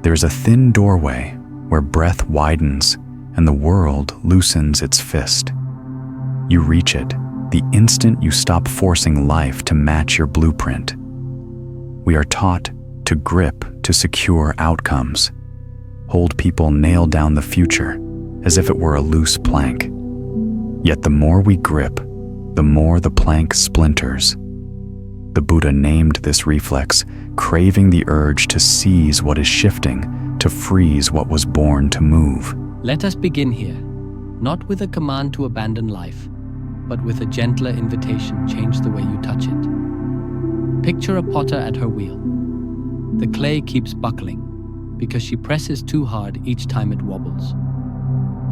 There's a thin doorway where breath widens and the world loosens its fist. You reach it the instant you stop forcing life to match your blueprint. We are taught to grip to secure outcomes, hold people nail down the future as if it were a loose plank. Yet the more we grip, the more the plank splinters. The Buddha named this reflex craving the urge to seize what is shifting, to freeze what was born to move. Let us begin here, not with a command to abandon life, but with a gentler invitation: change the way you touch it. Picture a potter at her wheel. The clay keeps buckling because she presses too hard each time it wobbles.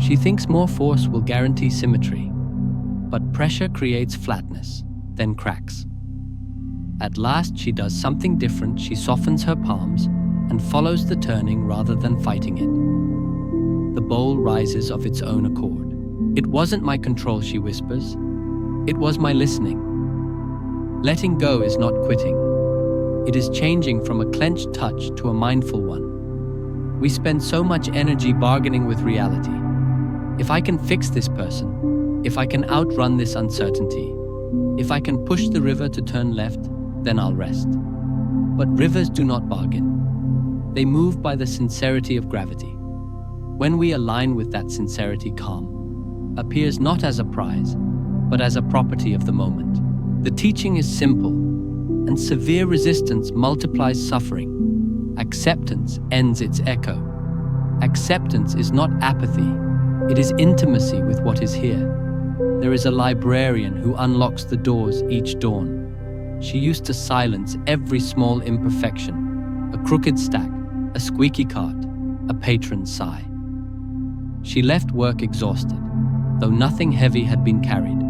She thinks more force will guarantee symmetry, but pressure creates flatness, then cracks. At last, she does something different. She softens her palms and follows the turning rather than fighting it. The bowl rises of its own accord. "It wasn't my control," she whispers. "It was my listening." Letting go is not quitting. It is changing from a clenched touch to a mindful one. We spend so much energy bargaining with reality. If I can fix this person, if I can outrun this uncertainty, if I can push the river to turn left, then I'll rest. But rivers do not bargain. They move by the sincerity of gravity. When we align with that sincerity, calm appears not as a prize, but as a property of the moment. The teaching is simple, and severe resistance multiplies suffering. Acceptance ends its echo. Acceptance is not apathy, it is intimacy with what is here. There is a librarian who unlocks the doors each dawn. She used to silence every small imperfection, a crooked stack, a squeaky cart, a patron's sigh. She left work exhausted, though nothing heavy had been carried.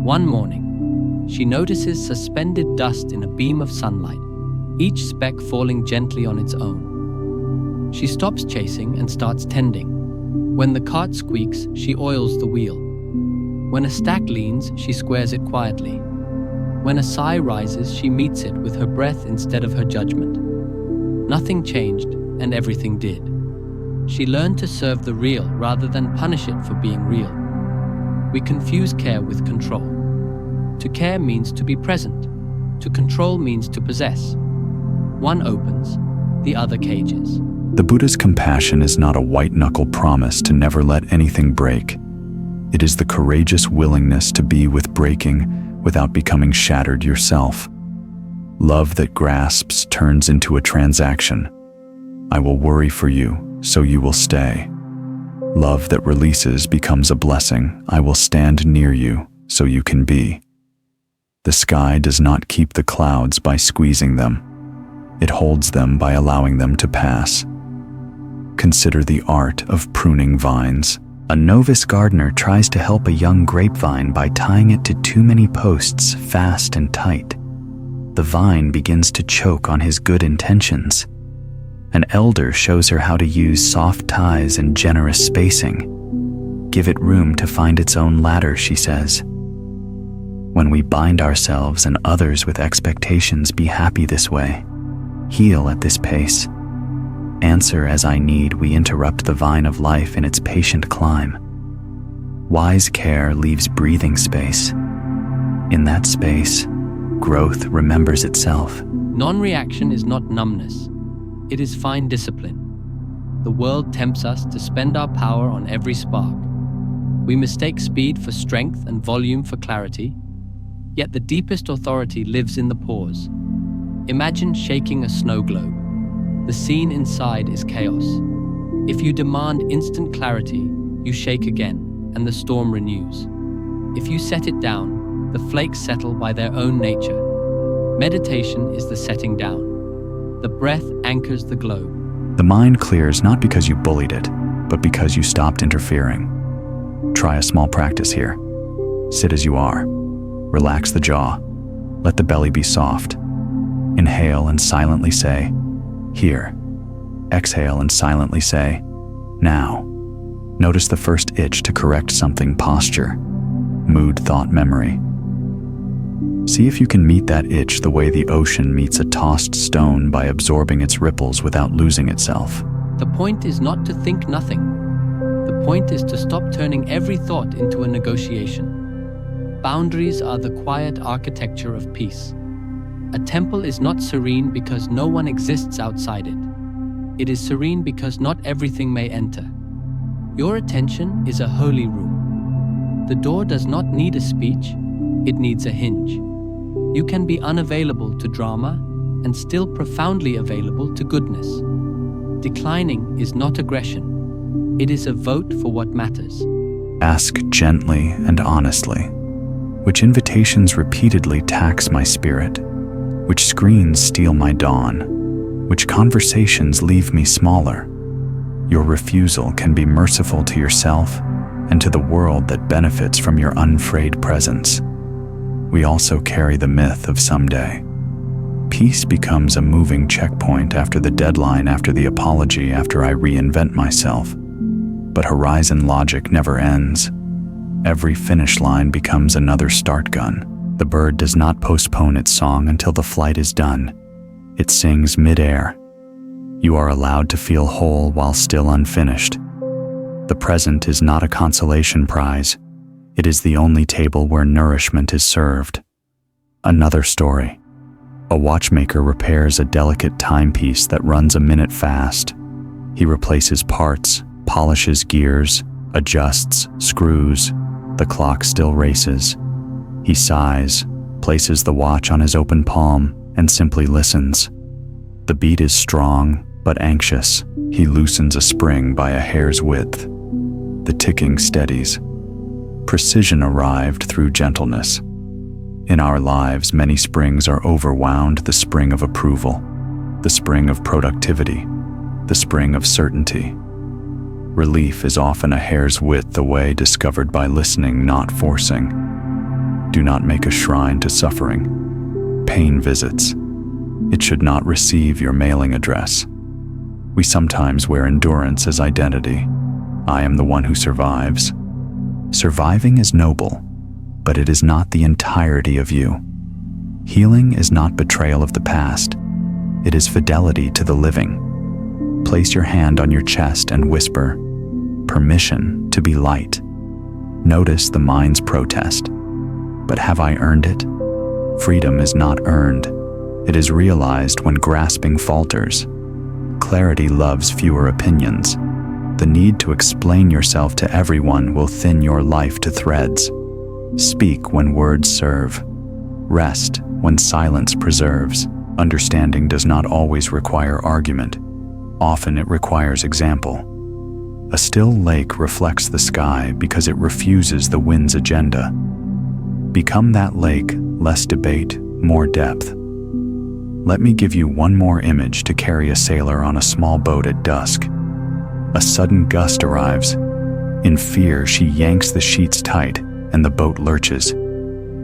One morning, she notices suspended dust in a beam of sunlight, each speck falling gently on its own. She stops chasing and starts tending. When the cart squeaks, she oils the wheel. When a stack leans, she squares it quietly. When a sigh rises, she meets it with her breath instead of her judgment. Nothing changed, and everything did. She learned to serve the real rather than punish it for being real. We confuse care with control. To care means to be present. To control means to possess. One opens, the other cages. The Buddha's compassion is not a white-knuckle promise to never let anything break. It is the courageous willingness to be with breaking without becoming shattered yourself. Love that grasps turns into a transaction. I will worry for you, so you will stay. Love that releases becomes a blessing. I will stand near you, so you can be. The sky does not keep the clouds by squeezing them. It holds them by allowing them to pass. Consider the art of pruning vines. A novice gardener tries to help a young grapevine by tying it to too many posts fast and tight. The vine begins to choke on his good intentions. An elder shows her how to use soft ties and generous spacing. Give it room to find its own ladder, she says. When we bind ourselves and others with expectations, be happy this way. Heal at this pace. Answer as I need, we interrupt the vine of life in its patient climb. Wise care leaves breathing space. In that space, growth remembers itself. Non-reaction is not numbness. It is fine discipline. The world tempts us to spend our power on every spark. We mistake speed for strength and volume for clarity, yet the deepest authority lives in the pause. Imagine shaking a snow globe. The scene inside is chaos. If you demand instant clarity, you shake again, and the storm renews. If you set it down, the flakes settle by their own nature. Meditation is the setting down. The breath anchors the globe. The mind clears not because you bullied it, but because you stopped interfering. Try a small practice here. Sit as you are. Relax the jaw. Let the belly be soft. Inhale and silently say, here. Exhale and silently say, now. Notice the first itch to correct something: posture, mood, thought, memory. See if you can meet that itch the way the ocean meets a tossed stone by absorbing its ripples without losing itself. The point is not to think nothing. The point is to stop turning every thought into a negotiation. Boundaries are the quiet architecture of peace. A temple is not serene because no one exists outside it. It is serene because not everything may enter. Your attention is a holy room. The door does not need a speech, it needs a hinge. You can be unavailable to drama and still profoundly available to goodness. Declining is not aggression. It is a vote for what matters. Ask gently and honestly, which invitations repeatedly tax my spirit, which screens steal my dawn, which conversations leave me smaller. Your refusal can be merciful to yourself and to the world that benefits from your unfrayed presence. We also carry the myth of someday. Peace becomes a moving checkpoint after the deadline, after the apology, after I reinvent myself. But horizon logic never ends. Every finish line becomes another start gun. The bird does not postpone its song until the flight is done. It sings mid-air. You are allowed to feel whole while still unfinished. The present is not a consolation prize. It is the only table where nourishment is served. Another story. A watchmaker repairs a delicate timepiece that runs a minute fast. He replaces parts, polishes gears, adjusts screws. The clock still races. He sighs, places the watch on his open palm, and simply listens. The beat is strong, but anxious. He loosens a spring by a hair's width. The ticking steadies. Precision arrived through gentleness. In our lives, many springs are overwound: the spring of approval, the spring of productivity, the spring of certainty. Relief is often a hair's width away, discovered by listening, not forcing. Do not make a shrine to suffering. Pain visits. It should not receive your mailing address. We sometimes wear endurance as identity. I am the one who survives. Surviving is noble, but it is not the entirety of you. Healing is not betrayal of the past. It is fidelity to the living. Place your hand on your chest and whisper, "Permission to be light." Notice the mind's protest. But have I earned it? Freedom is not earned. It is realized when grasping falters. Clarity loves fewer opinions. The need to explain yourself to everyone will thin your life to threads. Speak when words serve. Rest when silence preserves. Understanding does not always require argument. Often it requires example. A still lake reflects the sky because it refuses the wind's agenda. Become that lake, less debate, more depth. Let me give you one more image to carry a sailor on a small boat at dusk. A sudden gust arrives. In fear, she yanks the sheets tight, and the boat lurches.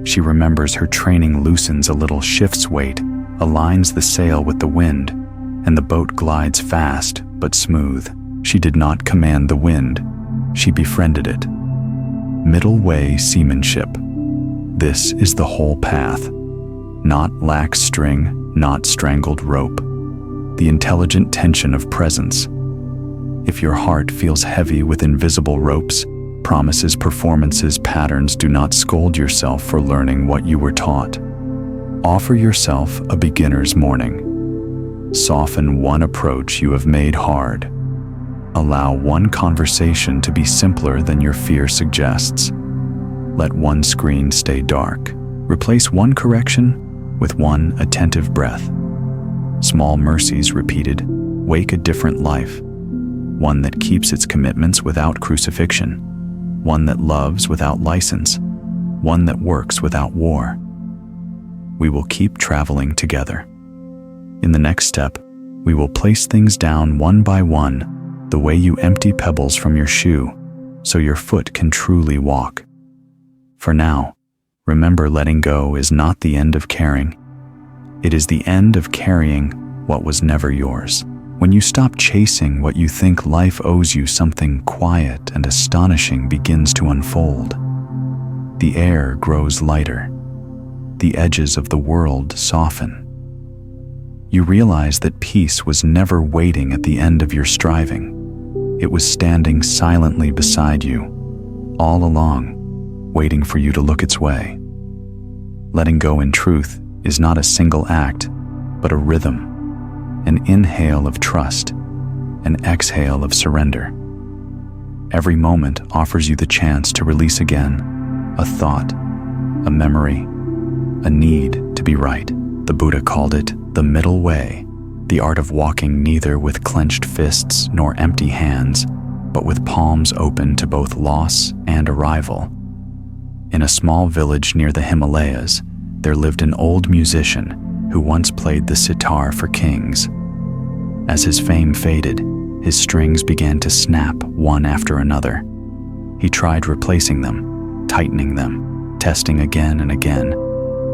She remembers her training, loosens a little, shifts weight, aligns the sail with the wind, and the boat glides fast but smooth. She did not command the wind. She befriended it. Middle way seamanship. This is the whole path. Not lax string, not strangled rope. The intelligent tension of presence. If your heart feels heavy with invisible ropes, promises, performances, patterns, do not scold yourself for learning what you were taught. Offer yourself a beginner's morning. Soften one approach you have made hard. Allow one conversation to be simpler than your fear suggests. Let one screen stay dark. Replace one correction with one attentive breath. Small mercies repeated wake a different life. One that keeps its commitments without crucifixion. One that loves without license. One that works without war. We will keep traveling together. In the next step, we will place things down one by one, the way you empty pebbles from your shoe, so your foot can truly walk. For now, remember, letting go is not the end of caring. It is the end of carrying what was never yours. When you stop chasing what you think life owes you, something quiet and astonishing begins to unfold. The air grows lighter. the edges of the world soften. You realize that peace was never waiting at the end of your striving. It was standing silently beside you, all along, waiting for you to look its way. Letting go in truth is not a single act, but a rhythm, an inhale of trust, an exhale of surrender. Every moment offers you the chance to release again a thought, a memory, a need to be right. The Buddha called it the middle way, the art of walking neither with clenched fists nor empty hands, but with palms open to both loss and arrival. In a small village near the Himalayas, there lived an old musician who once played the sitar for kings. As his fame faded, his strings began to snap one after another. He tried replacing them, tightening them, testing again and again,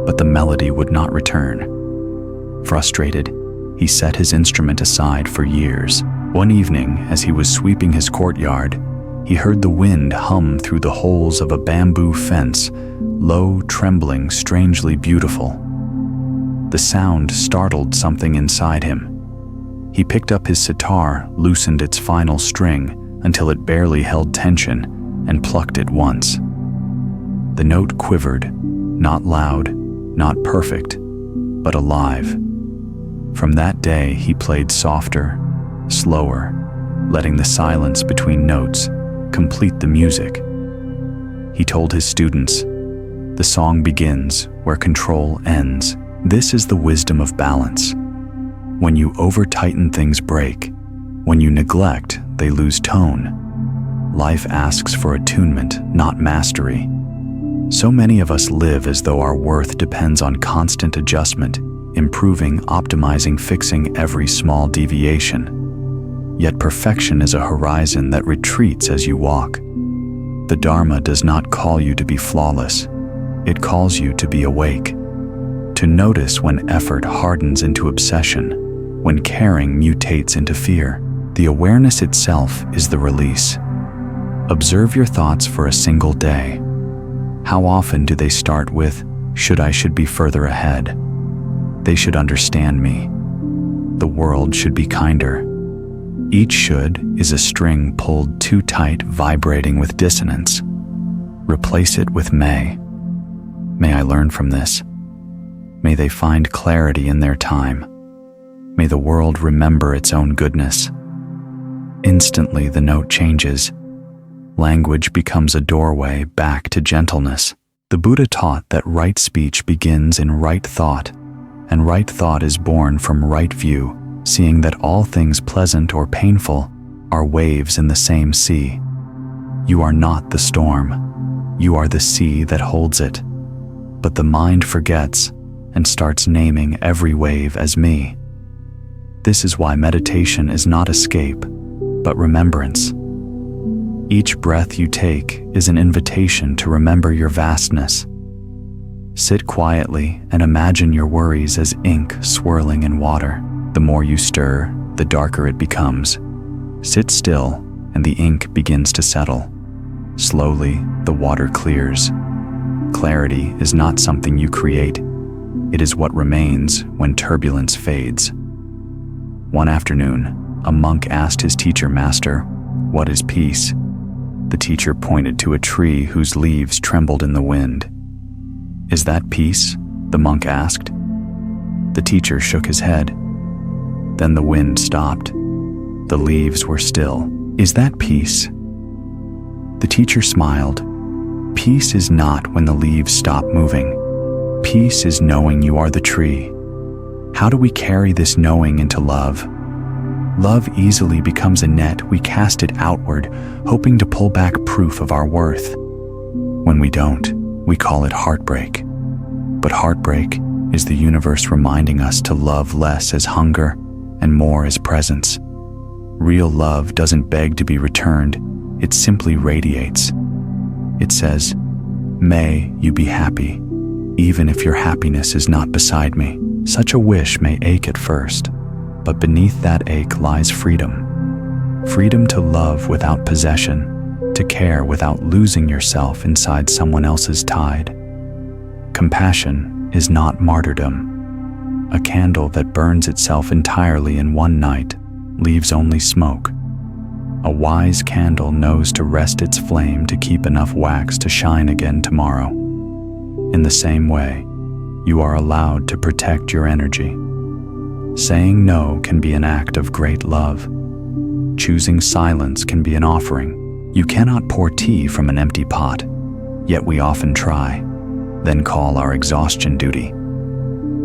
but the melody would not return. Frustrated, he set his instrument aside for years. One evening, as he was sweeping his courtyard, he heard the wind hum through the holes of a bamboo fence, low, trembling, strangely beautiful. The sound startled something inside him. He picked up his sitar, loosened its final string until it barely held tension, and plucked it once. The note quivered, not loud, not perfect, but alive. From that day, he played softer, slower, letting the silence between notes complete the music. He told his students, "The song begins where control ends." This is the wisdom of balance. When you over-tighten, things break. When you neglect, they lose tone. Life asks for attunement, not mastery. So many of us live as though our worth depends on constant adjustment, improving, optimizing, fixing every small deviation. Yet perfection is a horizon that retreats as you walk. The Dharma does not call you to be flawless. It calls you to be awake, to notice when effort hardens into obsession, when caring mutates into fear. The awareness itself is the release. Observe your thoughts for a single day. How often do they start with, should be further ahead? They should understand me. The world should be kinder. Each should is a string pulled too tight, vibrating with dissonance. Replace it with may. May I learn from this? May they find clarity in their time. May the world remember its own goodness. Instantly the note changes. Language becomes a doorway back to gentleness. The Buddha taught that right speech begins in right thought, and right thought is born from right view, seeing that all things pleasant or painful are waves in the same sea. You are not the storm. You are the sea that holds it. But the mind forgets and starts naming every wave as me. This is why meditation is not escape, but remembrance. Each breath you take is an invitation to remember your vastness. Sit quietly and imagine your worries as ink swirling in water. The more you stir, the darker it becomes. Sit still, and the ink begins to settle. Slowly, the water clears. Clarity is not something you create. It is what remains when turbulence fades. One afternoon, a monk asked his teacher, "Master, what is peace?" The teacher pointed to a tree whose leaves trembled in the wind. "Is that peace?" the monk asked. The teacher shook his head. Then the wind stopped. The leaves were still. "Is that peace?" The teacher smiled. "Peace is not when the leaves stop moving. Peace is knowing you are the tree." How do we carry this knowing into love? Love easily becomes a net. We cast it outward, hoping to pull back proof of our worth. When we don't, we call it heartbreak. But heartbreak is the universe reminding us to love less as hunger and more as presence. Real love doesn't beg to be returned, it simply radiates. It says, "May you be happy, even if your happiness is not beside me." Such a wish may ache at first, but beneath that ache lies freedom. Freedom to love without possession, to care without losing yourself inside someone else's tide. Compassion is not martyrdom. A candle that burns itself entirely in one night leaves only smoke. A wise candle knows to rest its flame to keep enough wax to shine again tomorrow. In the same way, you are allowed to protect your energy. Saying no can be an act of great love. Choosing silence can be an offering. You cannot pour tea from an empty pot, yet we often try, then call our exhaustion duty.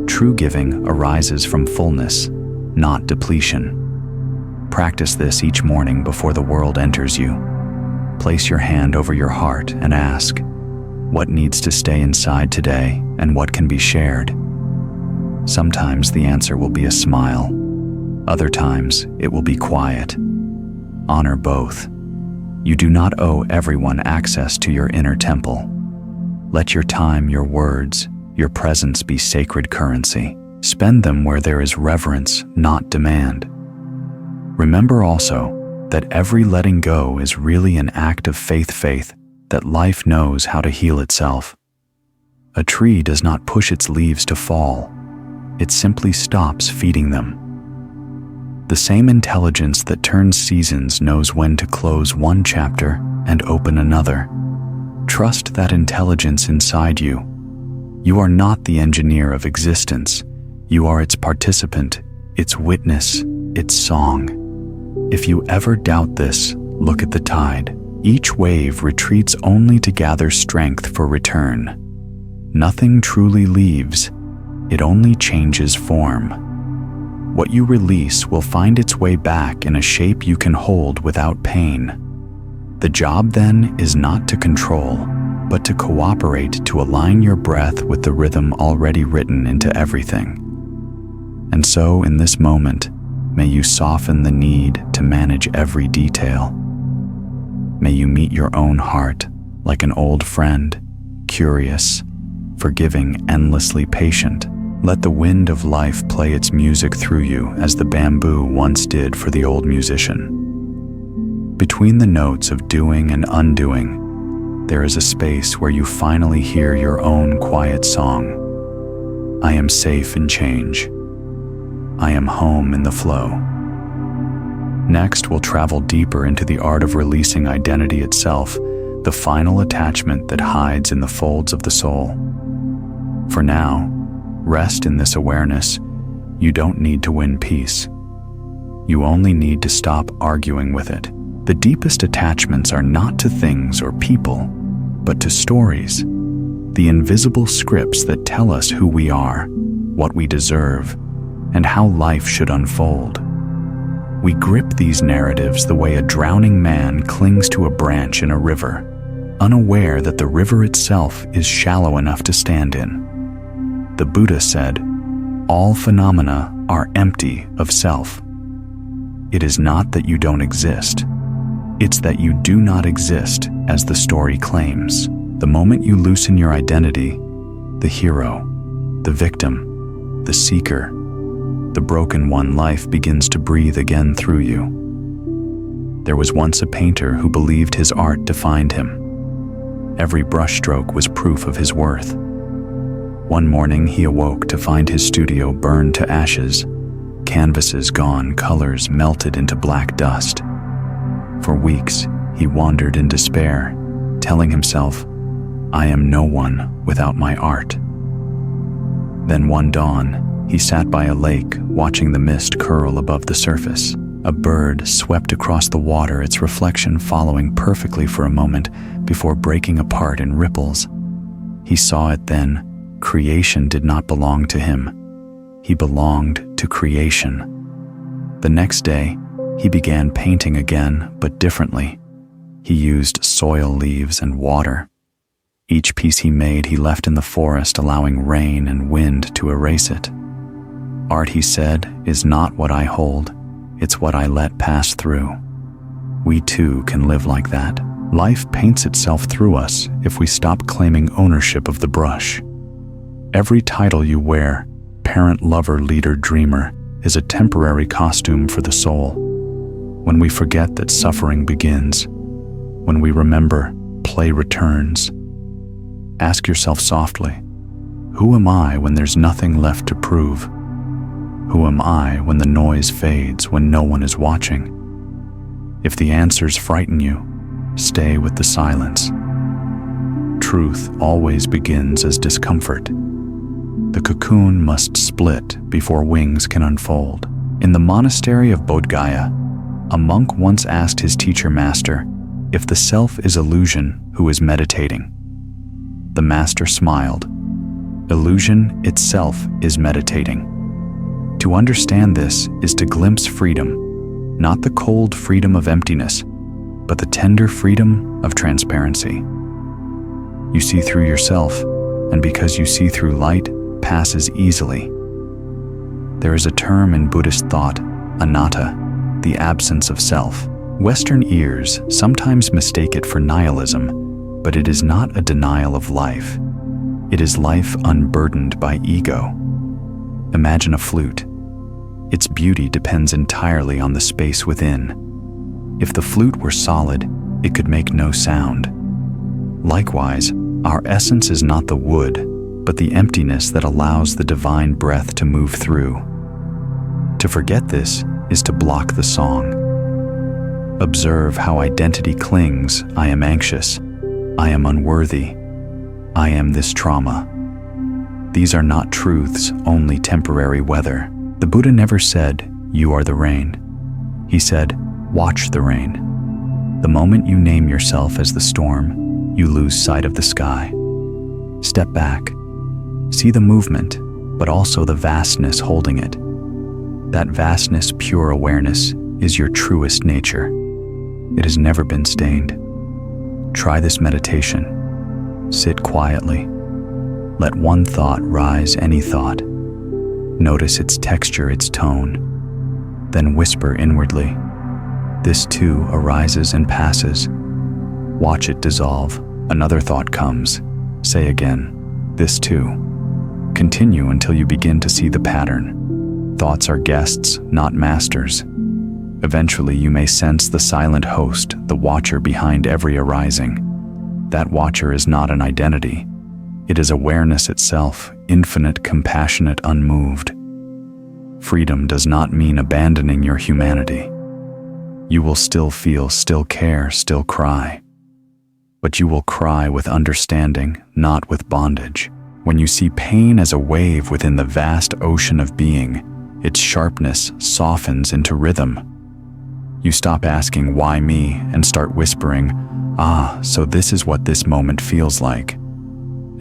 True giving arises from fullness, not depletion. Practice this each morning before the world enters you. Place your hand over your heart and ask, what needs to stay inside today and what can be shared? Sometimes the answer will be a smile. Other times it will be quiet. Honor both. You do not owe everyone access to your inner temple. Let your time, your words, your presence be sacred currency. Spend them where there is reverence, not demand. Remember also that every letting go is really an act of faith that life knows how to heal itself. A tree does not push its leaves to fall. It simply stops feeding them. The same intelligence that turns seasons knows when to close one chapter and open another. Trust that intelligence inside you. You are not the engineer of existence. You are its participant, its witness, its song. If you ever doubt this, look at the tide. Each wave retreats only to gather strength for return. Nothing truly leaves. It only changes form. What you release will find its way back in a shape you can hold without pain. The job then is not to control, but to cooperate to align your breath with the rhythm already written into everything. And so, in this moment, may you soften the need to manage every detail. May you meet your own heart like an old friend, curious, forgiving, endlessly patient. Let the wind of life play its music through you as the bamboo once did for the old musician. Between the notes of doing and undoing, there is a space where you finally hear your own quiet song. I am safe in change. I am home in the flow. Next, we'll travel deeper into the art of releasing identity itself, the final attachment that hides in the folds of the soul. For now, rest in this awareness. You don't need to win peace. You only need to stop arguing with it. The deepest attachments are not to things or people, but to stories, the invisible scripts that tell us who we are, what we deserve, and how life should unfold. We grip these narratives the way a drowning man clings to a branch in a river, unaware that the river itself is shallow enough to stand in. The Buddha said, all phenomena are empty of self. It is not that you don't exist. It's that you do not exist as the story claims. The moment you loosen your identity, the hero, the victim, the seeker, the broken one life begins to breathe again through you. There was once a painter who believed his art defined him. Every brushstroke was proof of his worth. One morning he awoke to find his studio burned to ashes, canvases gone, colors melted into black dust. For weeks he wandered in despair, telling himself, I am no one without my art. Then one dawn, he sat by a lake, watching the mist curl above the surface. A bird swept across the water, its reflection following perfectly for a moment before breaking apart in ripples. He saw it then. Creation did not belong to him. He belonged to creation. The next day, he began painting again, but differently. He used soil, leaves, and water. Each piece he made, he left in the forest, allowing rain and wind to erase it. Art, he said, is not what I hold, it's what I let pass through. We too can live like that. Life paints itself through us if we stop claiming ownership of the brush. Every title you wear, parent, lover, leader, dreamer, is a temporary costume for the soul. When we forget that suffering begins, when we remember play returns, ask yourself softly, Who am I when there's nothing left to prove? Who am I when the noise fades, when no one is watching? If the answers frighten you, stay with the silence. Truth always begins as discomfort. The cocoon must split before wings can unfold. In the monastery of Bodh Gaya, a monk once asked his teacher master, if the self is illusion, who is meditating? The master smiled. Illusion itself is meditating. To understand this is to glimpse freedom, not the cold freedom of emptiness, but the tender freedom of transparency. You see through yourself, and because you see through light, passes easily. There is a term in Buddhist thought, anatta, the absence of self. Western ears sometimes mistake it for nihilism, but it is not a denial of life. It is life unburdened by ego. Imagine a flute. Its beauty depends entirely on the space within. If the flute were solid, it could make no sound. Likewise, our essence is not the wood, but the emptiness that allows the divine breath to move through. To forget this is to block the song. Observe how identity clings. I am anxious. I am unworthy. I am this trauma. These are not truths, only temporary weather. The Buddha never said, "You are the rain." He said, "Watch the rain." The moment you name yourself as the storm, you lose sight of the sky. Step back. See the movement, but also the vastness holding it. That vastness, pure awareness, is your truest nature. It has never been stained. Try this meditation. Sit quietly. Let one thought rise, any thought. Notice its texture, its tone. Then whisper inwardly. This too arises and passes. Watch it dissolve. Another thought comes. Say again, this too. Continue until you begin to see the pattern. Thoughts are guests, not masters. Eventually you may sense the silent host, the watcher behind every arising. That watcher is not an identity. It is awareness itself, infinite, compassionate, unmoved. Freedom does not mean abandoning your humanity. You will still feel, still care, still cry. But you will cry with understanding, not with bondage. When you see pain as a wave within the vast ocean of being, its sharpness softens into rhythm. You stop asking, why me, and start whispering, so this is what this moment feels like.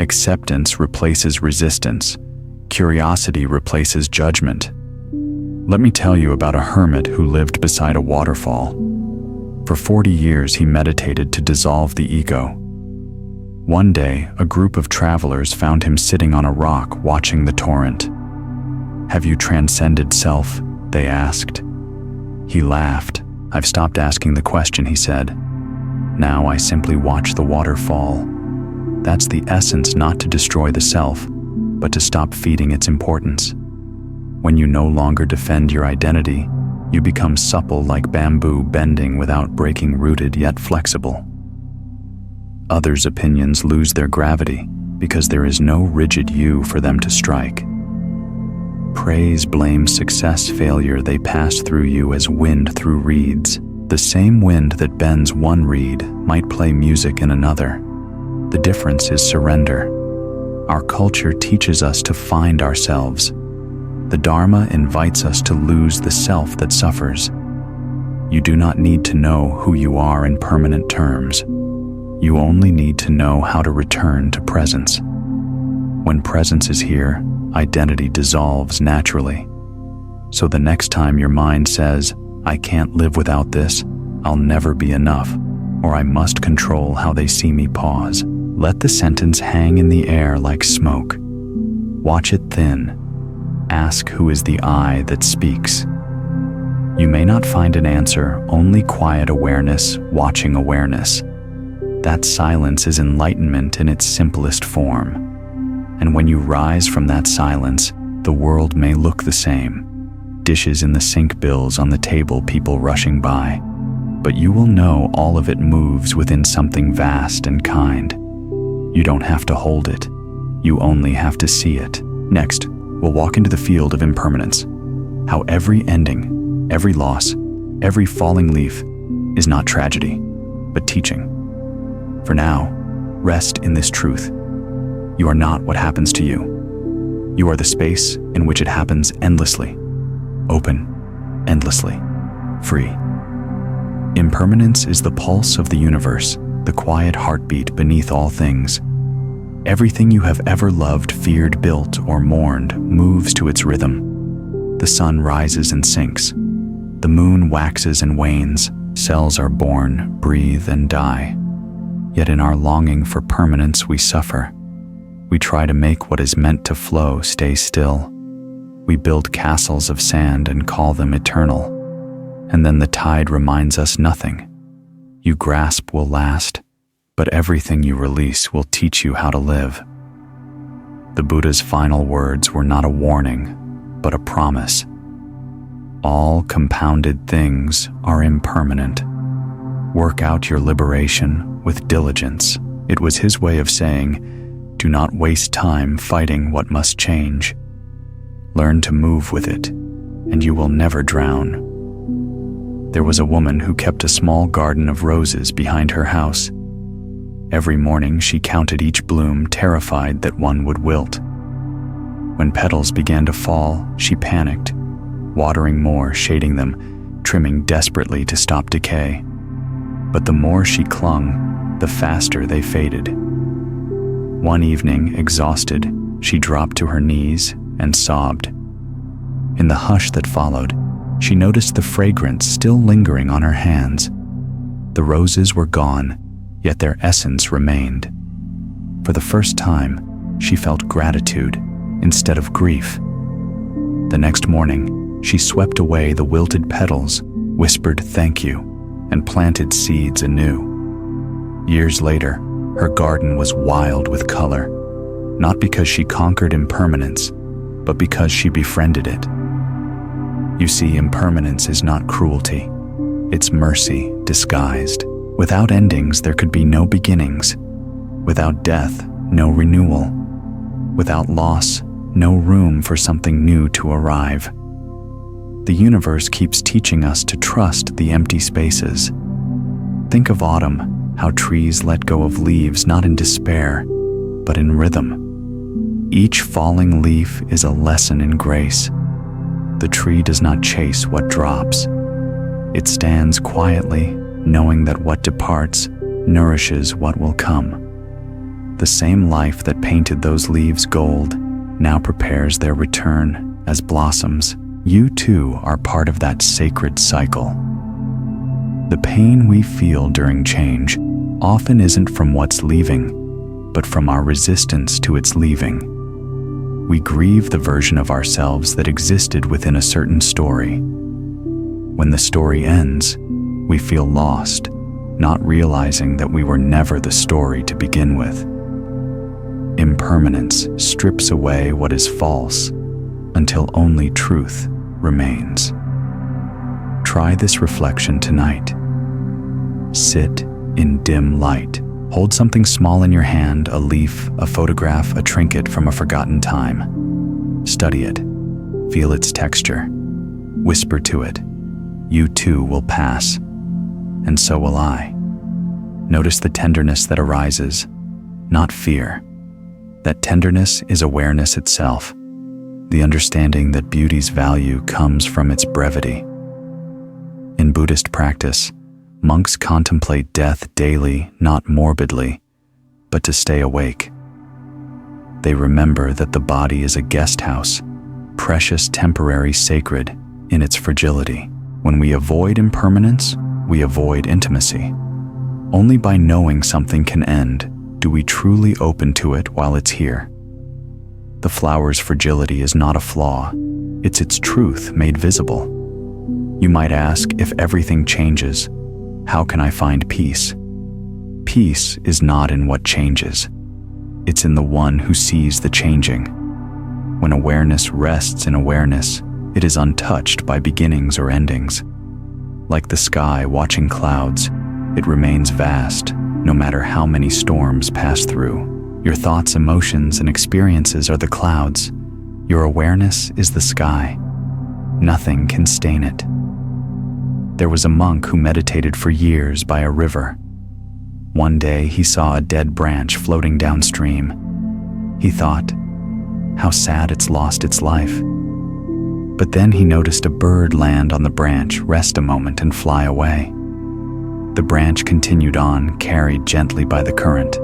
Acceptance replaces resistance. Curiosity replaces judgment. Let me tell you about a hermit who lived beside a waterfall. For 40 years he meditated to dissolve the ego. One day, a group of travelers found him sitting on a rock watching the torrent. "Have you transcended self?" they asked. He laughed. "I've stopped asking the question," he said. "Now I simply watch the water fall." That's the essence, not to destroy the self, but to stop feeding its importance. When you no longer defend your identity, you become supple like bamboo, bending without breaking, rooted yet flexible. Others' opinions lose their gravity because there is no rigid you for them to strike. Praise, blame, success, failure, they pass through you as wind through reeds. The same wind that bends one reed might play music in another. The difference is surrender. Our culture teaches us to find ourselves. The Dharma invites us to lose the self that suffers. You do not need to know who you are in permanent terms. You only need to know how to return to presence. When presence is here, identity dissolves naturally. So the next time your mind says, "I can't live without this, I'll never be enough," or "I must control how they see me," pause. Let the sentence hang in the air like smoke. Watch it thin. Ask who is the I that speaks. You may not find an answer, only quiet awareness, watching awareness. That silence is enlightenment in its simplest form. And when you rise from that silence, the world may look the same. Dishes in the sink, bills on the table, people rushing by. But you will know all of it moves within something vast and kind. You don't have to hold it. You only have to see it. Next, we'll walk into the field of impermanence. How every ending, every loss, every falling leaf is not tragedy, but teaching. For now, rest in this truth. You are not what happens to you. You are the space in which it happens endlessly, open, endlessly, free. Impermanence is the pulse of the universe, the quiet heartbeat beneath all things. Everything you have ever loved, feared, built, or mourned moves to its rhythm. The sun rises and sinks. The moon waxes and wanes. Cells are born, breathe, and die. Yet in our longing for permanence, we suffer. We try to make what is meant to flow stay still. We build castles of sand and call them eternal. And then the tide reminds us nothing. You grasp will last, but everything you release will teach you how to live. The Buddha's final words were not a warning, but a promise. All compounded things are impermanent. Work out your liberation with diligence. It was his way of saying, do not waste time fighting what must change. Learn to move with it, and you will never drown. There was a woman who kept a small garden of roses behind her house. Every morning she counted each bloom, terrified that one would wilt. When petals began to fall, she panicked, watering more, shading them, trimming desperately to stop decay. But the more she clung, the faster they faded. One evening, exhausted, she dropped to her knees and sobbed. In the hush that followed, she noticed the fragrance still lingering on her hands. The roses were gone, yet their essence remained. For the first time, she felt gratitude instead of grief. The next morning, she swept away the wilted petals, whispered thank you, and planted seeds anew. Years later, her garden was wild with color, not because she conquered impermanence, but because she befriended it. You see, impermanence is not cruelty. It's mercy disguised. Without endings, there could be no beginnings. Without death, no renewal. Without loss, no room for something new to arrive. The universe keeps teaching us to trust the empty spaces. Think of autumn, how trees let go of leaves not in despair, but in rhythm. Each falling leaf is a lesson in grace. The tree does not chase what drops. It stands quietly, knowing that what departs nourishes what will come. The same life that painted those leaves gold now prepares their return as blossoms. You too are part of that sacred cycle. The pain we feel during change often isn't from what's leaving, but from our resistance to its leaving. We grieve the version of ourselves that existed within a certain story. When the story ends, we feel lost, not realizing that we were never the story to begin with. Impermanence strips away what is false until only truth remains. Try this reflection tonight. Sit in dim light. Hold something small in your hand, a leaf, a photograph, a trinket from a forgotten time. Study it. Feel its texture. Whisper to it. You too will pass, and so will I. Notice the tenderness that arises, not fear. That tenderness is awareness itself, the understanding that beauty's value comes from its brevity. In Buddhist practice, monks contemplate death daily, not morbidly, but to stay awake. They remember that the body is a guest house, precious, temporary, sacred in its fragility. When we avoid impermanence, we avoid intimacy. Only by knowing something can end do we truly open to it while it's here. The flower's fragility is not a flaw, it's its truth made visible. You might ask, if everything changes, how can I find peace? Peace is not in what changes. It's in the one who sees the changing. When awareness rests in awareness, it is untouched by beginnings or endings. Like the sky watching clouds, it remains vast, no matter how many storms pass through. Your thoughts, emotions, and experiences are the clouds. Your awareness is the sky. Nothing can stain it. There was a monk who meditated for years by a river. One day he saw a dead branch floating downstream. He thought, how sad it's lost its life. But then he noticed a bird land on the branch, rest a moment, and fly away. The branch continued on, carried gently by the current.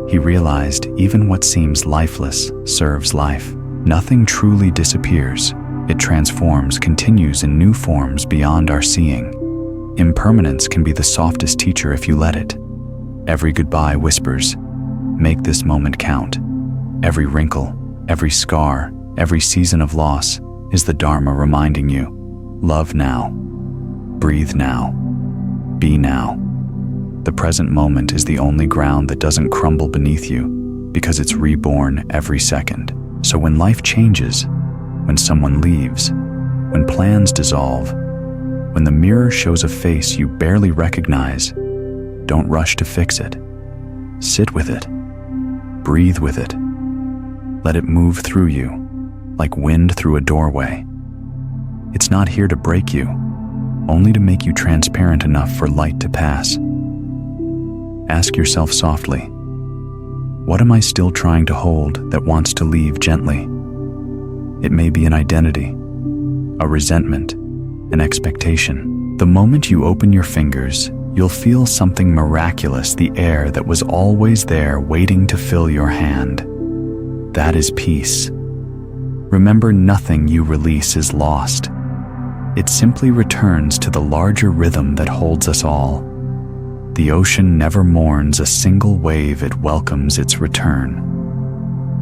He realized even what seems lifeless serves life. Nothing truly disappears. It transforms, continues in new forms beyond our seeing. Impermanence can be the softest teacher if you let it. Every goodbye whispers, make this moment count. Every wrinkle, every scar, every season of loss is the Dharma reminding you, love now, breathe now, be now. The present moment is the only ground that doesn't crumble beneath you because it's reborn every second. So when life changes, when someone leaves, when plans dissolve, when the mirror shows a face you barely recognize, don't rush to fix it. Sit with it. Breathe with it. Let it move through you, like wind through a doorway. It's not here to break you, only to make you transparent enough for light to pass. Ask yourself softly, what am I still trying to hold that wants to leave gently? It may be an identity, a resentment, an expectation. The moment you open your fingers, you'll feel something miraculous, the air that was always there waiting to fill your hand. That is peace. Remember, nothing you release is lost. It simply returns to the larger rhythm that holds us all. The ocean never mourns a single wave, it welcomes its return.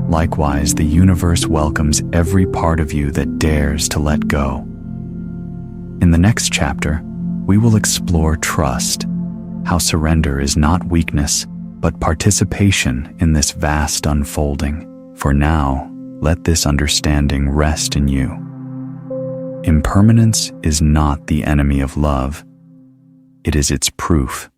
Likewise, the universe welcomes every part of you that dares to let go. In the next chapter, we will explore trust, how surrender is not weakness, but participation in this vast unfolding. For now, let this understanding rest in you. Impermanence is not the enemy of love. It is its proof.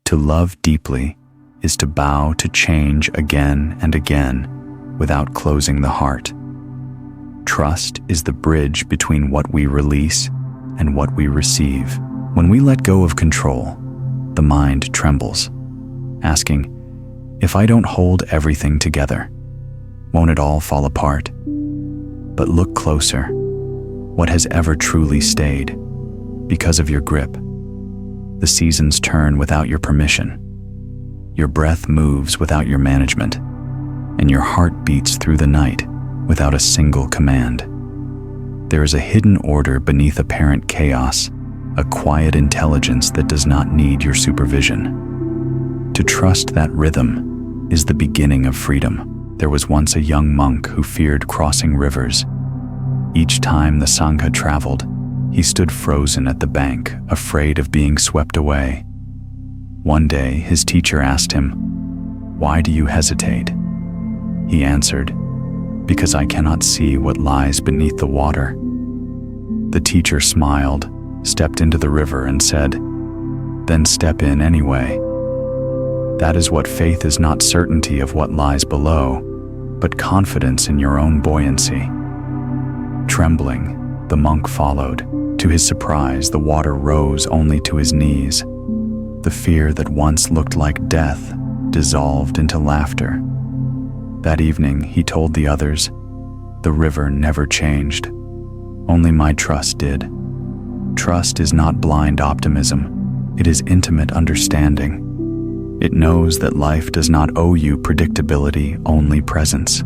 To love deeply is to bow to change again and again without closing the heart. Trust is the bridge between what we release and what we receive. When we let go of control, the mind trembles, asking, if I don't hold everything together, won't it all fall apart? But look closer. What has ever truly stayed? Because of your grip. The seasons turn without your permission. Your breath moves without your management, and your heart beats through the night without a single command. There is a hidden order beneath apparent chaos, a quiet intelligence that does not need your supervision. To trust that rhythm is the beginning of freedom. There was once a young monk who feared crossing rivers. Each time the Sangha traveled, he stood frozen at the bank, afraid of being swept away. One day, his teacher asked him, "Why do you hesitate?" He answered, "Because I cannot see what lies beneath the water." The teacher smiled, stepped into the river, and said, "Then step in anyway." That is what faith is, not certainty of what lies below, but confidence in your own buoyancy. Trembling, the monk followed. To his surprise, the water rose only to his knees. The fear that once looked like death dissolved into laughter. That evening, he told the others, "The river never changed. Only my trust did." Trust is not blind optimism. It is intimate understanding. It knows that life does not owe you predictability, only presence.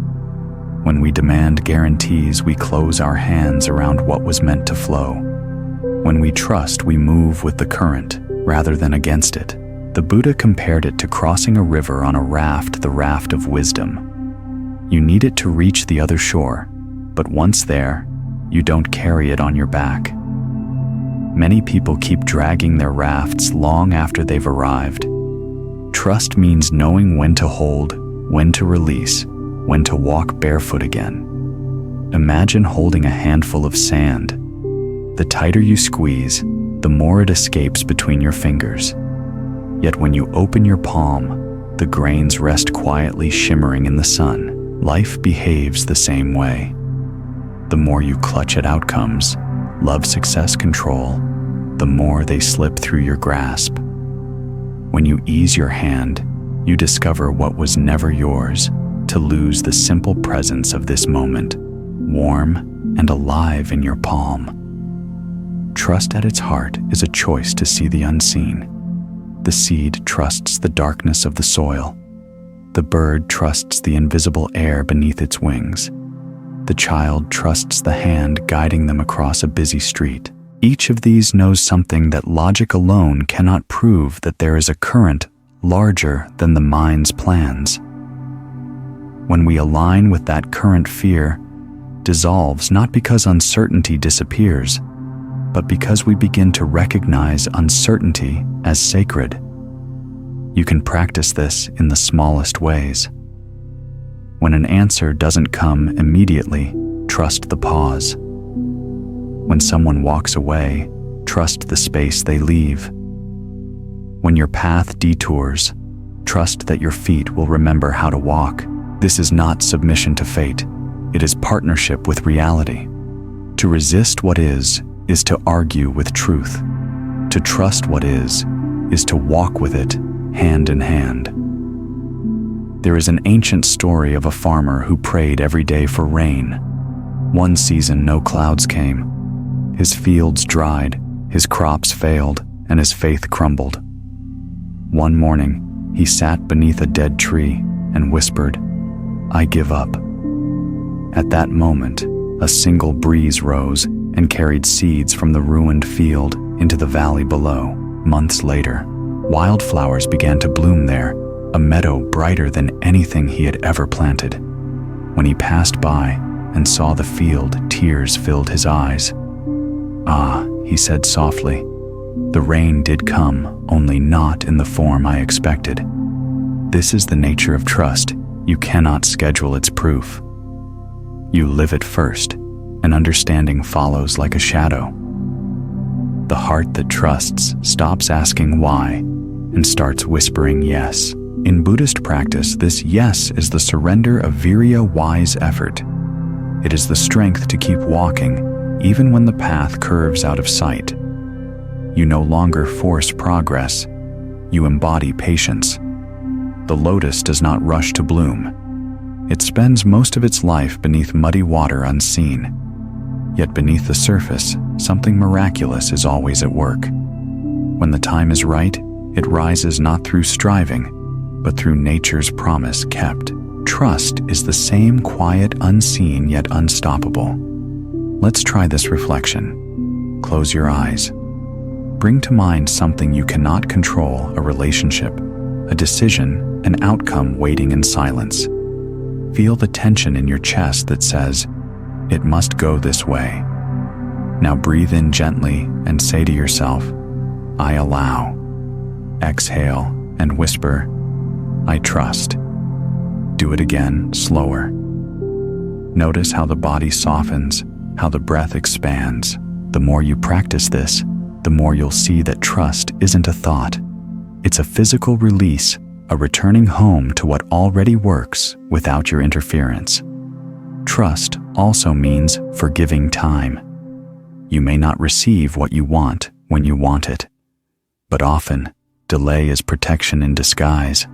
When we demand guarantees, we close our hands around what was meant to flow. When we trust, we move with the current rather than against it. The Buddha compared it to crossing a river on a raft, the raft of wisdom. You need it to reach the other shore, but once there, you don't carry it on your back. Many people keep dragging their rafts long after they've arrived. Trust means knowing when to hold, when to release, when to walk barefoot again. Imagine holding a handful of sand. The tighter you squeeze, the more it escapes between your fingers. Yet when you open your palm, The grains rest quietly shimmering in the sun. Life behaves the same way. The more you clutch at outcomes, love, success, control, the more they slip through your grasp. When you ease your hand, you discover what was never yours, to lose the simple presence of this moment, warm and alive in your palm. Trust at its heart is a choice to see the unseen. The seed trusts the darkness of the soil. The bird trusts the invisible air beneath its wings. The child trusts the hand guiding them across a busy street. Each of these knows something that logic alone cannot prove, that there is a current larger than the mind's plans. When we align with that current, fear dissolves, not because uncertainty disappears, but because we begin to recognize uncertainty as sacred. You can practice this in the smallest ways. When an answer doesn't come immediately, trust the pause. When someone walks away, trust the space they leave. When your path detours, trust that your feet will remember how to walk. This is not submission to fate. It is partnership with reality. To resist what is to argue with truth. To trust what is to walk with it hand in hand. There is an ancient story of a farmer who prayed every day for rain. One season, no clouds came. His fields dried, his crops failed, and his faith crumbled. One morning, he sat beneath a dead tree and whispered, "I give up." At that moment, a single breeze rose and carried seeds from the ruined field into the valley below. Months later, wildflowers began to bloom there, a meadow brighter than anything he had ever planted. When he passed by and saw the field, tears filled his eyes. "Ah," he said softly, "the rain did come, only not in the form I expected." This is the nature of trust. You cannot schedule its proof. You live it first, and understanding follows like a shadow. The heart that trusts stops asking why and starts whispering yes. In Buddhist practice, this yes is the surrender of virya, wise effort. It is the strength to keep walking, even when the path curves out of sight. You no longer force progress, you embody patience. The lotus does not rush to bloom. It spends most of its life beneath muddy water unseen. Yet beneath the surface, something miraculous is always at work. When the time is right, it rises not through striving, but through nature's promise kept. Trust is the same quiet, unseen, yet unstoppable. Let's try this reflection. Close your eyes. Bring to mind something you cannot control, a relationship, a decision, an outcome waiting in silence. Feel the tension in your chest that says, "It must go this way." Now breathe in gently and say to yourself, "I allow." Exhale and whisper, "I trust." Do it again, slower. Notice how the body softens, how the breath expands. The more you practice this, the more you'll see that trust isn't a thought. It's a physical release, a returning home to what already works without your interference. Trust also means forgiving time. You may not receive what you want when you want it, but often, delay is protection in disguise.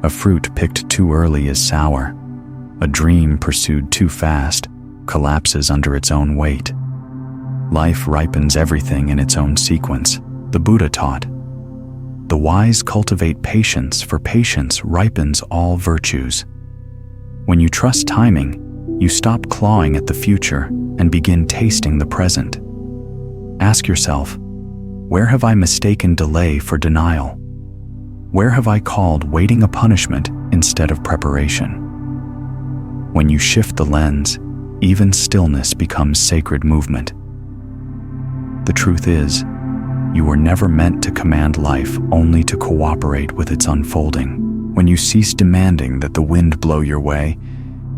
A fruit picked too early is sour. A dream pursued too fast collapses under its own weight. Life ripens everything in its own sequence, the Buddha taught. The wise cultivate patience, for patience ripens all virtues. When you trust timing, you stop clawing at the future and begin tasting the present. Ask yourself, where have I mistaken delay for denial? Where have I called waiting a punishment instead of preparation? When you shift the lens, even stillness becomes sacred movement. The truth is, you were never meant to command life, only to cooperate with its unfolding. When you cease demanding that the wind blow your way,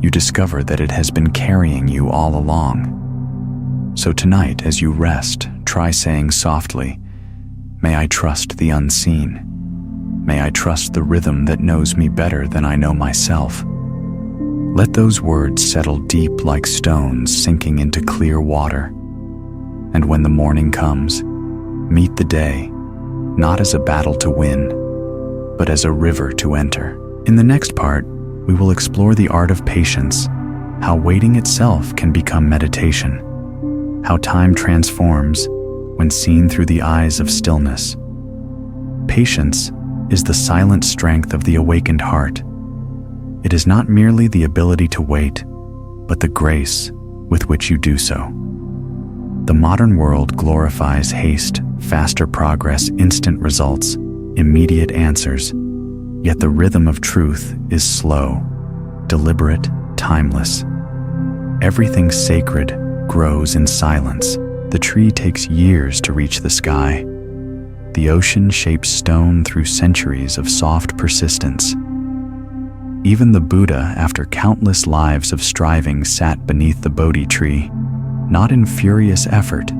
you discover that it has been carrying you all along. So tonight, as you rest, try saying softly, "May I trust the unseen." May I trust the rhythm that knows me better than I know myself. Let those words settle deep like stones sinking into clear water. And when the morning comes, meet the day, not as a battle to win, but as a river to enter. In the next part, we will explore the art of patience, how waiting itself can become meditation, how time transforms when seen through the eyes of stillness. Patience is the silent strength of the awakened heart. It is not merely the ability to wait, but the grace with which you do so. The modern world glorifies haste, faster progress, instant results, immediate answers. Yet the rhythm of truth is slow, deliberate, timeless. Everything sacred grows in silence. The tree takes years to reach the sky. The ocean shapes stone through centuries of soft persistence. Even the Buddha, after countless lives of striving, sat beneath the Bodhi tree, not in furious effort,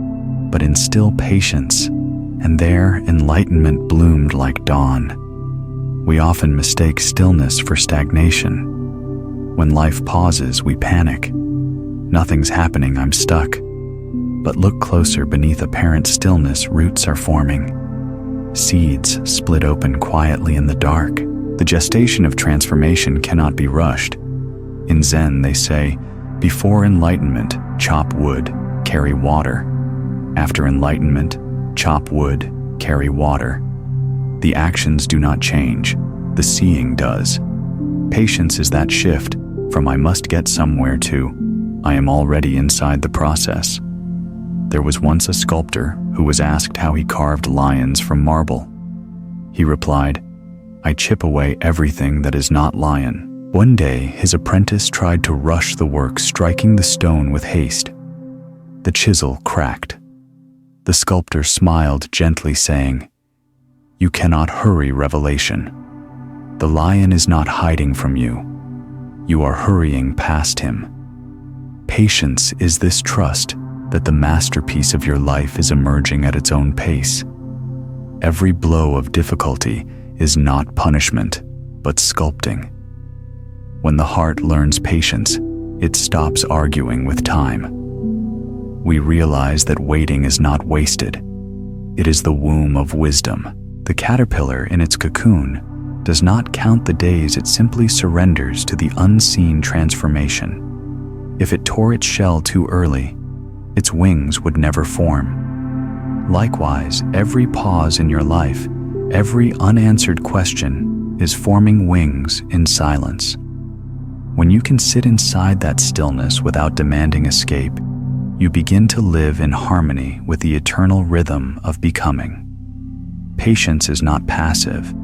but in still patience, and there enlightenment bloomed like dawn. We often mistake stillness for stagnation. When life pauses, we panic. Nothing's happening, I'm stuck. But look closer. Beneath apparent stillness, roots are forming. Seeds split open quietly in the dark. The gestation of transformation cannot be rushed. In Zen, they say, before enlightenment, chop wood, carry water. After enlightenment, chop wood, carry water. The actions do not change, the seeing does. Patience is that shift from I must get somewhere to I am already inside the process. There was once a sculptor who was asked how he carved lions from marble. He replied, I chip away everything that is not lion. One day, his apprentice tried to rush the work, striking the stone with haste. The chisel cracked. The sculptor smiled gently, saying, You cannot hurry revelation. The lion is not hiding from you. You are hurrying past him. Patience is this trust that the masterpiece of your life is emerging at its own pace. Every blow of difficulty is not punishment, but sculpting. When the heart learns patience, it stops arguing with time. We realize that waiting is not wasted. It is the womb of wisdom. The caterpillar in its cocoon does not count the days, it simply surrenders to the unseen transformation. If it tore its shell too early, its wings would never form. Likewise, every pause in your life, every unanswered question is forming wings in silence. When you can sit inside that stillness without demanding escape, you begin to live in harmony with the eternal rhythm of becoming. Patience is not passive,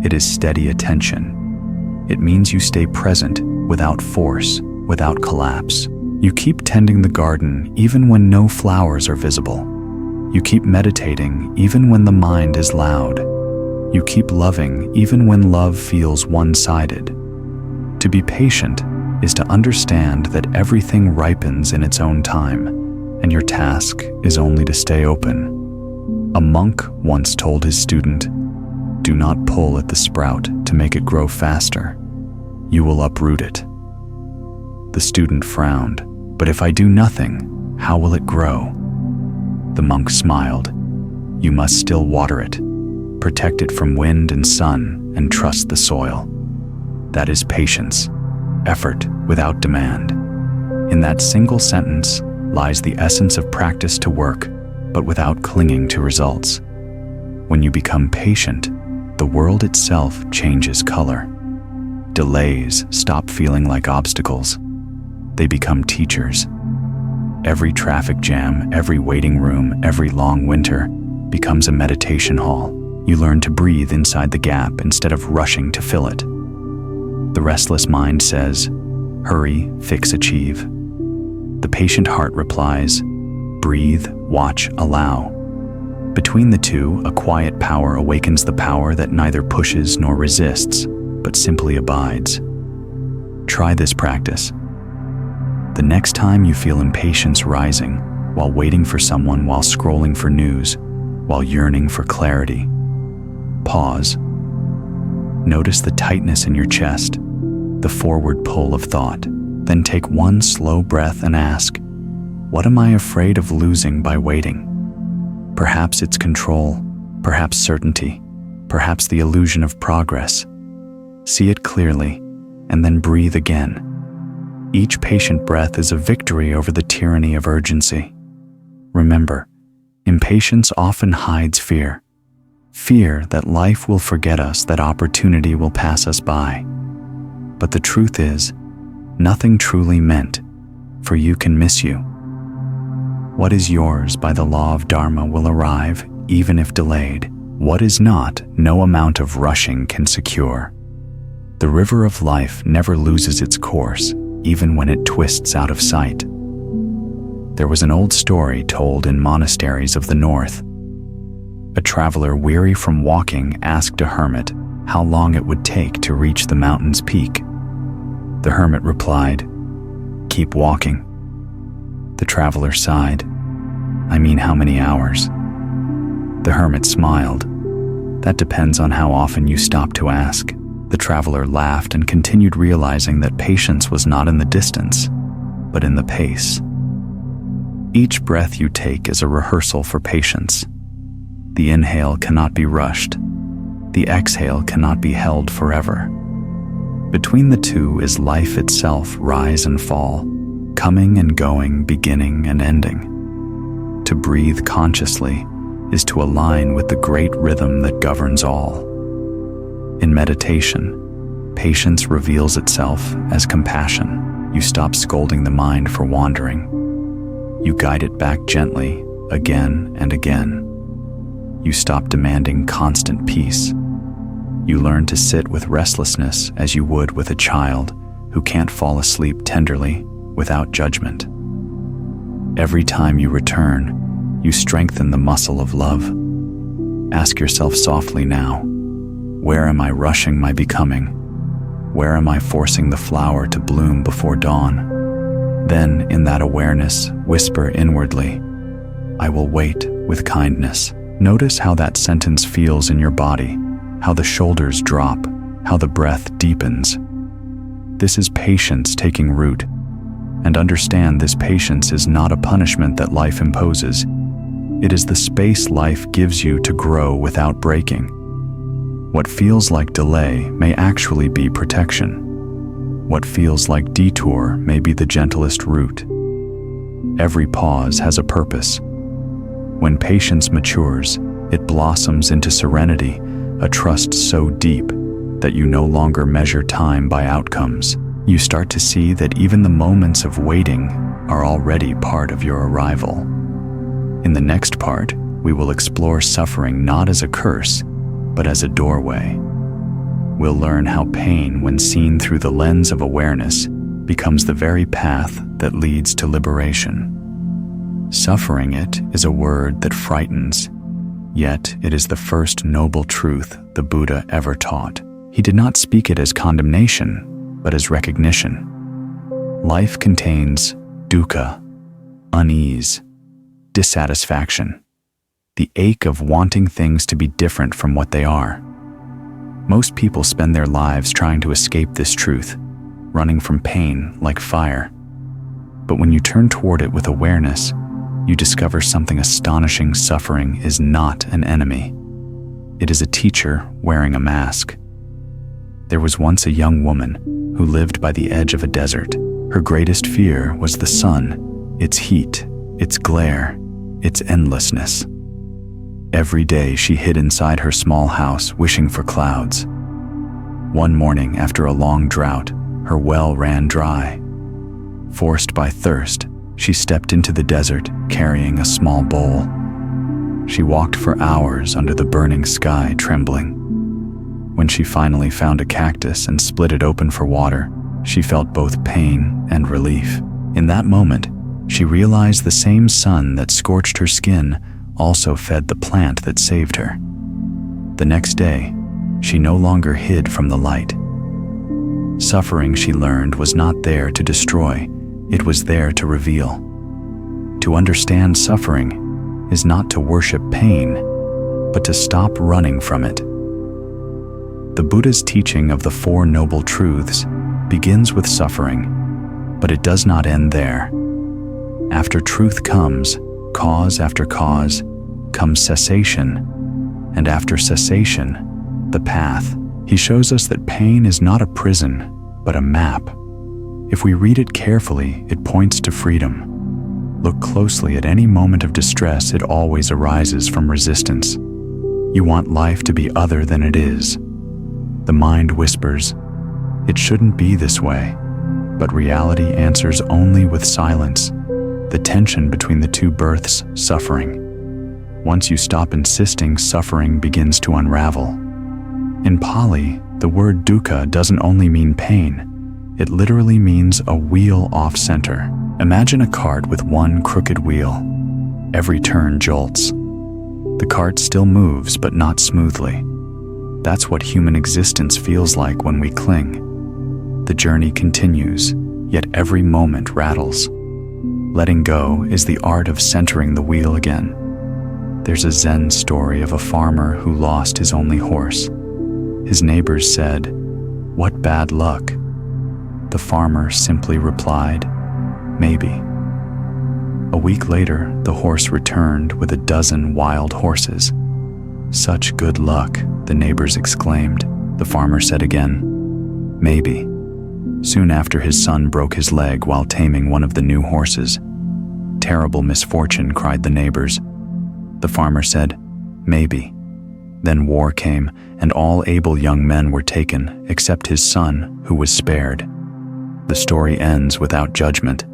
it is steady attention. It means you stay present without force, without collapse. You keep tending the garden even when no flowers are visible. You keep meditating even when the mind is loud. You keep loving even when love feels one-sided. To be patient is to understand that everything ripens in its own time, and your task is only to stay open. A monk once told his student, "Do not pull at the sprout to make it grow faster. You will uproot it." The student frowned, "But if I do nothing, how will it grow?" The monk smiled. "You must still water it, protect it from wind and sun, and trust the soil." That is patience, effort without demand. In that single sentence lies the essence of practice to work, but without clinging to results. When you become patient, the world itself changes color. Delays stop feeling like obstacles. They become teachers. Every traffic jam, every waiting room, every long winter becomes a meditation hall. You learn to breathe inside the gap instead of rushing to fill it. The restless mind says, "Hurry, fix, achieve." The patient heart replies, "Breathe, watch, allow." Between the two, a quiet power awakens, the power that neither pushes nor resists, but simply abides. Try this practice. The next time you feel impatience rising, while waiting for someone, while scrolling for news, while yearning for clarity, pause, Notice the tightness in your chest, the forward pull of thought. Then take one slow breath and ask, what am I afraid of losing by waiting? Perhaps it's control, perhaps certainty, perhaps the illusion of progress. See it clearly, and then breathe again. Each patient breath is a victory over the tyranny of urgency. Remember, impatience often hides fear. Fear that life will forget us, that opportunity will pass us by. But the truth is, nothing truly meant for you can miss you. What is yours by the law of Dharma will arrive, even if delayed. What is not, no amount of rushing can secure. The river of life never loses its course, even when it twists out of sight. There was an old story told in monasteries of the north. A traveler weary from walking asked a hermit how long it would take to reach the mountain's peak. The hermit replied, "Keep walking." The traveler sighed, "I mean, how many hours?" The hermit smiled, "That depends on how often you stop to ask." The traveler laughed and continued, realizing that patience was not in the distance, but in the pace. Each breath you take is a rehearsal for patience. The inhale cannot be rushed. The exhale cannot be held forever. Between the two is life itself, rise and fall, coming and going, beginning and ending. To breathe consciously is to align with the great rhythm that governs all. In meditation, patience reveals itself as compassion. You stop scolding the mind for wandering. You guide it back gently, again and again. You stop demanding constant peace. You learn to sit with restlessness as you would with a child who can't fall asleep tenderly without judgment. Every time you return, you strengthen the muscle of love. Ask yourself softly now, where am I rushing my becoming? Where am I forcing the flower to bloom before dawn? Then, in that awareness, whisper inwardly, I will wait with kindness. Notice how that sentence feels in your body, how the shoulders drop, how the breath deepens. This is patience taking root. And understand, this patience is not a punishment that life imposes. It is the space life gives you to grow without breaking. What feels like delay may actually be protection. What feels like detour may be the gentlest route. Every pause has a purpose. When patience matures, it blossoms into serenity, a trust so deep that you no longer measure time by outcomes. You start to see that even the moments of waiting are already part of your arrival. In the next part, we will explore suffering not as a curse, but as a doorway. We'll learn how pain, when seen through the lens of awareness, becomes the very path that leads to liberation. Suffering it is a word that frightens, yet it is the first noble truth the Buddha ever taught. He did not speak it as condemnation, but as recognition. Life contains dukkha, unease, dissatisfaction, the ache of wanting things to be different from what they are. Most people spend their lives trying to escape this truth, running from pain like fire. But when you turn toward it with awareness, you discover something astonishing. Suffering is not an enemy. It is a teacher wearing a mask. There was once a young woman who lived by the edge of a desert. Her greatest fear was the sun, its heat, its glare, its endlessness. Every day she hid inside her small house, wishing for clouds. One morning, after a long drought, her well ran dry. Forced by thirst, she stepped into the desert, carrying a small bowl. She walked for hours under the burning sky, trembling. When she finally found a cactus and split it open for water, she felt both pain and relief. In that moment, she realized the same sun that scorched her skin also fed the plant that saved her. The next day, she no longer hid from the light. Suffering, she learned, was not there to destroy, it was there to reveal. To understand suffering is not to worship pain, but to stop running from it. The Buddha's teaching of the Four Noble Truths begins with suffering, but it does not end there. After truth comes, cause after cause, comes cessation, and after cessation, the path. He shows us that pain is not a prison, but a map. If we read it carefully, it points to freedom. Look closely at any moment of distress, it always arises from resistance. You want life to be other than it is. The mind whispers, "It shouldn't be this way," but reality answers only with silence. The tension between the two births suffering. Once you stop insisting, suffering begins to unravel. In Pali, the word dukkha doesn't only mean pain, it literally means a wheel off center. Imagine a cart with one crooked wheel. Every turn jolts. The cart still moves, but not smoothly. That's what human existence feels like when we cling. The journey continues, yet every moment rattles. Letting go is the art of centering the wheel again. There's a Zen story of a farmer who lost his only horse. His neighbors said, "What bad luck?" The farmer simply replied, "Maybe." A week later, the horse returned with a dozen wild horses. "Such good luck," the neighbors exclaimed. The farmer said again, "Maybe." Soon after, his son broke his leg while taming one of the new horses. "Terrible misfortune," cried the neighbors. The farmer said, "Maybe." Then war came, and all able young men were taken, except his son, who was spared. The story ends without judgment.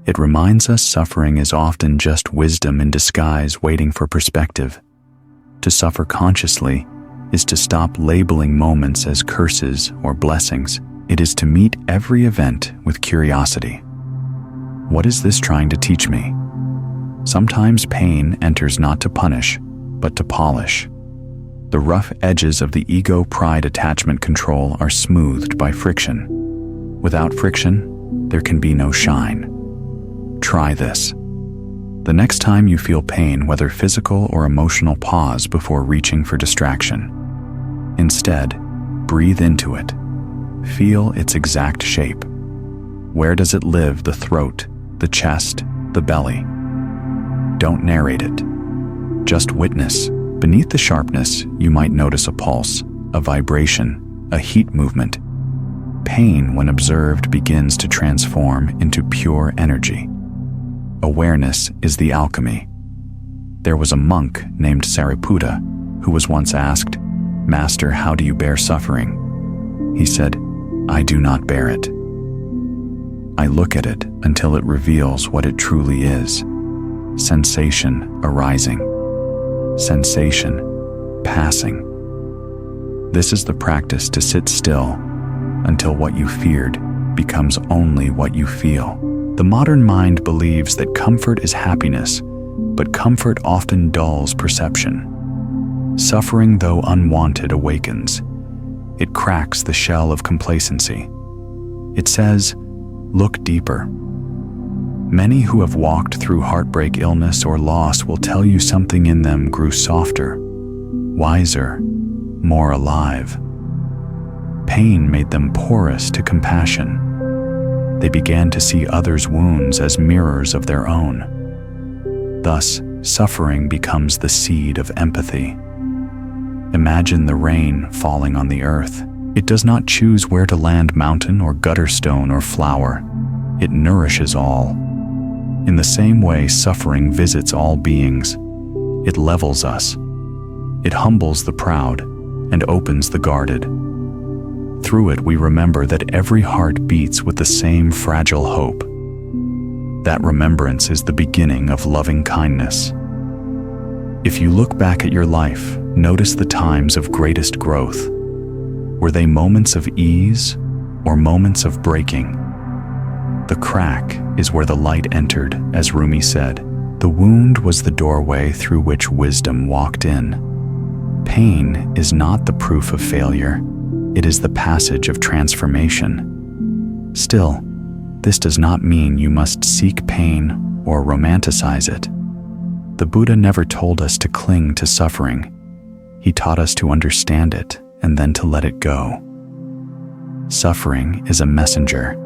It reminds us suffering is often just wisdom in disguise, waiting for perspective. To suffer consciously is to stop labeling moments as curses or blessings. It is to meet every event with curiosity. What is this trying to teach me? Sometimes pain enters not to punish, but to polish. The rough edges of the ego, pride, attachment, control are smoothed by friction. Without friction, there can be no shine. Try this. The next time you feel pain, whether physical or emotional, pause before reaching for distraction. Instead, breathe into it. Feel its exact shape. Where does it live? The throat, the chest, the belly. Don't narrate it. Just witness. Beneath the sharpness, you might notice a pulse, a vibration, a heat movement. Pain, when observed, begins to transform into pure energy. Awareness is the alchemy. There was a monk named Sariputta who was once asked, "Master, how do you bear suffering?" He said, "I do not bear it. I look at it until it reveals what it truly is. Sensation arising. Sensation passing." This is the practice to sit still until what you feared becomes only what you feel. The modern mind believes that comfort is happiness, but comfort often dulls perception. Suffering, though unwanted, awakens. It cracks the shell of complacency. It says, "Look deeper." Many who have walked through heartbreak, illness, or loss will tell you something in them grew softer, wiser, more alive. Pain made them porous to compassion. They began to see others' wounds as mirrors of their own. Thus, suffering becomes the seed of empathy. Imagine the rain falling on the earth. It does not choose where to land, mountain or gutter, stone or flower. It nourishes all. In the same way, suffering visits all beings. It levels us. It humbles the proud and opens the guarded. Through it, we remember that every heart beats with the same fragile hope. That remembrance is the beginning of loving kindness. If you look back at your life, notice the times of greatest growth. Were they moments of ease or moments of breaking? The crack is where the light entered, as Rumi said. The wound was the doorway through which wisdom walked in. Pain is not the proof of failure. It is the passage of transformation. Still, this does not mean you must seek pain or romanticize it. The Buddha never told us to cling to suffering. He taught us to understand it and then to let it go. Suffering is a messenger.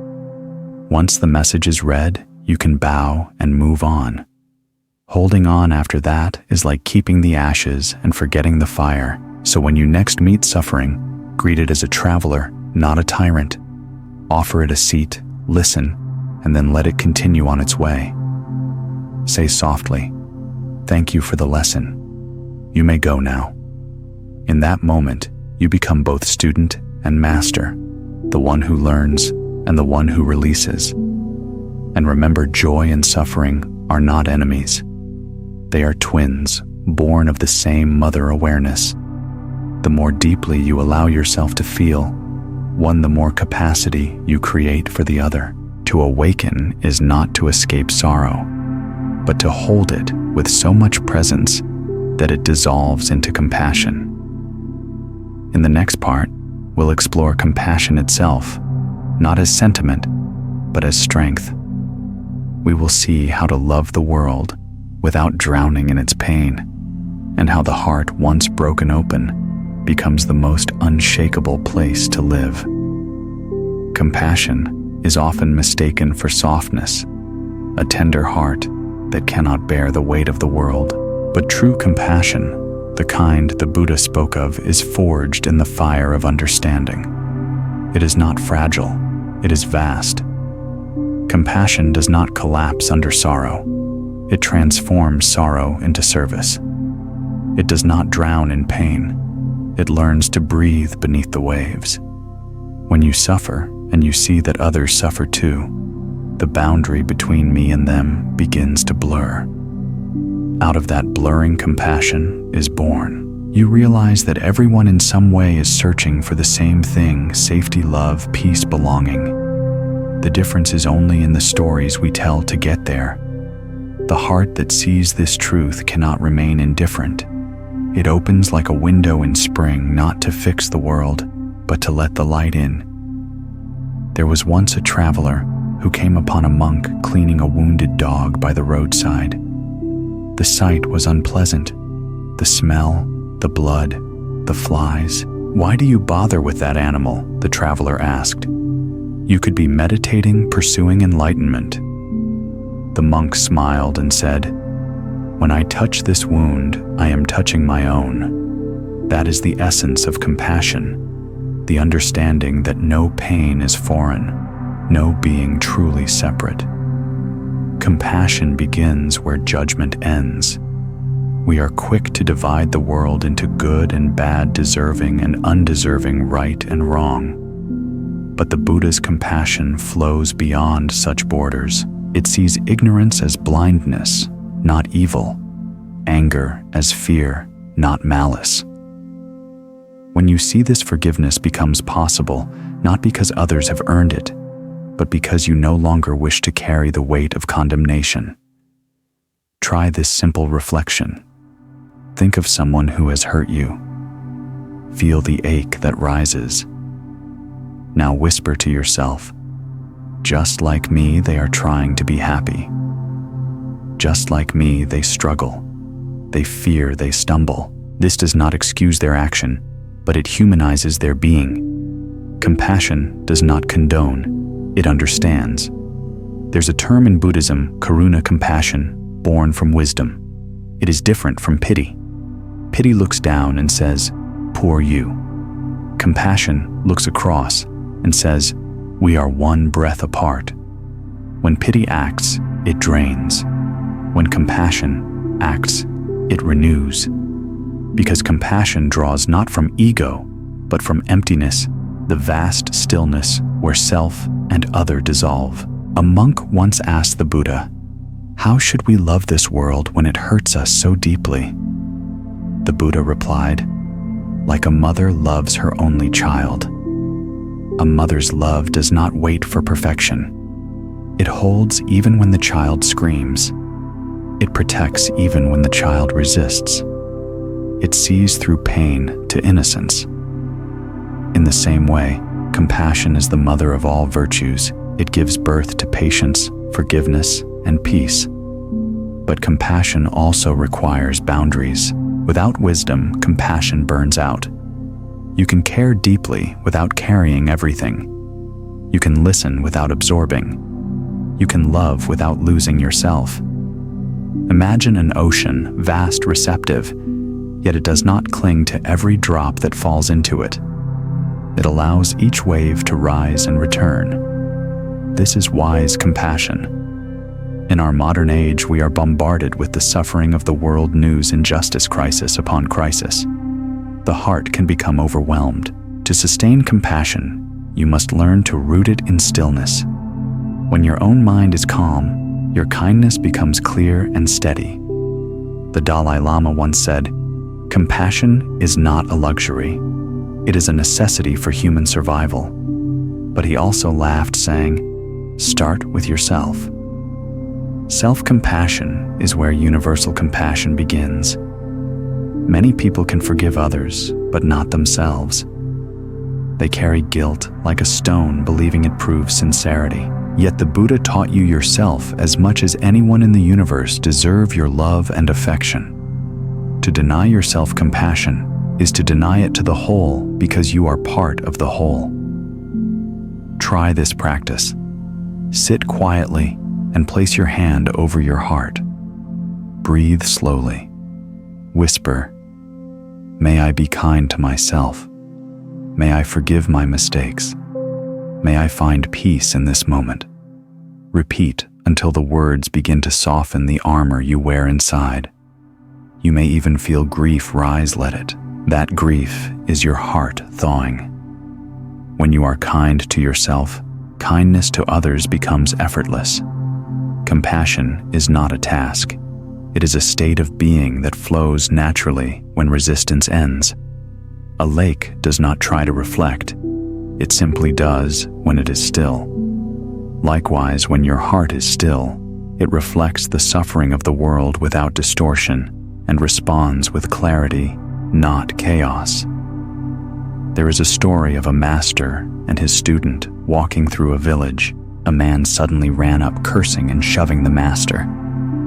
Once the message is read, you can bow and move on. Holding on after that is like keeping the ashes and forgetting the fire. So when you next meet suffering, greet it as a traveler, not a tyrant. Offer it a seat, listen, and then let it continue on its way. Say softly, "Thank you for the lesson. You may go now." In that moment, you become both student and master, the one who learns and the one who releases. And remember, joy and suffering are not enemies. They are twins, born of the same mother awareness. The more deeply you allow yourself to feel one, the more capacity you create for the other. To awaken is not to escape sorrow, but to hold it with so much presence that it dissolves into compassion. In the next part, we'll explore compassion itself, not as sentiment, but as strength. We will see how to love the world without drowning in its pain, and how the heart, once broken open, becomes the most unshakable place to live. Compassion is often mistaken for softness, a tender heart that cannot bear the weight of the world. But true compassion, the kind the Buddha spoke of, is forged in the fire of understanding. It is not fragile, it is vast. Compassion does not collapse under sorrow. It transforms sorrow into service. It does not drown in pain. It learns to breathe beneath the waves. When you suffer and you see that others suffer too, the boundary between me and them begins to blur. Out of that blurring, compassion is born. You realize that everyone in some way is searching for the same thing: safety, love, peace, belonging. The difference is only in the stories we tell to get there. The heart that sees this truth cannot remain indifferent. It opens like a window in spring, not to fix the world, but to let the light in. There was once a traveler who came upon a monk cleaning a wounded dog by the roadside. The sight was unpleasant. The smell, the blood, the flies. "Why do you bother with that animal?" the traveler asked. "You could be meditating, pursuing enlightenment." The monk smiled and said, "When I touch this wound, I am touching my own." That is the essence of compassion, the understanding that no pain is foreign, no being truly separate. Compassion begins where judgment ends. We are quick to divide the world into good and bad, deserving and undeserving, right and wrong. But the Buddha's compassion flows beyond such borders. It sees ignorance as blindness, not evil, anger as fear, not malice. When you see this, forgiveness becomes possible, not because others have earned it, but because you no longer wish to carry the weight of condemnation. Try this simple reflection. Think of someone who has hurt you. Feel the ache that rises. Now whisper to yourself, "Just like me, they are trying to be happy. Just like me, they struggle. They fear, they stumble." This does not excuse their action, but it humanizes their being. Compassion does not condone, it understands. There's a term in Buddhism, karuna, compassion, born from wisdom. It is different from pity. Pity looks down and says, "Poor you." Compassion looks across and says, "We are one breath apart." When pity acts, it drains. When compassion acts, it renews. Because compassion draws not from ego, but from emptiness, the vast stillness where self and other dissolve. A monk once asked the Buddha, "How should we love this world when it hurts us so deeply?" The Buddha replied, "Like a mother loves her only child. A mother's love does not wait for perfection. It holds even when the child screams. It protects even when the child resists. It sees through pain to innocence." In the same way, compassion is the mother of all virtues. It gives birth to patience, forgiveness, and peace. But compassion also requires boundaries. Without wisdom, compassion burns out. You can care deeply without carrying everything. You can listen without absorbing. You can love without losing yourself. Imagine an ocean, vast, receptive, yet it does not cling to every drop that falls into it. It allows each wave to rise and return. This is wise compassion. In our modern age, we are bombarded with the suffering of the world news injustice crisis upon crisis. The heart can become overwhelmed. To sustain compassion, you must learn to root it in stillness. When your own mind is calm, your kindness becomes clear and steady. The Dalai Lama once said, "Compassion is not a luxury. It is a necessity for human survival." But he also laughed, saying, "Start with yourself." Self-compassion is where universal compassion begins. Many people can forgive others, but not themselves. They carry guilt like a stone, believing it proves sincerity. Yet the Buddha taught you yourself as much as anyone in the universe deserve your love and affection. To deny yourself compassion is to deny it to the whole because you are part of the whole. Try this practice. Sit quietly and place your hand over your heart. Breathe slowly. Whisper, "May I be kind to myself. May I forgive my mistakes. May I find peace in this moment." Repeat until the words begin to soften the armor you wear inside. You may even feel grief rise, let it. That grief is your heart thawing. When you are kind to yourself, kindness to others becomes effortless. Compassion is not a task. It is a state of being that flows naturally when resistance ends. A lake does not try to reflect. It simply does when it is still. Likewise, when your heart is still, it reflects the suffering of the world without distortion and responds with clarity, not chaos. There is a story of a master and his student walking through a village. A man suddenly ran up, cursing and shoving the master.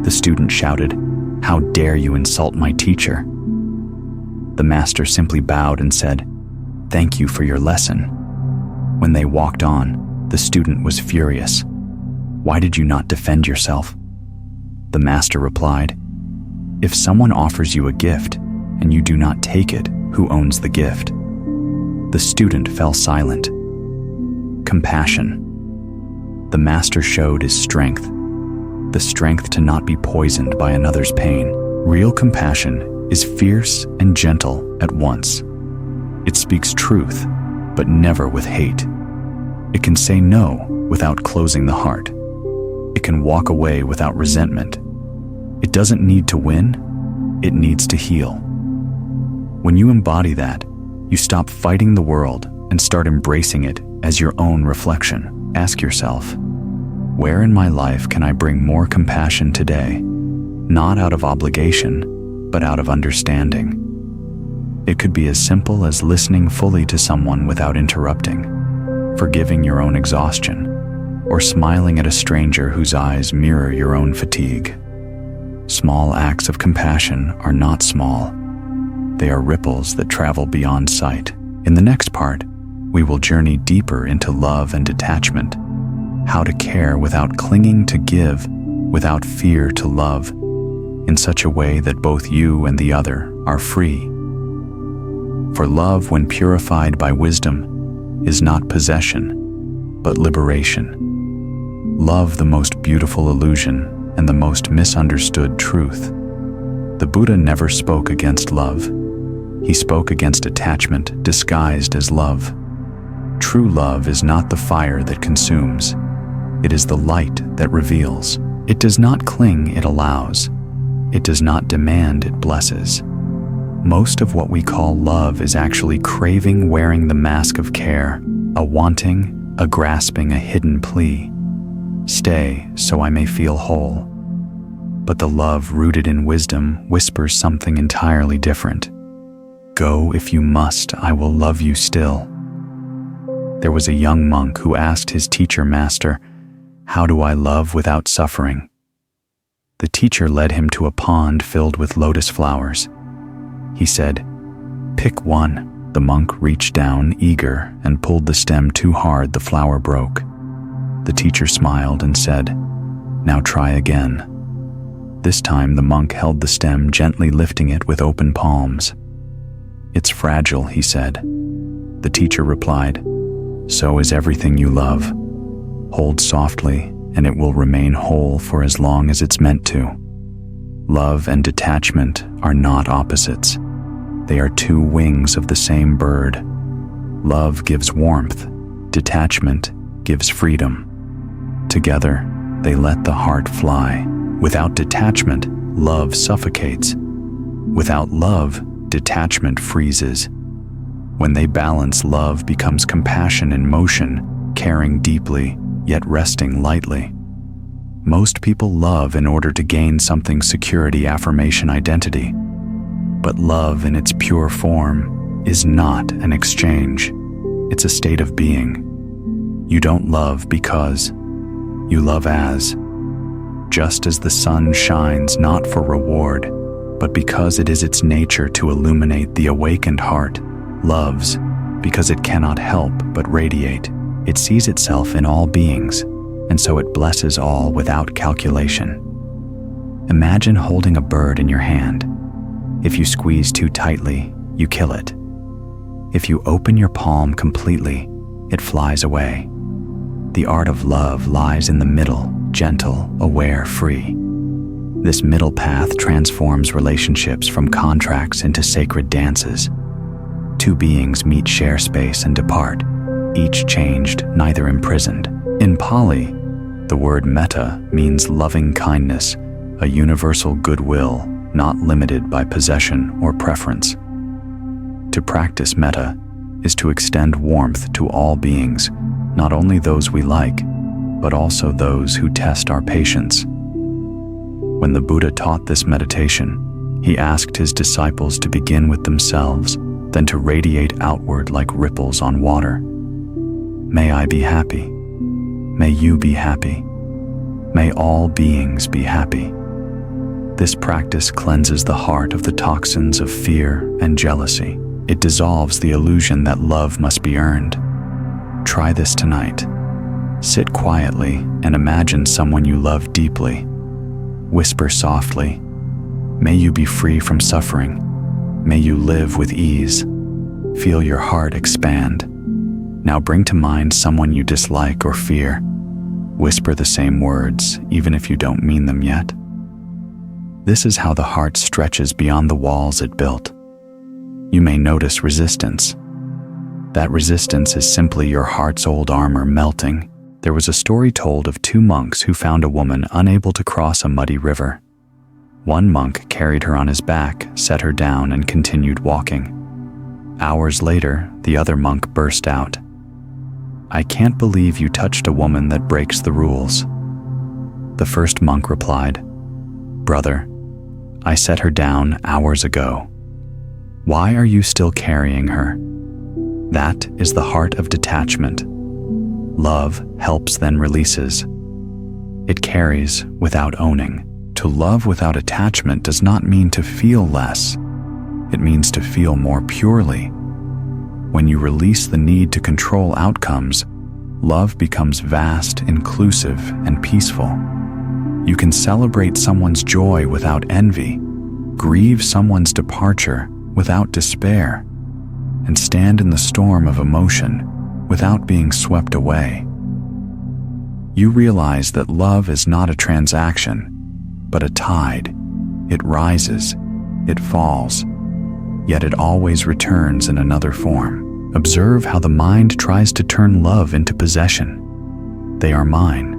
The student shouted, "How dare you insult my teacher?" The master simply bowed and said, "Thank you for your lesson." When they walked on, the student was furious. "Why did you not defend yourself?" The master replied, "If someone offers you a gift and you do not take it, who owns the gift?" The student fell silent. Compassion. The master showed his strength, the strength to not be poisoned by another's pain. Real compassion is fierce and gentle at once. It speaks truth, but never with hate. It can say no without closing the heart. It can walk away without resentment. It doesn't need to win, it needs to heal. When you embody that, you stop fighting the world and start embracing it as your own reflection. Ask yourself, where in my life can I bring more compassion today? Not out of obligation, but out of understanding. It could be as simple as listening fully to someone without interrupting, forgiving your own exhaustion, or smiling at a stranger whose eyes mirror your own fatigue. Small acts of compassion are not small. They are ripples that travel beyond sight. In the next part, we will journey deeper into love and detachment, how to care without clinging to give, without fear to love, in such a way that both you and the other are free. For love, when purified by wisdom, is not possession, but liberation. Love, the most beautiful illusion and the most misunderstood truth. The Buddha never spoke against love. He spoke against attachment disguised as love. True love is not the fire that consumes. It is the light that reveals. It does not cling, it allows. It does not demand, it blesses. Most of what we call love is actually craving wearing the mask of care, a wanting, a grasping, a hidden plea. Stay so I may feel whole. But the love rooted in wisdom whispers something entirely different. Go if you must, I will love you still. There was a young monk who asked his teacher, "Master, how do I love without suffering?" The teacher led him to a pond filled with lotus flowers. He said, "Pick one, The monk reached down, eager, and pulled the stem too hard. The flower broke. The teacher smiled and said, "Now try again." This time the monk held the stem, gently lifting it with open palms. "It's fragile," he said. The teacher replied, "So is everything you love. Hold softly, and it will remain whole for as long as it's meant to." Love and detachment are not opposites. They are two wings of the same bird. Love gives warmth, detachment gives freedom. Together, they let the heart fly. Without detachment, love suffocates. Without love, detachment freezes. When they balance, love becomes compassion in motion, caring deeply, yet resting lightly. Most people love in order to gain something: security, affirmation, identity. But love in its pure form is not an exchange. It's a state of being. You don't love because, you love as. Just as the sun shines not for reward, but because it is its nature to illuminate, the awakened heart loves because it cannot help but radiate. It sees itself in all beings, and so it blesses all without calculation. Imagine holding a bird in your hand. If you squeeze too tightly, you kill it. If you open your palm completely, it flies away. The art of love lies in the middle, gentle, aware, free. This middle path transforms relationships from contracts into sacred dances. Two beings meet, share space, and depart, each changed, neither imprisoned. In Pali, the word metta means loving kindness, a universal goodwill, not limited by possession or preference. To practice metta is to extend warmth to all beings, not only those we like, but also those who test our patience. When the Buddha taught this meditation, he asked his disciples to begin with themselves, then to radiate outward like ripples on water. May I be happy. May you be happy. May all beings be happy. This practice cleanses the heart of the toxins of fear and jealousy. It dissolves the illusion that love must be earned. Try this tonight. Sit quietly and imagine someone you love deeply. Whisper softly, "May you be free from suffering. May you live with ease." Feel your heart expand. Now bring to mind someone you dislike or fear. Whisper the same words, even if you don't mean them yet. This is how the heart stretches beyond the walls it built. You may notice resistance. That resistance is simply your heart's old armor melting. There was a story told of two monks who found a woman unable to cross a muddy river. One monk carried her on his back, set her down, and continued walking. Hours later, the other monk burst out, "I can't believe you touched a woman that breaks the rules." The first monk replied, "Brother, I set her down hours ago. Why are you still carrying her?" That is the heart of detachment. Love helps, then releases. It carries without owning. To love without attachment does not mean to feel less. It means to feel more purely. When you release the need to control outcomes, love becomes vast, inclusive, and peaceful. You can celebrate someone's joy without envy, grieve someone's departure without despair, and stand in the storm of emotion without being swept away. You realize that love is not a transaction, but a tide. It rises, it falls, yet it always returns in another form. Observe how the mind tries to turn love into possession. They are mine.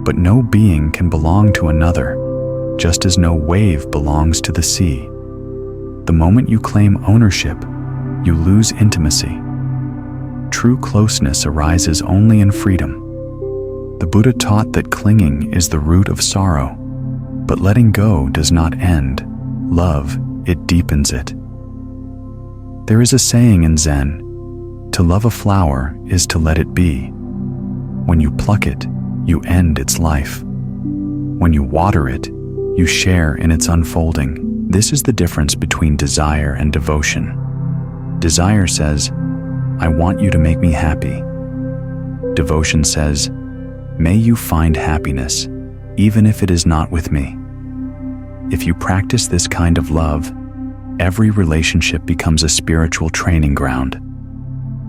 But no being can belong to another, just as no wave belongs to the sea. The moment you claim ownership, you lose intimacy. True closeness arises only in freedom. The Buddha taught that clinging is the root of sorrow, but letting go does not end love, it deepens it. There is a saying in Zen, "To love a flower is to let it be. When you pluck it, you end its life. When you water it, you share in its unfolding." This is the difference between desire and devotion. Desire says, I want you to make me happy. Devotion says, may you find happiness, even if it is not with me. If you practice this kind of love, every relationship becomes a spiritual training ground.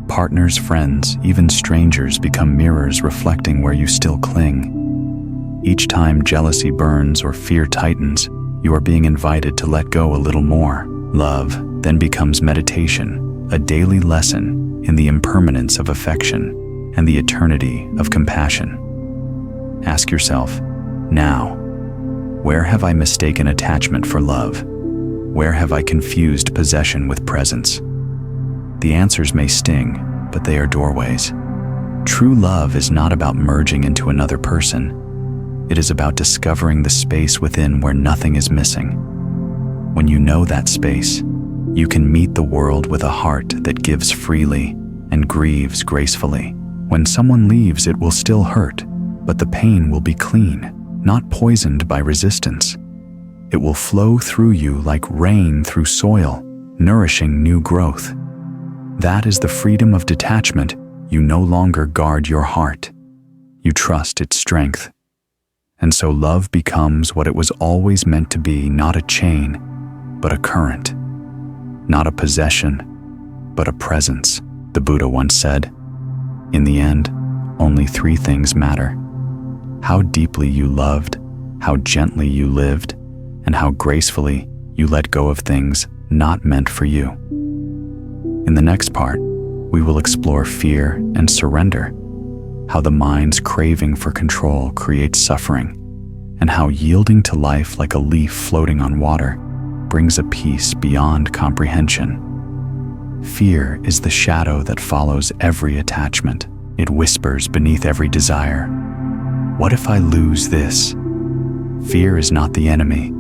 Partners, friends, even strangers become mirrors reflecting where you still cling. Each time jealousy burns or fear tightens, you are being invited to let go a little more. Love then becomes meditation, a daily lesson in the impermanence of affection and the eternity of compassion. Ask yourself, now, where have I mistaken attachment for love? Where have I confused possession with presence? The answers may sting, but they are doorways. True love is not about merging into another person. It is about discovering the space within where nothing is missing. When you know that space, you can meet the world with a heart that gives freely and grieves gracefully. When someone leaves, it will still hurt, but the pain will be clean, not poisoned by resistance. It will flow through you like rain through soil, nourishing new growth. That is the freedom of detachment. You no longer guard your heart. You trust its strength. And so love becomes what it was always meant to be, not a chain, but a current. Not a possession, but a presence. The Buddha once said, in the end, only 3 things matter: how deeply you loved, how gently you lived, and how gracefully you let go of things not meant for you. In the next part, we will explore fear and surrender, how the mind's craving for control creates suffering, and how yielding to life like a leaf floating on water brings a peace beyond comprehension. Fear is the shadow that follows every attachment. It whispers beneath every desire, what if I lose this? Fear is not the enemy.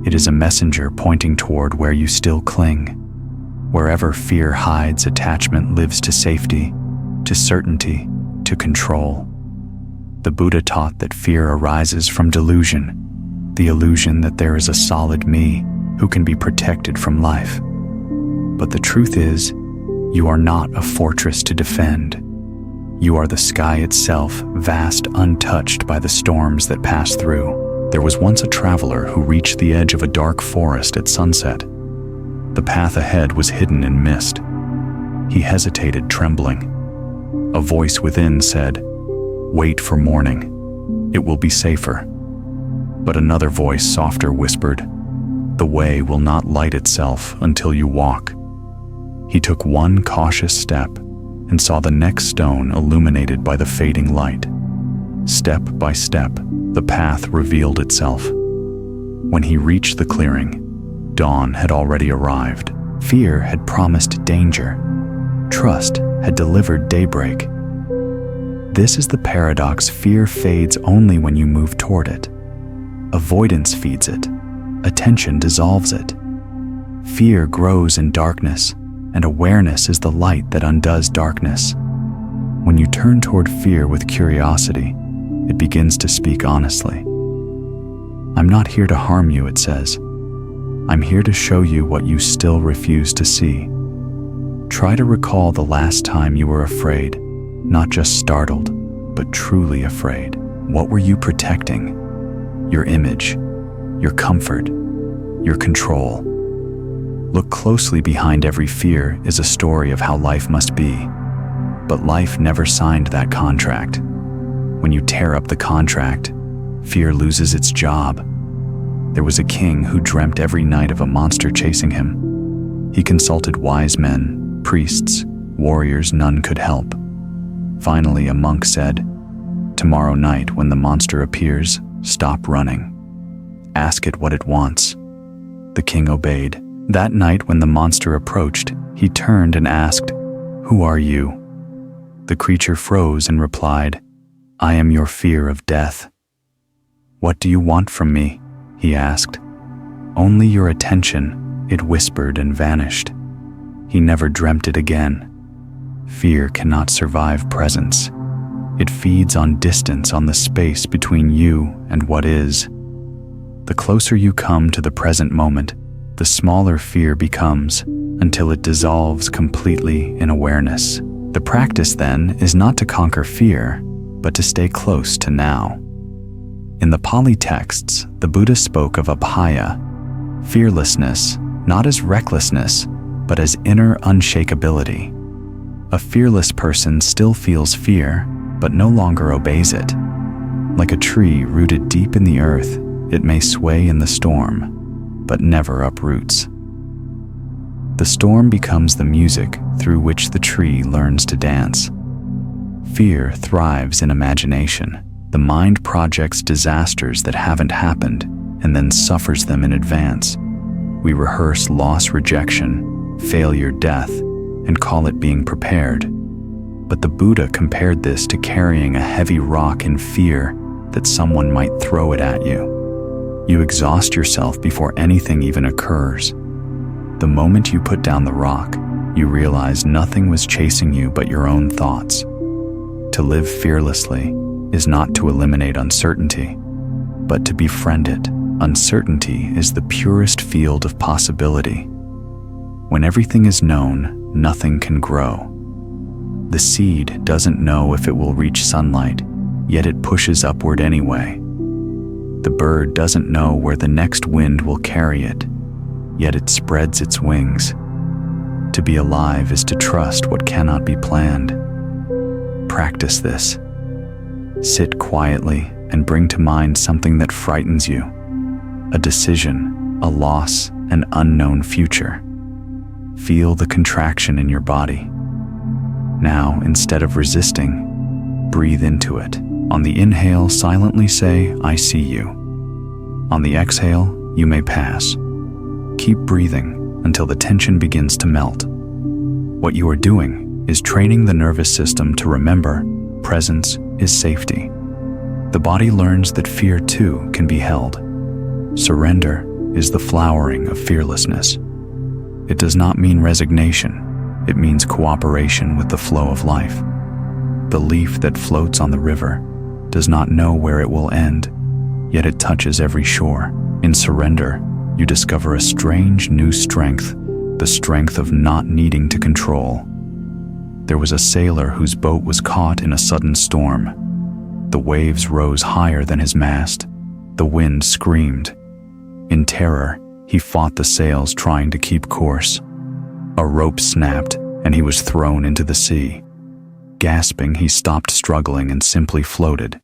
It is a messenger pointing toward where you still cling. Wherever fear hides, attachment lives to safety, to certainty, to control. The Buddha taught that fear arises from delusion, the illusion that there is a solid me who can be protected from life. But the truth is, you are not a fortress to defend. You are the sky itself, vast, untouched by the storms that pass through. There was once a traveler who reached the edge of a dark forest at sunset. The path ahead was hidden in mist. He hesitated, trembling. A voice within said, wait for morning. It will be safer. But another voice, softer, whispered, the way will not light itself until you walk. He took one cautious step and saw the next stone illuminated by the fading light. Step by step, the path revealed itself. When he reached the clearing, dawn had already arrived. Fear had promised danger. Trust had delivered daybreak. This is the paradox. Fear fades only when you move toward it. Avoidance feeds it. Attention dissolves it. Fear grows in darkness, and awareness is the light that undoes darkness. When you turn toward fear with curiosity, it begins to speak honestly. I'm not here to harm you, it says. I'm here to show you what you still refuse to see. Try to recall the last time you were afraid, not just startled, but truly afraid. What were you protecting? Your image, your comfort, your control. Look closely. Behind every fear is a story of how life must be. But life never signed that contract. When you tear up the contract, fear loses its job. There was a king who dreamt every night of a monster chasing him. He consulted wise men, priests, warriors. None could help. Finally, a monk said, tomorrow night when the monster appears, stop running. Ask it what it wants. The king obeyed. That night when the monster approached, he turned and asked, who are you? The creature froze and replied, I am your fear of death. What do you want from me? He asked. Only your attention, it whispered and vanished. He never dreamt it again. Fear cannot survive presence. It feeds on distance, on the space between you and what is. The closer you come to the present moment, the smaller fear becomes, until it dissolves completely in awareness. The practice, then, is not to conquer fear, but to stay close to now. In the Pali texts, the Buddha spoke of abhaya, fearlessness, not as recklessness, but as inner unshakability. A fearless person still feels fear, but no longer obeys it. Like a tree rooted deep in the earth, it may sway in the storm, but never uproots. The storm becomes the music through which the tree learns to dance. Fear thrives in imagination. The mind projects disasters that haven't happened and then suffers them in advance. We rehearse loss, rejection, failure, death, and call it being prepared. But the Buddha compared this to carrying a heavy rock in fear that someone might throw it at you. You exhaust yourself before anything even occurs. The moment you put down the rock, you realize nothing was chasing you but your own thoughts. To live fearlessly is not to eliminate uncertainty, but to befriend it. Uncertainty is the purest field of possibility. When everything is known, nothing can grow. The seed doesn't know if it will reach sunlight, yet it pushes upward anyway. The bird doesn't know where the next wind will carry it, yet it spreads its wings. To be alive is to trust what cannot be planned. Practice this. Sit quietly and bring to mind something that frightens you. A decision, a loss, an unknown future. Feel the contraction in your body. Now, instead of resisting, breathe into it. On the inhale, silently say, "I see you." On the exhale, you may pass. Keep breathing until the tension begins to melt. What you are doing is training the nervous system to remember presence is safety. The body learns that fear too can be held. Surrender is the flowering of fearlessness. It does not mean resignation. It means cooperation with the flow of life. The leaf that floats on the river does not know where it will end, yet it touches every shore. In surrender, you discover a strange new strength, the strength of not needing to control. There was a sailor whose boat was caught in a sudden storm. The waves rose higher than his mast. The wind screamed. In terror, he fought the sails trying to keep course. A rope snapped, and he was thrown into the sea. Gasping, he stopped struggling and simply floated.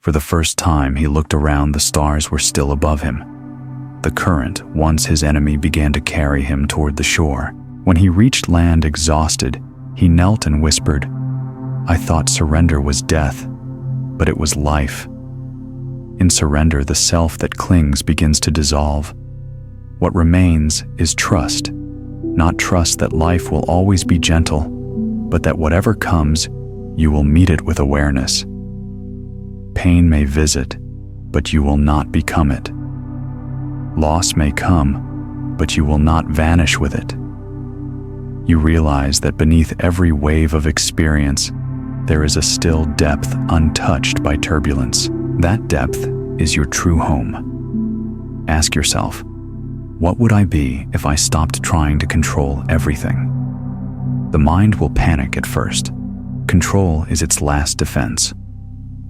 For the first time, he looked around. The stars were still above him. The current, once his enemy, began to carry him toward the shore. When he reached land exhausted, he knelt and whispered, "I thought surrender was death, but it was life." In surrender, the self that clings begins to dissolve. What remains is trust. Not trust that life will always be gentle, but that whatever comes, you will meet it with awareness. Pain may visit, but you will not become it. Loss may come, but you will not vanish with it. You realize that beneath every wave of experience, there is a still depth untouched by turbulence. That depth is your true home. Ask yourself, what would I be if I stopped trying to control everything? The mind will panic at first. Control is its last defense.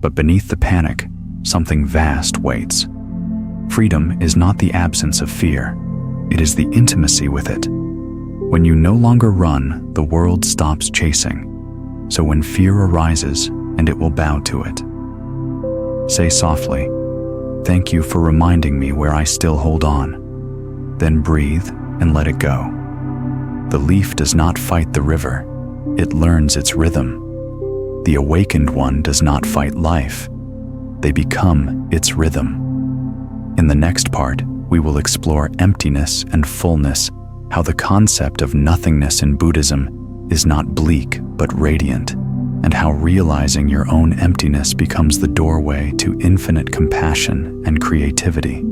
But beneath the panic, something vast waits. Freedom is not the absence of fear. It is the intimacy with it. When you no longer run, the world stops chasing. So when fear arises, and it will bow to it. Say softly, "Thank you for reminding me where I still hold on." Then breathe and let it go. The leaf does not fight the river. It learns its rhythm. The awakened one does not fight life. They become its rhythm. In the next part, we will explore emptiness and fullness, how the concept of nothingness in Buddhism is not bleak but radiant, and how realizing your own emptiness becomes the doorway to infinite compassion and creativity.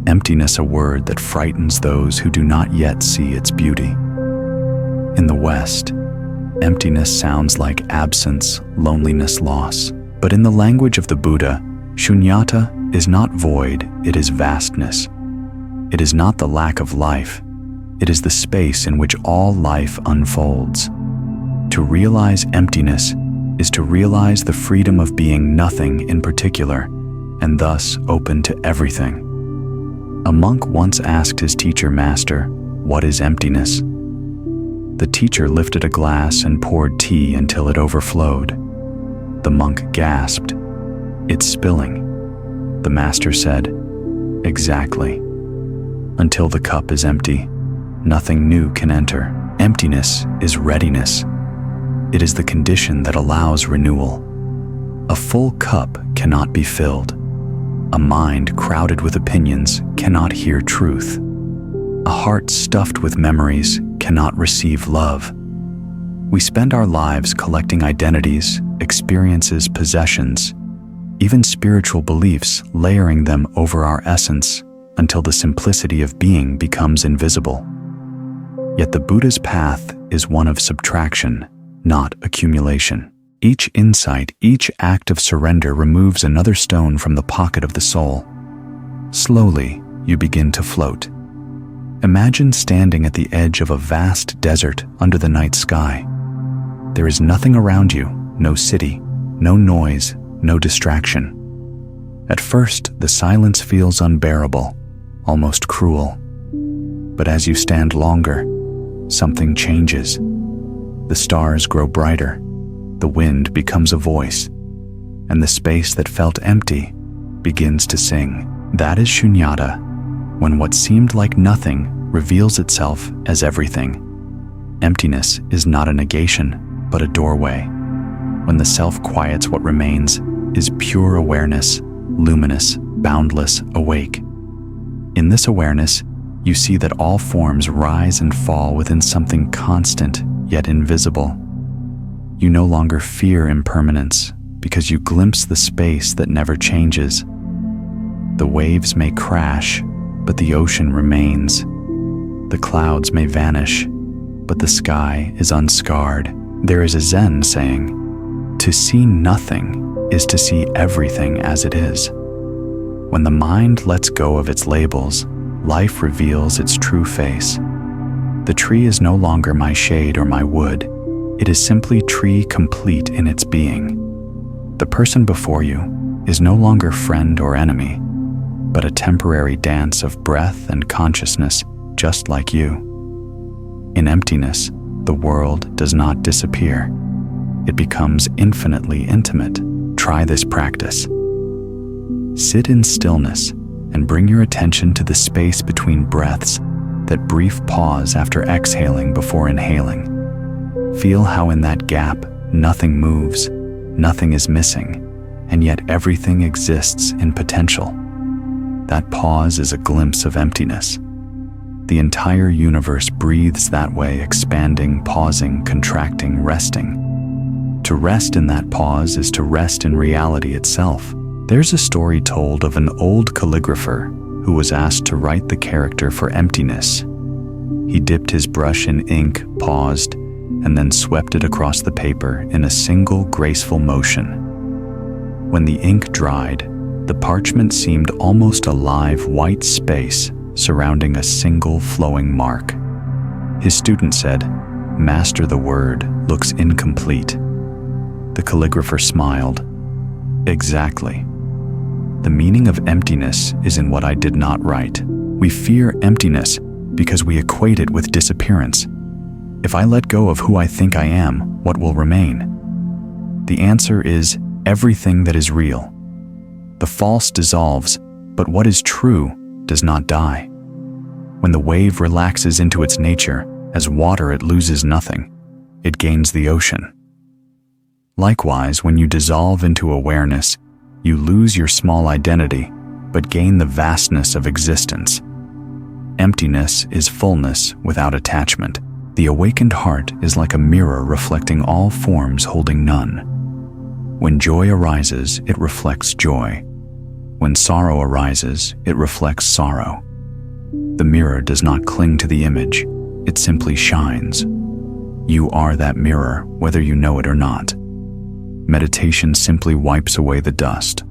Emptiness, a word that frightens those who do not yet see its beauty. In the West, emptiness sounds like absence, loneliness, loss. But in the language of the Buddha, shunyata is not void, it is vastness. It is not the lack of life, It is the space in which all life unfolds. To realize emptiness is to realize the freedom of being nothing in particular, and thus open to everything. A monk once asked his teacher, "Master, what is emptiness?" The teacher lifted a glass and poured tea until it overflowed. The monk gasped, "It's spilling." The master said, "Exactly. Until the cup is empty, nothing new can enter." Emptiness is readiness. It is the condition that allows renewal. A full cup cannot be filled. A mind crowded with opinions cannot hear truth. A heart stuffed with memories cannot receive love. We spend our lives collecting identities, experiences, possessions, even spiritual beliefs, layering them over our essence until the simplicity of being becomes invisible. Yet the Buddha's path is one of subtraction, not accumulation. Each insight, each act of surrender removes another stone from the pocket of the soul. Slowly, you begin to float. Imagine standing at the edge of a vast desert under the night sky. There is nothing around you, no city, no noise, no distraction. At first, the silence feels unbearable, almost cruel. But as you stand longer, something changes. The stars grow brighter, the wind becomes a voice, and the space that felt empty begins to sing. That is shunyata, when what seemed like nothing reveals itself as everything. Emptiness is not a negation, but a doorway. When the self quiets, what remains is pure awareness, luminous, boundless, awake. In this awareness, you see that all forms rise and fall within something constant yet invisible. You no longer fear impermanence because you glimpse the space that never changes. The waves may crash, but the ocean remains. The clouds may vanish, but the sky is unscarred. There is a Zen saying, "To see nothing is to see everything as it is." When the mind lets go of its labels, life reveals its true face. The tree is no longer my shade or my wood. It is simply tree complete in its being. The person before you is no longer friend or enemy, but a temporary dance of breath and consciousness just like you. In emptiness, the world does not disappear. It becomes infinitely intimate. Try this practice. Sit in stillness and bring your attention to the space between breaths, that brief pause after exhaling before inhaling. Feel how in that gap, nothing moves, nothing is missing, and yet everything exists in potential. That pause is a glimpse of emptiness. The entire universe breathes that way, expanding, pausing, contracting, resting. To rest in that pause is to rest in reality itself. There's a story told of an old calligrapher who was asked to write the character for emptiness. He dipped his brush in ink, paused, and then swept it across the paper in a single graceful motion. When the ink dried, the parchment seemed almost a live white space surrounding a single flowing mark. His student said, "Master, the word looks incomplete." The calligrapher smiled. "Exactly. The meaning of emptiness is in what I did not write." We fear emptiness because we equate it with disappearance. If I let go of who I think I am, what will remain? The answer is everything that is real. The false dissolves, but what is true does not die. When the wave relaxes into its nature, as water it loses nothing, it gains the ocean. Likewise, when you dissolve into awareness, you lose your small identity, but gain the vastness of existence. Emptiness is fullness without attachment. The awakened heart is like a mirror reflecting all forms holding none. When joy arises, it reflects joy. When sorrow arises, it reflects sorrow. The mirror does not cling to the image, it simply shines. You are that mirror, whether you know it or not. Meditation simply wipes away the dust.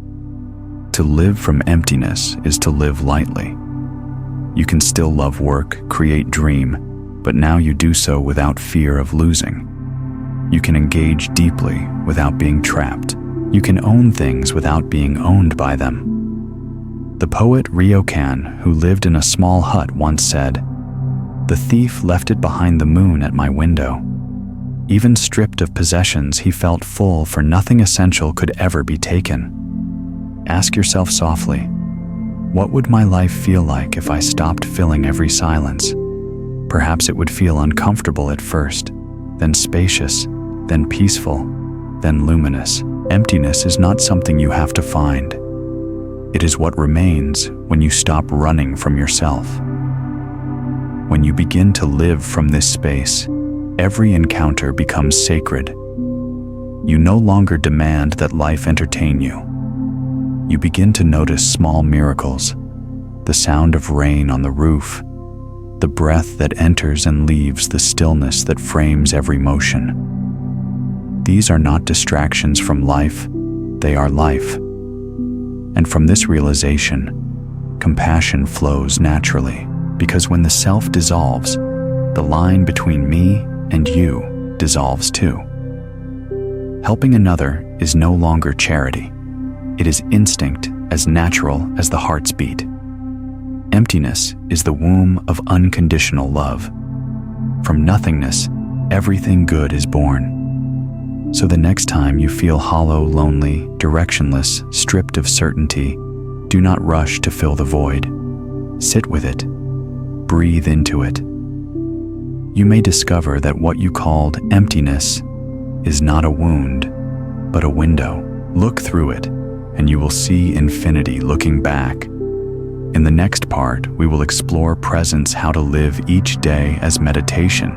To live from emptiness is to live lightly. You can still love work, create, dream, but now you do so without fear of losing. You can engage deeply without being trapped. You can own things without being owned by them. The poet Ryokan, who lived in a small hut, once said, "The thief left it behind the moon at my window." Even stripped of possessions, he felt full, for nothing essential could ever be taken. Ask yourself softly, what would my life feel like if I stopped filling every silence? Perhaps it would feel uncomfortable at first, then spacious, then peaceful, then luminous. Emptiness is not something you have to find. It is what remains when you stop running from yourself. When you begin to live from this space, every encounter becomes sacred. You no longer demand that life entertain you. You begin to notice small miracles, the sound of rain on the roof, the breath that enters and leaves, the stillness that frames every motion. These are not distractions from life, they are life. And from this realization, compassion flows naturally, because when the self dissolves, the line between me and you dissolves too. Helping another is no longer charity. It is instinct, as natural as the heart's beat. Emptiness is the womb of unconditional love. From nothingness, everything good is born. So the next time you feel hollow, lonely, directionless, stripped of certainty, do not rush to fill the void. Sit with it. Breathe into it. You may discover that what you called emptiness is not a wound, but a window. Look through it, and you will see infinity looking back. In the next part, we will explore presence, how to live each day as meditation,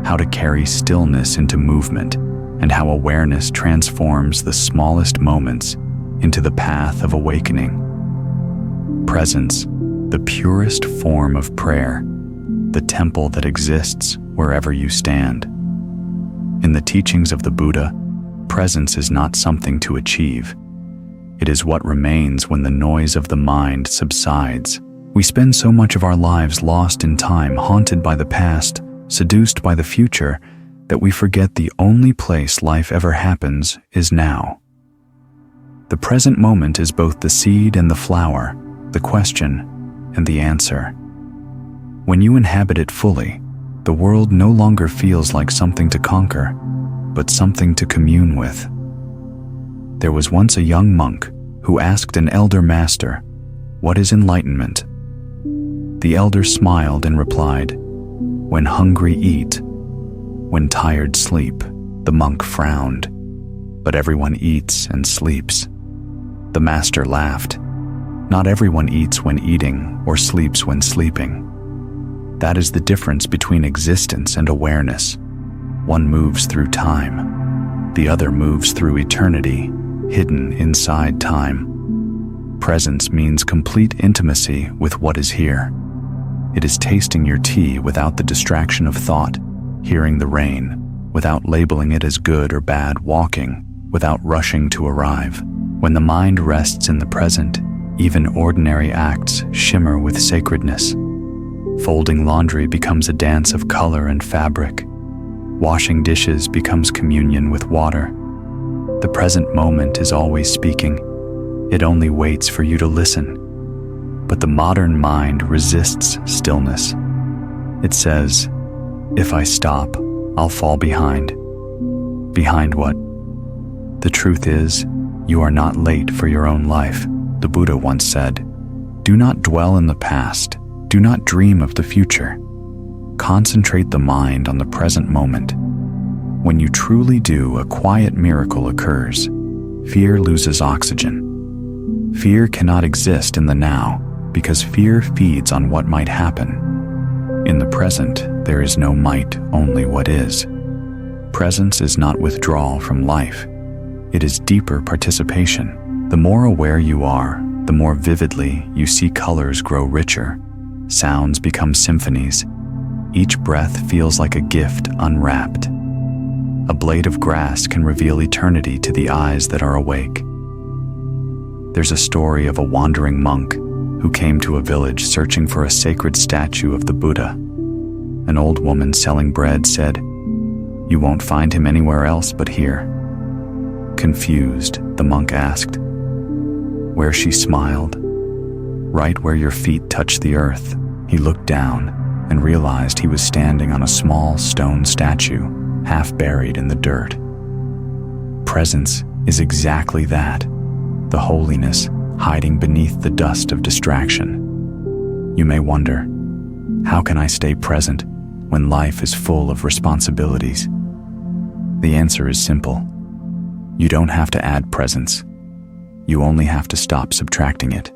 how to carry stillness into movement, and how awareness transforms the smallest moments into the path of awakening. Presence, the purest form of prayer, the temple that exists wherever you stand. In the teachings of the Buddha, presence is not something to achieve. It is what remains when the noise of the mind subsides. We spend so much of our lives lost in time, haunted by the past, seduced by the future, that we forget the only place life ever happens is now. The present moment is both the seed and the flower, the question and the answer. When you inhabit it fully, the world no longer feels like something to conquer, but something to commune with. There was once a young monk who asked an elder master, "What is enlightenment?" The elder smiled and replied, "When hungry, eat. When tired, sleep." The monk frowned. "But everyone eats and sleeps." The master laughed. "Not everyone eats when eating or sleeps when sleeping. That is the difference between existence and awareness. One moves through time. The other moves through eternity, hidden inside time. Presence means complete intimacy with what is here. It is tasting your tea without the distraction of thought, hearing the rain, without labeling it as good or bad, walking, without rushing to arrive. When the mind rests in the present, even ordinary acts shimmer with sacredness. Folding laundry becomes a dance of color and fabric. Washing dishes becomes communion with water. The present moment is always speaking. It only waits for you to listen. But the modern mind resists stillness. It says, "If I stop, I'll fall behind." Behind what? The truth is, you are not late for your own life. The Buddha once said, "Do not dwell in the past. Do not dream of the future. Concentrate the mind on the present moment. When you truly do, a quiet miracle occurs. Fear loses oxygen. Fear cannot exist in the now, because fear feeds on what might happen. In the present, there is no might, only what is. Presence is not withdrawal from life. It is deeper participation. The more aware you are, the more vividly you see colors grow richer. Sounds become symphonies. Each breath feels like a gift unwrapped. A blade of grass can reveal eternity to the eyes that are awake. There's a story of a wandering monk who came to a village searching for a sacred statue of the Buddha. An old woman selling bread said, "You won't find him anywhere else but here." Confused, the monk asked, where she smiled. "Right where your feet touch the earth." He looked down and realized he was standing on a small stone statue, half buried in the dirt. Presence is exactly that, the holiness hiding beneath the dust of distraction. You may wonder, how can I stay present when life is full of responsibilities? The answer is simple. You don't have to add presence. You only have to stop subtracting it.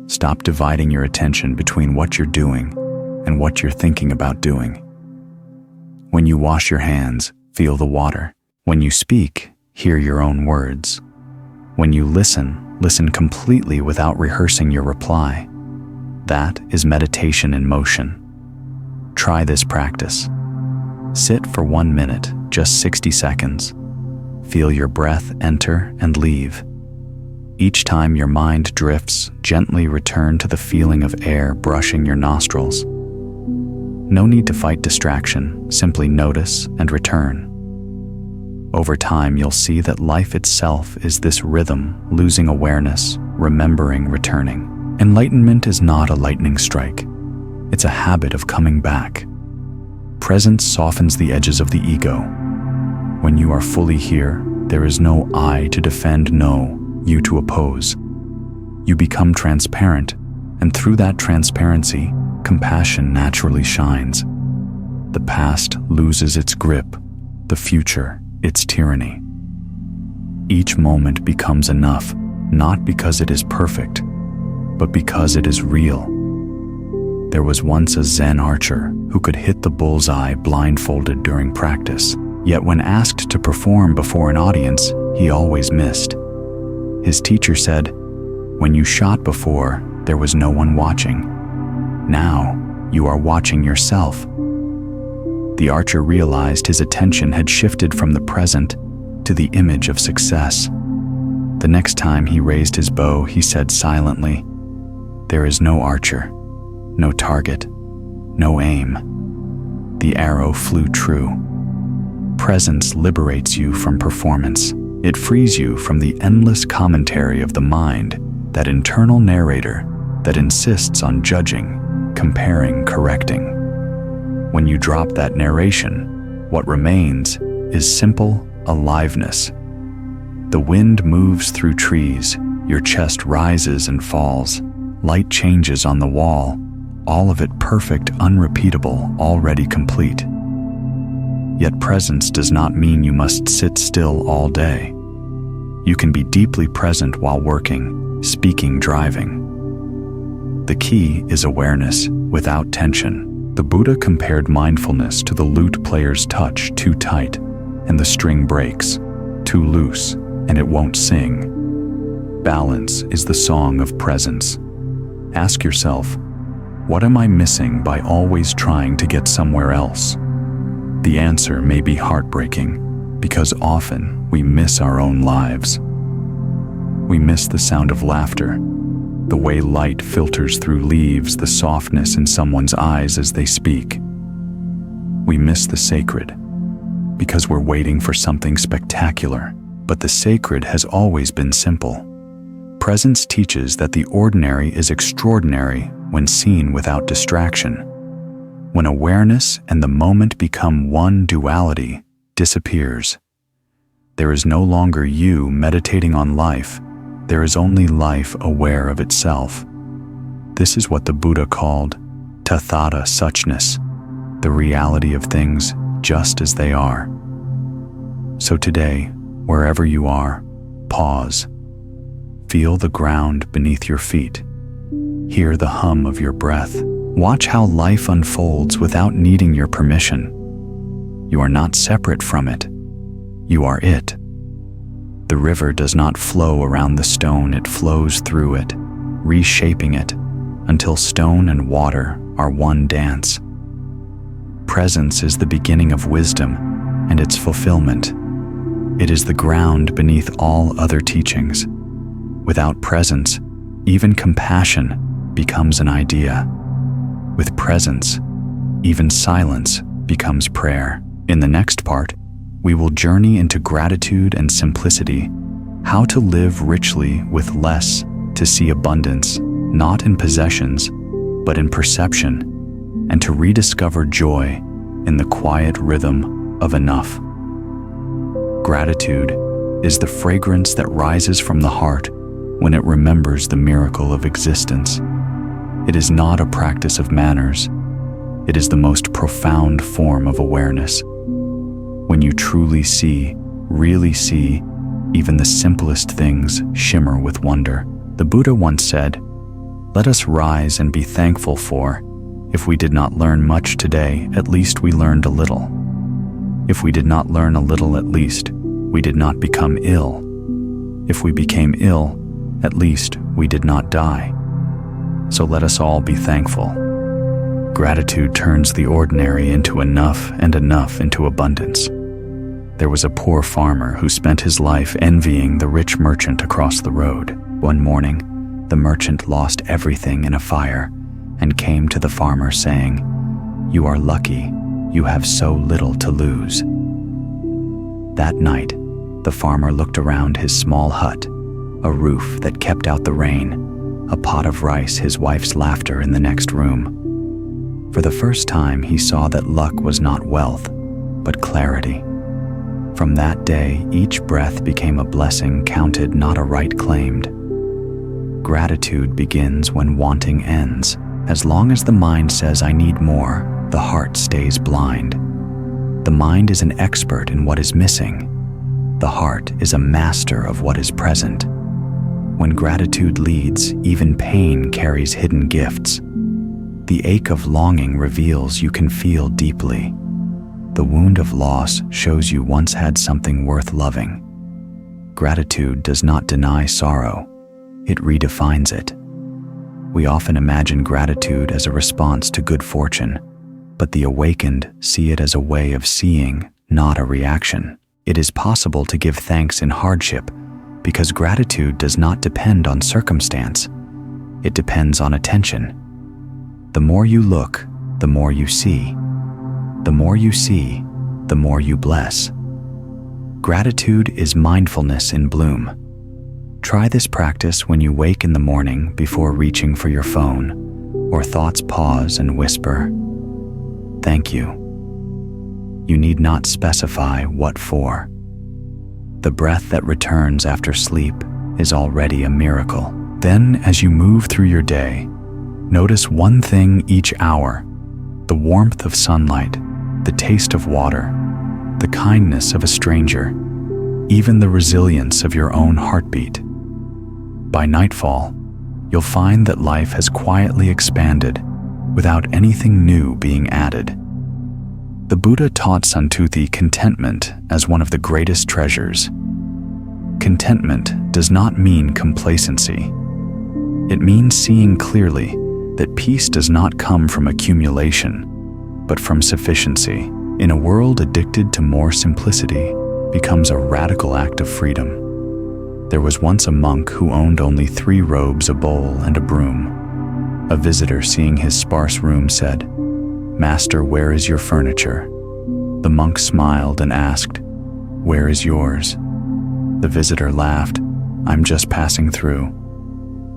Stop dividing your attention between what you're doing and what you're thinking about doing. When you wash your hands, feel the water. When you speak, hear your own words. When you listen completely without rehearsing your reply. That is meditation in motion. Try this practice. Sit for 1 minute, just 60 seconds. Feel your breath enter and leave. Each time your mind drifts, gently return to the feeling of air brushing your nostrils. No need to fight distraction, simply notice and return. Over time, you'll see that life itself is this rhythm, losing awareness, remembering, returning. Enlightenment is not a lightning strike. It's a habit of coming back. Presence softens the edges of the ego. When you are fully here, there is no I to defend, no you to oppose. You become transparent, and through that transparency, compassion naturally shines. The past loses its grip, the future its tyranny. Each moment becomes enough, not because it is perfect, but because it is real. There was once a Zen archer who could hit the bullseye blindfolded during practice, yet when asked to perform before an audience, he always missed. His teacher said, "When you shot before, there was no one watching. Now, you are watching yourself." The archer realized his attention had shifted from the present to the image of success. The next time he raised his bow, he said silently, "There is no archer, no target, no aim." The arrow flew true. Presence liberates you from performance. It frees you from the endless commentary of the mind, that internal narrator that insists on judging, comparing, correcting. When you drop that narration, what remains is simple aliveness. The wind moves through trees, your chest rises and falls, light changes on the wall, all of it perfect, unrepeatable, already complete. Yet presence does not mean you must sit still all day. You can be deeply present while working, speaking, driving. The key is awareness without tension. The Buddha compared mindfulness to the lute player's touch too tight, and the string breaks, too loose, and it won't sing. Balance is the song of presence. Ask yourself, what am I missing by always trying to get somewhere else? The answer may be heartbreaking, because often we miss our own lives. We miss the sound of laughter, the way light filters through leaves, the softness in someone's eyes as they speak. We miss the sacred, because we're waiting for something spectacular, but the sacred has always been simple. Presence teaches that the ordinary is extraordinary when seen without distraction. When awareness and the moment become one, duality disappears. There is no longer you meditating on life. There is only life aware of itself. This is what the Buddha called tathata suchness, the reality of things just as they are. So today, wherever you are, pause. Feel the ground beneath your feet. Hear the hum of your breath. Watch how life unfolds without needing your permission. You are not separate from it. You are it. The river does not flow around the stone, it flows through it, reshaping it until stone and water are one dance. Presence is the beginning of wisdom and its fulfillment. It is the ground beneath all other teachings. Without presence, even compassion becomes an idea. With presence, even silence becomes prayer. In the next part, we will journey into gratitude and simplicity, how to live richly with less, to see abundance, not in possessions, but in perception, and to rediscover joy in the quiet rhythm of enough. Gratitude is the fragrance that rises from the heart when it remembers the miracle of existence. It is not a practice of manners. It is the most profound form of awareness. When you truly see, really see, even the simplest things shimmer with wonder. The Buddha once said, "Let us rise and be thankful for, if we did not learn much today, at least we learned a little. If we did not learn a little, at least we did not become ill. If we became ill, at least we did not die. So let us all be thankful." Gratitude turns the ordinary into enough and enough into abundance. There was a poor farmer who spent his life envying the rich merchant across the road. One morning, the merchant lost everything in a fire and came to the farmer saying, "You are lucky, you have so little to lose." That night, the farmer looked around his small hut, a roof that kept out the rain, a pot of rice, his wife's laughter in the next room. For the first time, he saw that luck was not wealth, but clarity. From that day, each breath became a blessing counted, not a right claimed. Gratitude begins when wanting ends. As long as the mind says, "I need more," the heart stays blind. The mind is an expert in what is missing. The heart is a master of what is present. When gratitude leads, even pain carries hidden gifts. The ache of longing reveals you can feel deeply. The wound of loss shows you once had something worth loving. Gratitude does not deny sorrow, it redefines it. We often imagine gratitude as a response to good fortune, but the awakened see it as a way of seeing, not a reaction. It is possible to give thanks in hardship because gratitude does not depend on circumstance. It depends on attention. The more you look, the more you see. The more you see, the more you bless. Gratitude is mindfulness in bloom. Try this practice when you wake in the morning before reaching for your phone, or thoughts pause and whisper, "Thank you." You need not specify what for. The breath that returns after sleep is already a miracle. Then, as you move through your day, notice one thing each hour: the warmth of sunlight, the taste of water, the kindness of a stranger, even the resilience of your own heartbeat. By nightfall, you'll find that life has quietly expanded without anything new being added. The Buddha taught Santuti contentment as one of the greatest treasures. Contentment does not mean complacency. It means seeing clearly that peace does not come from accumulation, but from sufficiency. In a world addicted to more simplicity, becomes a radical act of freedom. There was once a monk who owned only 3 robes, a bowl, and a broom. A visitor, seeing his sparse room, said, "Master, where is your furniture?" The monk smiled and asked, "Where is yours?" The visitor laughed, "I'm just passing through."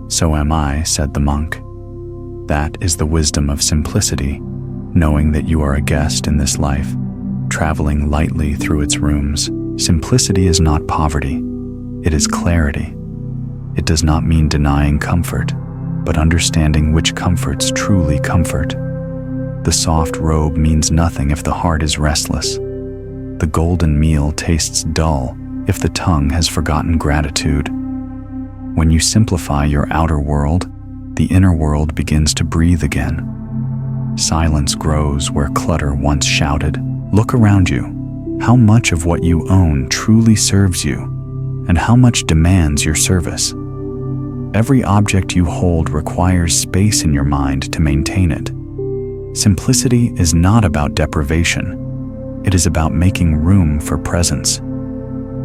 "So am I," said the monk. That is the wisdom of simplicity, knowing that you are a guest in this life, traveling lightly through its rooms. Simplicity is not poverty, it is clarity. It does not mean denying comfort, but understanding which comforts truly comfort. The soft robe means nothing if the heart is restless. The golden meal tastes dull if the tongue has forgotten gratitude. When you simplify your outer world, the inner world begins to breathe again. Silence grows where clutter once shouted. Look around you. How much of what you own truly serves you, and how much demands your service? Every object you hold requires space in your mind to maintain it. Simplicity is not about deprivation. It is about making room for presence.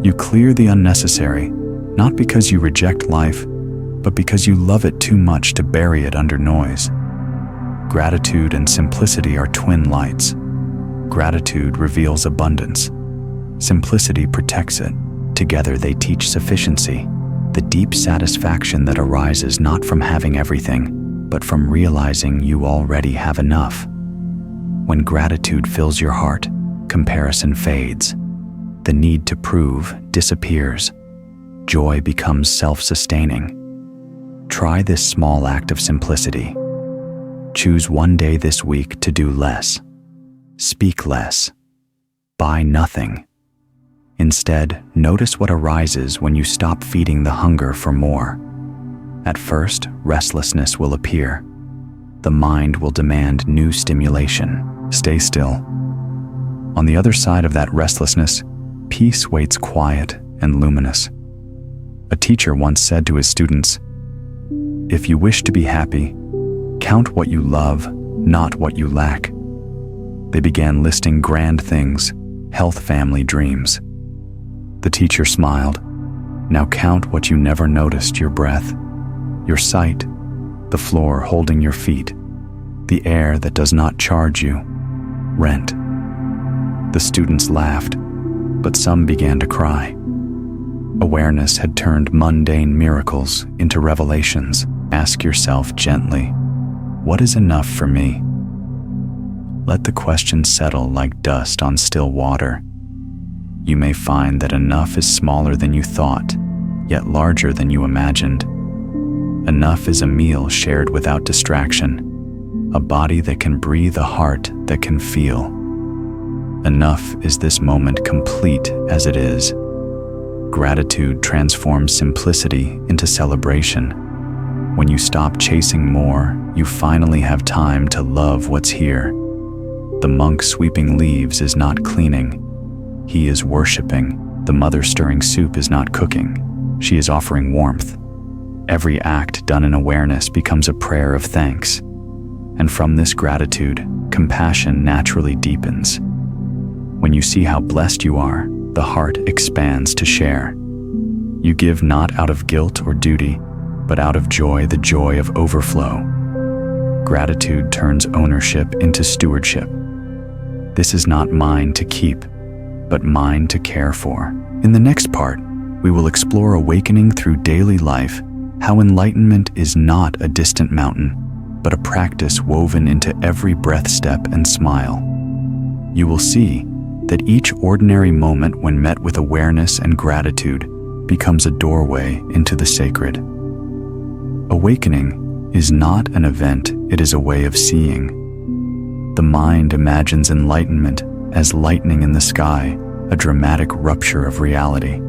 You clear the unnecessary, not because you reject life, but because you love it too much to bury it under noise. Gratitude and simplicity are twin lights. Gratitude reveals abundance. Simplicity protects it. Together they teach sufficiency, the deep satisfaction that arises not from having everything, but from realizing you already have enough. When gratitude fills your heart, comparison fades. The need to prove disappears. Joy becomes self-sustaining. Try this small act of simplicity. Choose one day this week to do less. Speak less. Buy nothing. Instead, notice what arises when you stop feeding the hunger for more. At first, restlessness will appear. The mind will demand new stimulation. Stay still. On the other side of that restlessness, peace waits quiet and luminous. A teacher once said to his students, "If you wish to be happy, count what you love, not what you lack." They began listing grand things, health, family, dreams. The teacher smiled. "Now count what you never noticed: your breath, your sight, the floor holding your feet, the air that does not charge you, rent." The students laughed, but some began to cry. Awareness had turned mundane miracles into revelations. Ask yourself gently, what is enough for me? Let the question settle like dust on still water. You may find that enough is smaller than you thought, yet larger than you imagined. Enough is a meal shared without distraction, a body that can breathe, a heart that can feel. Enough is this moment complete as it is. Gratitude transforms simplicity into celebration. When you stop chasing more, you finally have time to love what's here. The monk sweeping leaves is not cleaning. He is worshiping. The mother stirring soup is not cooking. She is offering warmth. Every act done in awareness becomes a prayer of thanks. And from this gratitude, compassion naturally deepens. When you see how blessed you are, the heart expands to share. You give not out of guilt or duty, but out of joy, the joy of overflow. Gratitude turns ownership into stewardship. This is not mine to keep, but mine to care for. In the next part, we will explore awakening through daily life, how enlightenment is not a distant mountain, but a practice woven into every breath, step, and smile. You will see that each ordinary moment, when met with awareness and gratitude, becomes a doorway into the sacred. Awakening is not an event, it is a way of seeing. The mind imagines enlightenment as lightning in the sky, a dramatic rupture of reality.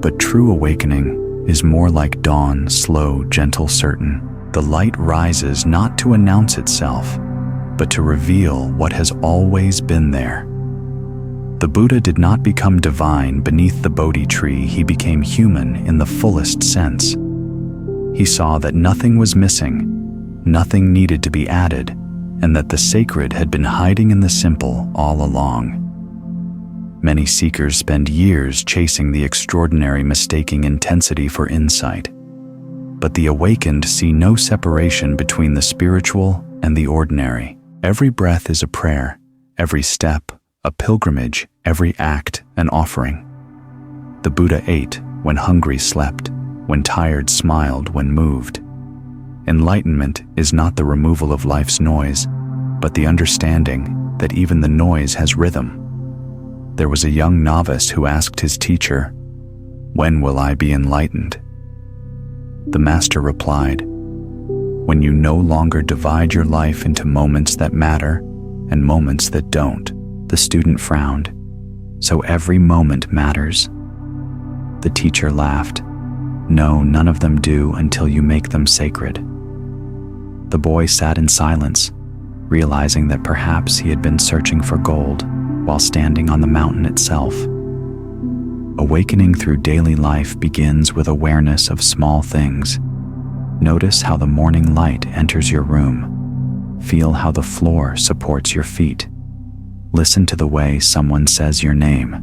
But true awakening is more like dawn, slow, gentle, certain. The light rises not to announce itself, but to reveal what has always been there. The Buddha did not become divine beneath the Bodhi tree, he became human in the fullest sense. He saw that nothing was missing, nothing needed to be added, and that the sacred had been hiding in the simple all along. Many seekers spend years chasing the extraordinary, mistaking intensity for insight. But the awakened see no separation between the spiritual and the ordinary. Every breath is a prayer, every step a pilgrimage, every act an offering. The Buddha ate when hungry, slept when tired, smiled when moved. Enlightenment is not the removal of life's noise, but the understanding that even the noise has rhythm. There was a young novice who asked his teacher, "When will I be enlightened?" The master replied, "When you no longer divide your life into moments that matter and moments that don't." The student frowned. "So every moment matters?" The teacher laughed. "No, none of them do until you make them sacred." The boy sat in silence, realizing that perhaps he had been searching for gold while standing on the mountain itself. Awakening through daily life begins with awareness of small things. Notice how the morning light enters your room. Feel how the floor supports your feet. Listen to the way someone says your name.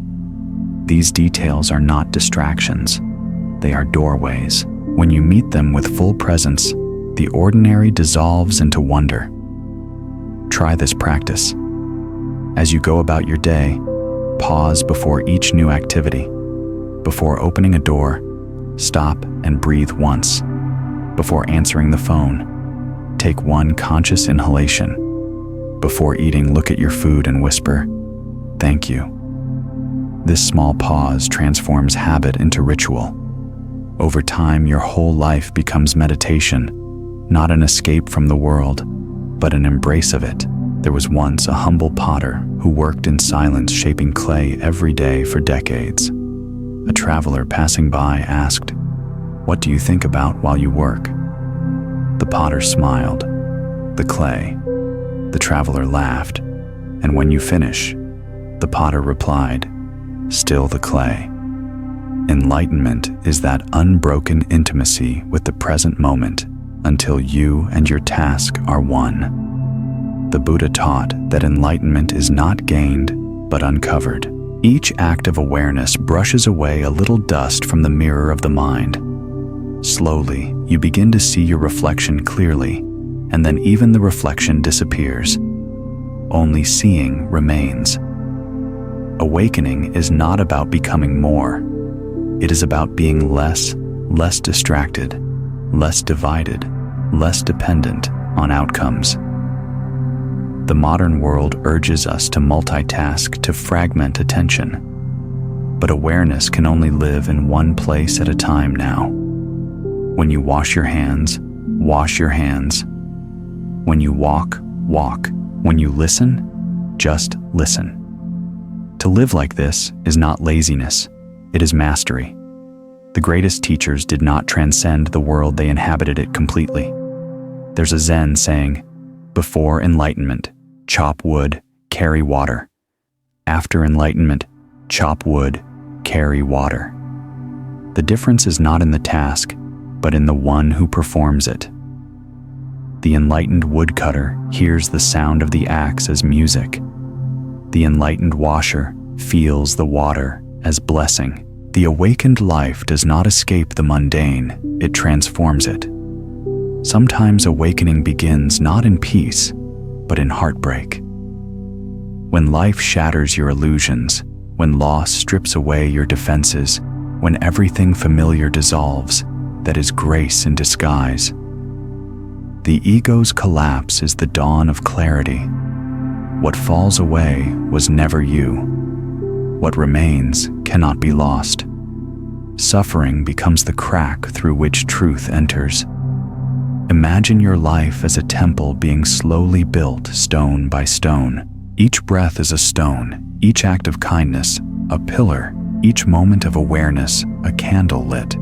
These details are not distractions. They are doorways. When you meet them with full presence, the ordinary dissolves into wonder. Try this practice. As you go about your day, pause before each new activity. Before opening a door, stop and breathe once. Before answering the phone, take one conscious inhalation. Before eating, look at your food and whisper, "Thank you." This small pause transforms habit into ritual. Over time, your whole life becomes meditation, not an escape from the world, but an embrace of it. There was once a humble potter who worked in silence, shaping clay every day for decades. A traveler passing by asked, "What do you think about while you work?" The potter smiled. "The clay." The traveler laughed. "And when you finish?" The potter replied, "Still the clay." Enlightenment is that unbroken intimacy with the present moment until you and your task are one. The Buddha taught that enlightenment is not gained, but uncovered. Each act of awareness brushes away a little dust from the mirror of the mind. Slowly, you begin to see your reflection clearly, and then even the reflection disappears. Only seeing remains. Awakening is not about becoming more. It is about being less distracted, less divided, less dependent on outcomes. The modern world urges us to multitask, to fragment attention. But awareness can only live in one place at a time now. When you wash your hands, wash your hands. When you walk, walk. When you listen, just listen. To live like this is not laziness, it is mastery. The greatest teachers did not transcend the world, they inhabited it completely. There's a Zen saying, "Before enlightenment, chop wood, carry water. After enlightenment, chop wood, carry water." The difference is not in the task, but in the one who performs it. The enlightened woodcutter hears the sound of the axe as music. The enlightened washer feels the water as blessing. The awakened life does not escape the mundane, it transforms it. Sometimes awakening begins not in peace, but in heartbreak. When life shatters your illusions, when loss strips away your defenses, when everything familiar dissolves, that is grace in disguise. The ego's collapse is the dawn of clarity. What falls away was never you. What remains cannot be lost. Suffering becomes the crack through which truth enters. Imagine your life as a temple being slowly built stone by stone. Each breath is a stone, each act of kindness, a pillar, each moment of awareness, a candle lit.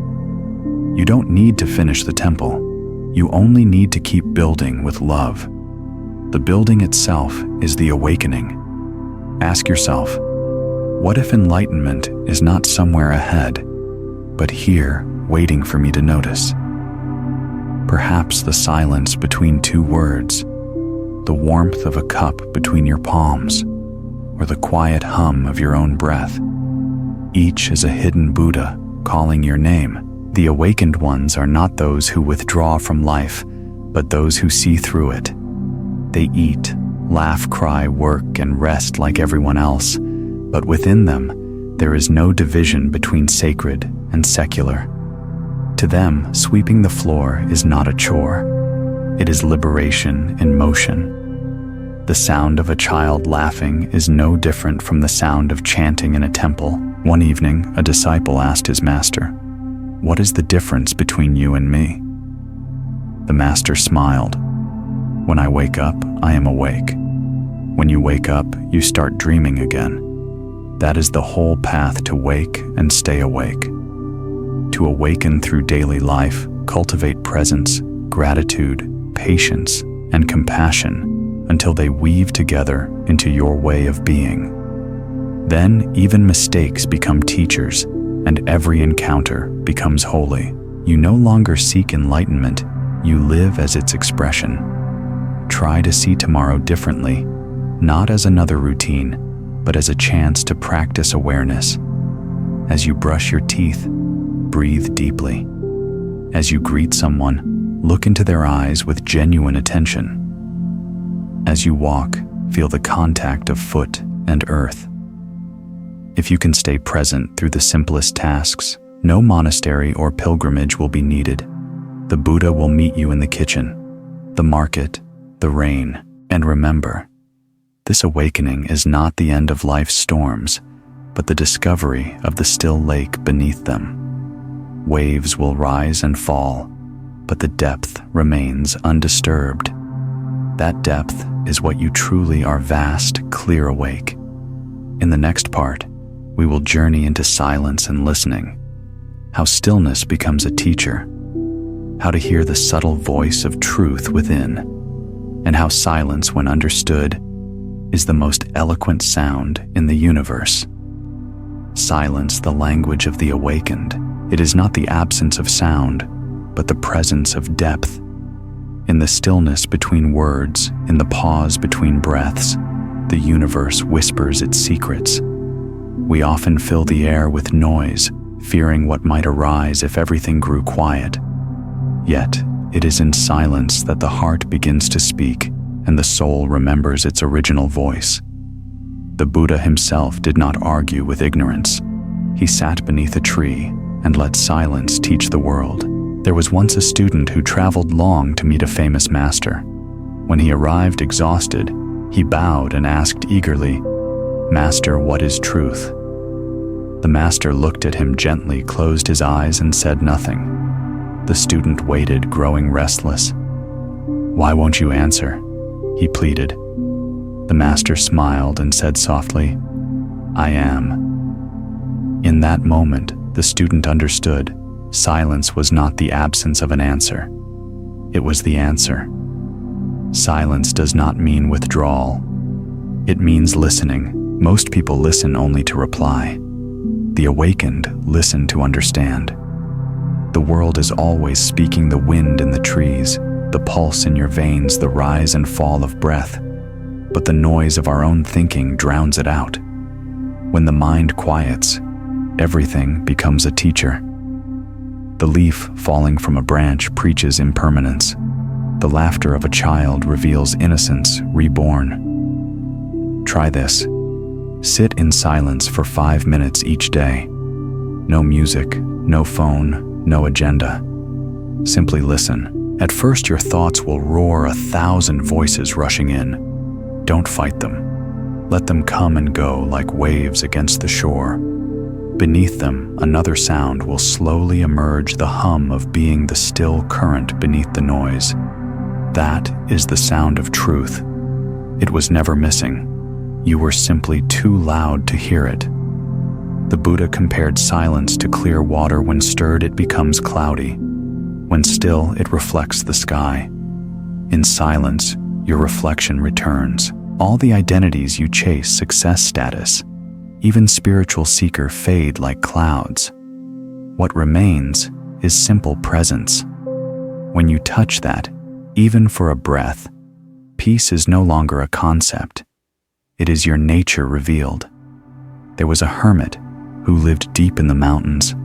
You don't need to finish the temple. You only need to keep building with love. The building itself is the awakening. Ask yourself, what if enlightenment is not somewhere ahead, but here, waiting for me to notice? Perhaps the silence between two words, the warmth of a cup between your palms, or the quiet hum of your own breath. Each is a hidden Buddha calling your name. The awakened ones are not those who withdraw from life, but those who see through it. They eat, laugh, cry, work, and rest like everyone else, but within them, there is no division between sacred and secular. To them, sweeping the floor is not a chore. It is liberation in motion. The sound of a child laughing is no different from the sound of chanting in a temple. One evening, a disciple asked his master, "What is the difference between you and me?" The master smiled. "When I wake up, I am awake. When you wake up, you start dreaming again. That is the whole path to wake and stay awake. To awaken through daily life, cultivate presence, gratitude, patience, and compassion until they weave together into your way of being. Then even mistakes become teachers, and every encounter becomes holy. You no longer seek enlightenment, you live as its expression. Try to see tomorrow differently, not as another routine, but as a chance to practice awareness. As you brush your teeth, breathe deeply. As you greet someone, look into their eyes with genuine attention. As you walk, feel the contact of foot and earth. If you can stay present through the simplest tasks, no monastery or pilgrimage will be needed. The Buddha will meet you in the kitchen, the market, the rain. And remember, this awakening is not the end of life's storms, but the discovery of the still lake beneath them. Waves will rise and fall, but the depth remains undisturbed. That depth is what you truly are, vast, clear awake. In the next part, we will journey into silence and listening, how stillness becomes a teacher, how to hear the subtle voice of truth within, and how silence, when understood, is the most eloquent sound in the universe. Silence, the language of the awakened. It is not the absence of sound, but the presence of depth. In the stillness between words, in the pause between breaths, the universe whispers its secrets. We often fill the air with noise, fearing what might arise if everything grew quiet. Yet, it is in silence that the heart begins to speak, and the soul remembers its original voice. The Buddha himself did not argue with ignorance. He sat beneath a tree and let silence teach the world. There was once a student who traveled long to meet a famous master. When he arrived exhausted, he bowed and asked eagerly, "Master, what is truth?" The master looked at him gently, closed his eyes, and said nothing. The student waited, growing restless. "Why won't you answer?" he pleaded. The master smiled and said softly, "I am." In that moment, the student understood. Silence was not the absence of an answer. It was the answer. Silence does not mean withdrawal. It means listening. Most people listen only to reply. The awakened listen to understand. The world is always speaking, the wind in the trees, the pulse in your veins, the rise and fall of breath. But the noise of our own thinking drowns it out. When the mind quiets, everything becomes a teacher. The leaf falling from a branch preaches impermanence. The laughter of a child reveals innocence reborn. Try this. Sit in silence for 5 minutes each day. No music, no phone, no agenda. Simply listen. At first, your thoughts will roar, 1,000 voices rushing in. Don't fight them. Let them come and go like waves against the shore. Beneath them, another sound will slowly emerge, the hum of being, the still current beneath the noise. That is the sound of truth. It was never missing. You were simply too loud to hear it. The Buddha compared silence to clear water. When stirred, it becomes cloudy. When still, it reflects the sky. In silence, your reflection returns. All the identities you chase, success, status, even spiritual seeker, fade like clouds. What remains is simple presence. When you touch that, even for a breath, peace is no longer a concept. It is your nature revealed. There was a hermit who lived deep in the mountains.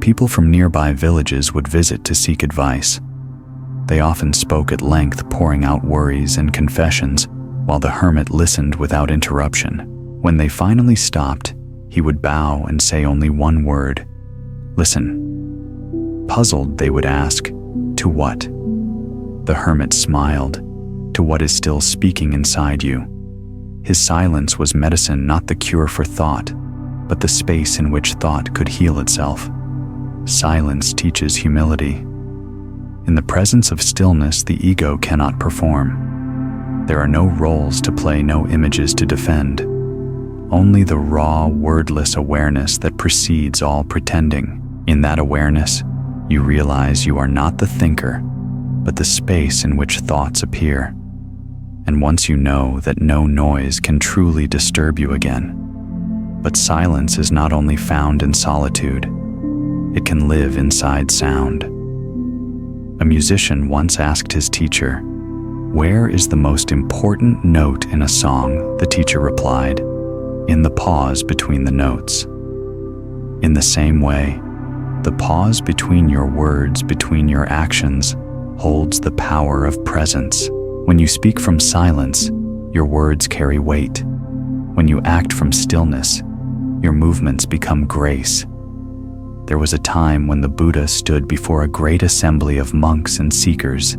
People from nearby villages would visit to seek advice. They often spoke at length, pouring out worries and confessions, while the hermit listened without interruption. When they finally stopped, he would bow and say only one word: "Listen." Puzzled, they would ask, "To what?" The hermit smiled, "To what is still speaking inside you." His silence was medicine, not the cure for thought, but the space in which thought could heal itself. Silence teaches humility. In the presence of stillness, the ego cannot perform. There are no roles to play, no images to defend. Only the raw, wordless awareness that precedes all pretending. In that awareness, you realize you are not the thinker, but the space in which thoughts appear. And once you know that no noise can truly disturb you again. But silence is not only found in solitude, it can live inside sound. A musician once asked his teacher, "Where is the most important note in a song?" The teacher replied, "In the pause between the notes." In the same way, The pause between your words, between your actions, holds the power of presence. When you speak from silence, your words carry weight. When you act from stillness, your movements become grace. There was a time when the Buddha stood before a great assembly of monks and seekers.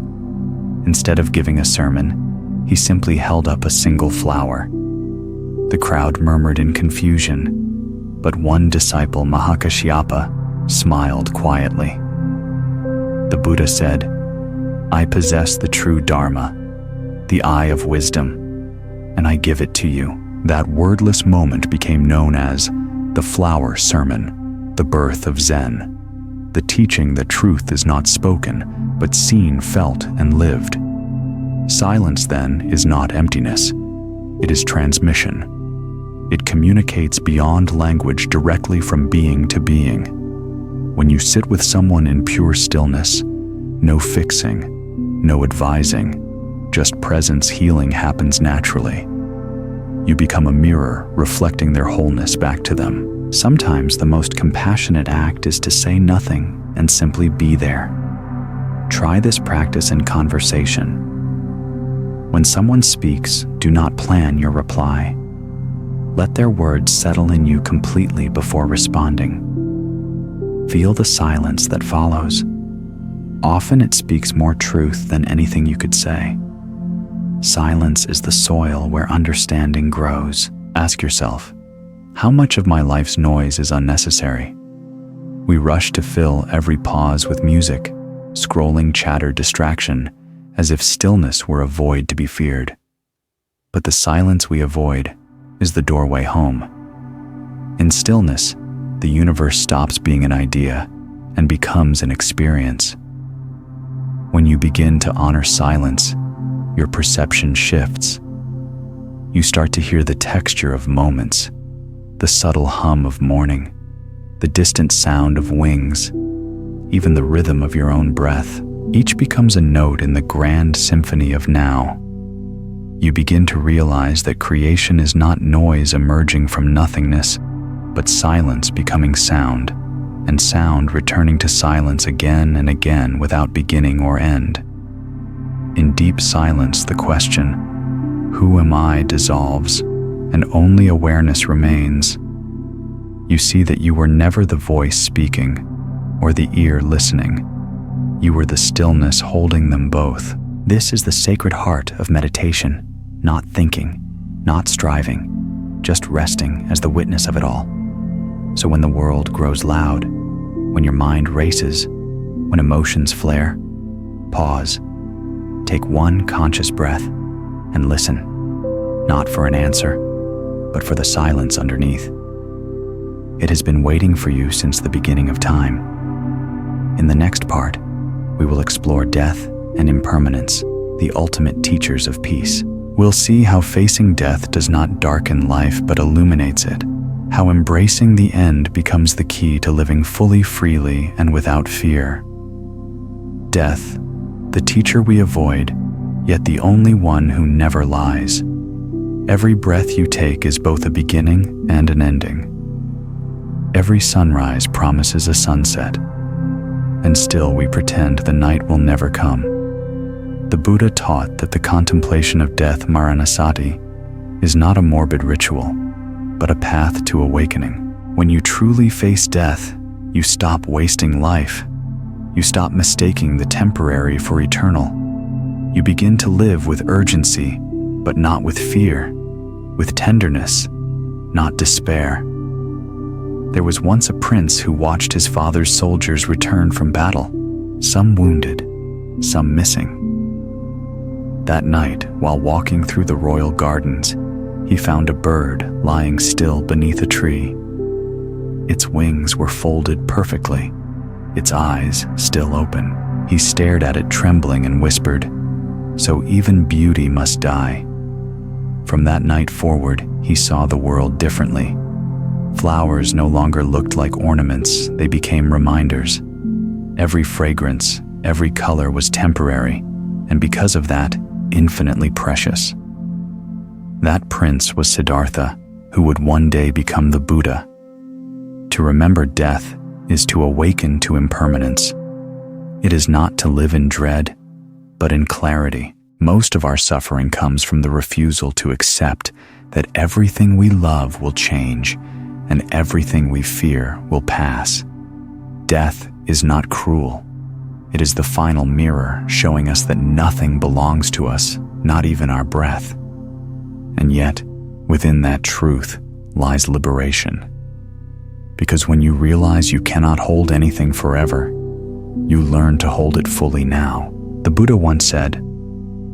Instead of giving a sermon, he simply held up a single flower. The crowd murmured in confusion, but one disciple, Mahakashyapa, smiled quietly. The Buddha said, "I possess the true Dharma, the eye of wisdom, and I give it to you." That wordless moment became known as the Flower Sermon, the birth of Zen, the teaching that truth is not spoken, but seen, felt, and lived. Silence, then, is not emptiness. It is transmission. It communicates beyond language, directly from being to being. When you sit with someone in pure stillness, no fixing, no advising, just presence, healing happens naturally. You become a mirror, reflecting their wholeness back to them. Sometimes the most compassionate act is to say nothing and simply be there. Try this practice in conversation. When someone speaks, do not plan your reply. Let their words settle in you completely before responding. Feel the silence that follows. Often it speaks more truth than anything you could say. Silence is the soil where understanding grows. Ask yourself, how much of my life's noise is unnecessary? We rush to fill every pause with music, scrolling, chatter, distraction, as if stillness were a void to be feared. But the silence we avoid is the doorway home. In stillness, the universe stops being an idea and becomes an experience. When you begin to honor silence, your perception shifts. You start to hear the texture of moments, the subtle hum of morning, the distant sound of wings, even the rhythm of your own breath. Each becomes a note in the grand symphony of now. You begin to realize that creation is not noise emerging from nothingness, but silence becoming sound, and sound returning to silence again and again without beginning or end. In deep silence, the question, "Who am I?" dissolves, and only awareness remains. You see that you were never the voice speaking or the ear listening. You were the stillness holding them both. This is the sacred heart of meditation, not thinking, not striving, just resting as the witness of it all. So when the world grows loud, when your mind races, when emotions flare, pause. Take one conscious breath and listen, not for an answer, but for the silence underneath. It has been waiting for you since the beginning of time. In the next part, we will explore death and impermanence, the ultimate teachers of peace. We'll see how facing death does not darken life but illuminates it, how embracing the end becomes the key to living fully, freely, and without fear. Death, the teacher we avoid, yet the only one who never lies. Every breath you take is both a beginning and an ending. Every sunrise promises a sunset, and still we pretend the night will never come. The Buddha taught that the contemplation of death, Maranasati, is not a morbid ritual, but a path to awakening. When you truly face death, you stop wasting life. You stop mistaking the temporary for eternal. You begin to live with urgency, but not with fear, with tenderness, not despair. There was once a prince who watched his father's soldiers return from battle, some wounded, some missing. That night, while walking through the royal gardens, he found a bird lying still beneath a tree. Its wings were folded perfectly, its eyes still open. He stared at it trembling and whispered, "So even beauty must die." From that night forward, he saw the world differently. Flowers no longer looked like ornaments, they became reminders. Every fragrance, every color was temporary, and because of that, infinitely precious. That prince was Siddhartha, who would one day become the Buddha. To remember death is to awaken to impermanence. It is not to live in dread, but in clarity. Most of our suffering comes from the refusal to accept that everything we love will change and everything we fear will pass. Death is not cruel. It is the final mirror showing us that nothing belongs to us, not even our breath. And yet, within that truth lies liberation. Because when you realize you cannot hold anything forever, you learn to hold it fully now. The Buddha once said,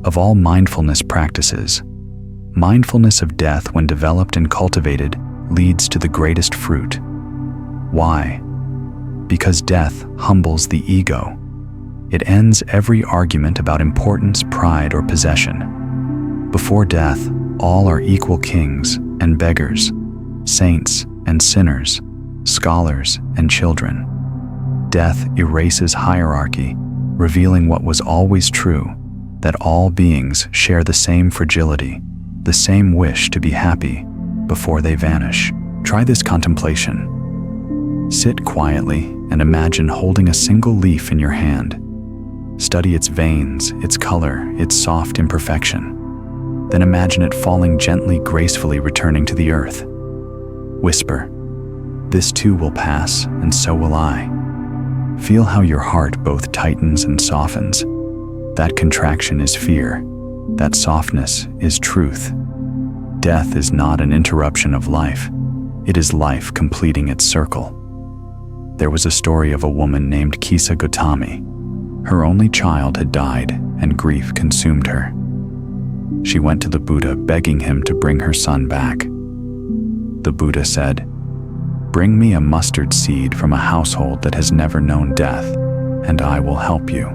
"Of all mindfulness practices, mindfulness of death, when developed and cultivated, leads to the greatest fruit." Why? Because death humbles the ego. It ends every argument about importance, pride, or possession. Before death, all are equal kings and beggars, saints and sinners, scholars and children. Death erases hierarchy, revealing what was always true, that all beings share the same fragility, the same wish to be happy before they vanish. Try this contemplation. Sit quietly and imagine holding a single leaf in your hand. Study its veins, its color, its soft imperfection. Then imagine it falling gently, gracefully returning to the earth. Whisper, "This too will pass, and so will I." Feel how your heart both tightens and softens. That contraction is fear. That softness is truth. Death is not an interruption of life. It is life completing its circle. There was a story of a woman named Kisa Gotami. Her only child had died, and grief consumed her. She went to the Buddha, begging him to bring her son back. The Buddha said, "Bring me a mustard seed from a household that has never known death, and I will help you."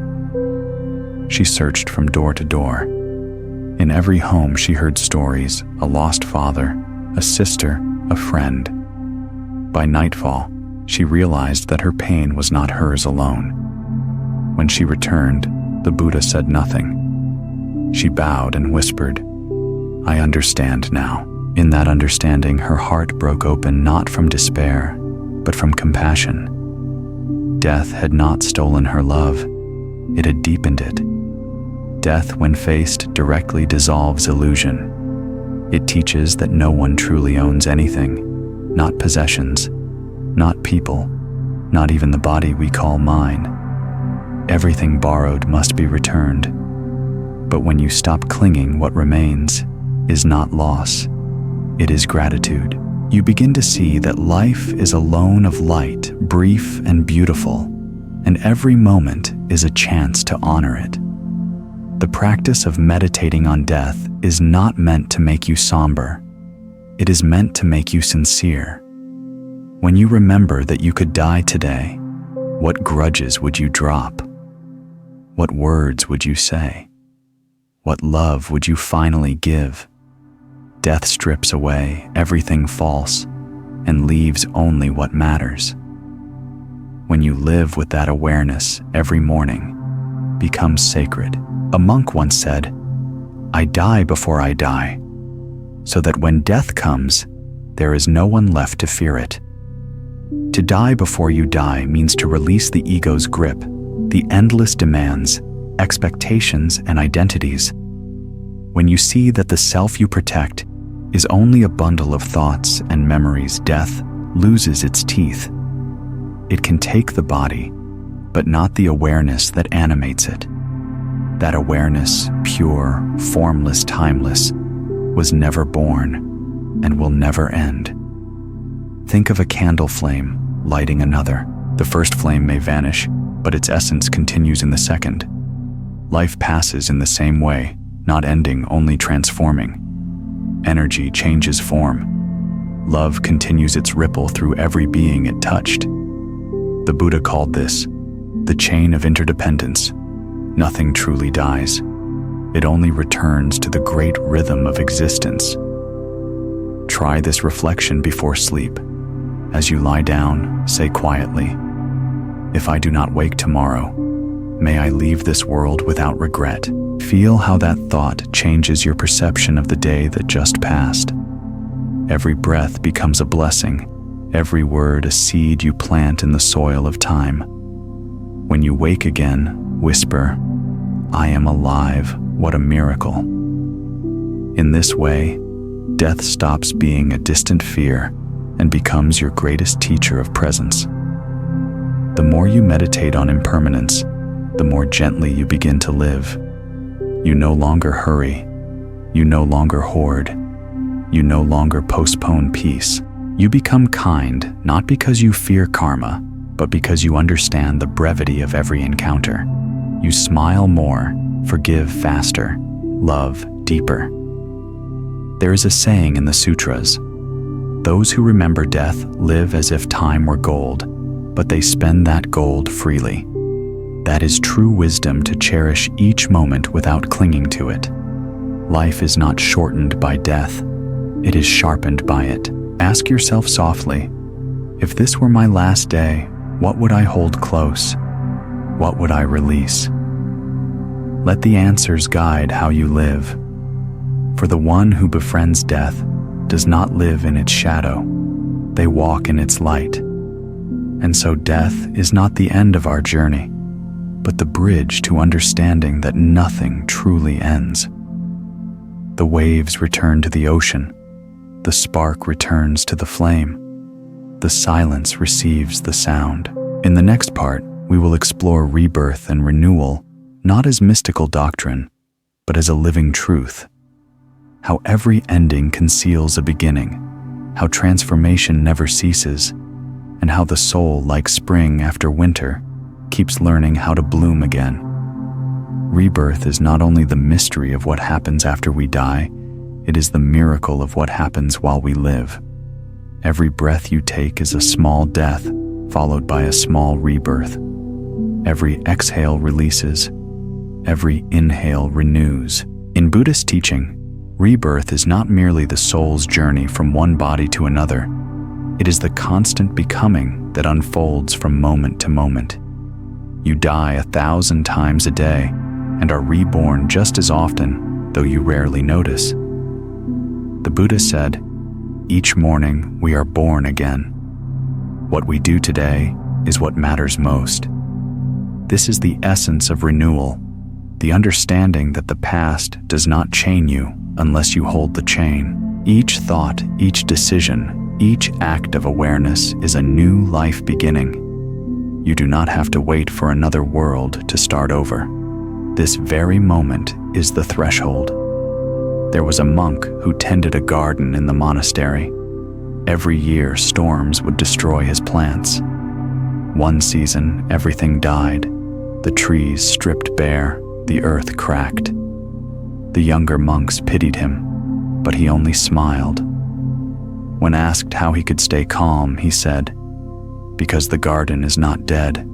She searched from door to door. In every home she heard stories: a lost father, a sister, a friend. By nightfall, she realized that her pain was not hers alone. When she returned, the Buddha said nothing. She bowed and whispered, "I understand now." In that understanding, her heart broke open, not from despair, but from compassion. Death had not stolen her love, it had deepened it. Death, when faced directly, dissolves illusion. It teaches that no one truly owns anything, not possessions, not people, not even the body we call mine. Everything borrowed must be returned. But when you stop clinging, what remains is not loss, it is gratitude. You begin to see that life is a loan of light, brief and beautiful, and every moment is a chance to honor it. The practice of meditating on death is not meant to make you somber. It is meant to make you sincere. When you remember that you could die today, what grudges would you drop? What words would you say? What love would you finally give? Death strips away everything false and leaves only what matters. When you live with that awareness, every morning becomes sacred. A monk once said, "I die before I die, so that when death comes, there is no one left to fear it." To die before you die means to release the ego's grip, the endless demands, expectations, and identities. When you see that the self you protect is only a bundle of thoughts and memories, death loses its teeth. It can take the body, but not the awareness that animates it. That awareness, pure, formless, timeless, was never born and will never end. Think of a candle flame lighting another. The first flame may vanish, but its essence continues in the second. Life passes in the same way, not ending, only transforming. Energy changes form. Love continues its ripple through every being it touched. The Buddha called this the chain of interdependence. Nothing truly dies. It only returns to the great rhythm of existence. Try this reflection before sleep. As you lie down, say quietly, "If I do not wake tomorrow, may I leave this world without regret." Feel how that thought changes your perception of the day that just passed. Every breath becomes a blessing, every word a seed you plant in the soil of time. When you wake again, whisper, "I am alive, what a miracle." In this way, death stops being a distant fear and becomes your greatest teacher of presence. The more you meditate on impermanence, the more gently you begin to live. You no longer hurry. You no longer hoard. You no longer postpone peace. You become kind, not because you fear karma, but because you understand the brevity of every encounter. You smile more, forgive faster, love deeper. There is a saying in the sutras, "Those who remember death live as if time were gold, but they spend that gold freely." That is true wisdom, to cherish each moment without clinging to it. Life is not shortened by death, it is sharpened by it. Ask yourself softly, if this were my last day, what would I hold close? What would I release? Let the answers guide how you live. For the one who befriends death does not live in its shadow, they walk in its light. And so death is not the end of our journey, but the bridge to understanding that nothing truly ends. The waves return to the ocean, the spark returns to the flame, the silence receives the sound. In the next part, we will explore rebirth and renewal, not as mystical doctrine, but as a living truth. How every ending conceals a beginning, how transformation never ceases, and how the soul, like spring after winter, keeps learning how to bloom again. Rebirth is not only the mystery of what happens after we die, it is the miracle of what happens while we live. Every breath you take is a small death, followed by a small rebirth. Every exhale releases, every inhale renews. In Buddhist teaching, rebirth is not merely the soul's journey from one body to another. It is the constant becoming that unfolds from moment to moment. You die 1,000 times a day and are reborn just as often, though you rarely notice. The Buddha said, "Each morning we are born again. What we do today is what matters most." This is the essence of renewal, the understanding that the past does not chain you unless you hold the chain. Each thought, each decision, each act of awareness is a new life beginning. You do not have to wait for another world to start over. This very moment is the threshold. There was a monk who tended a garden in the monastery. Every year, storms would destroy his plants. One season, everything died. The trees stripped bare, the earth cracked. The younger monks pitied him, but he only smiled. When asked how he could stay calm, he said, "Because the garden is not dead,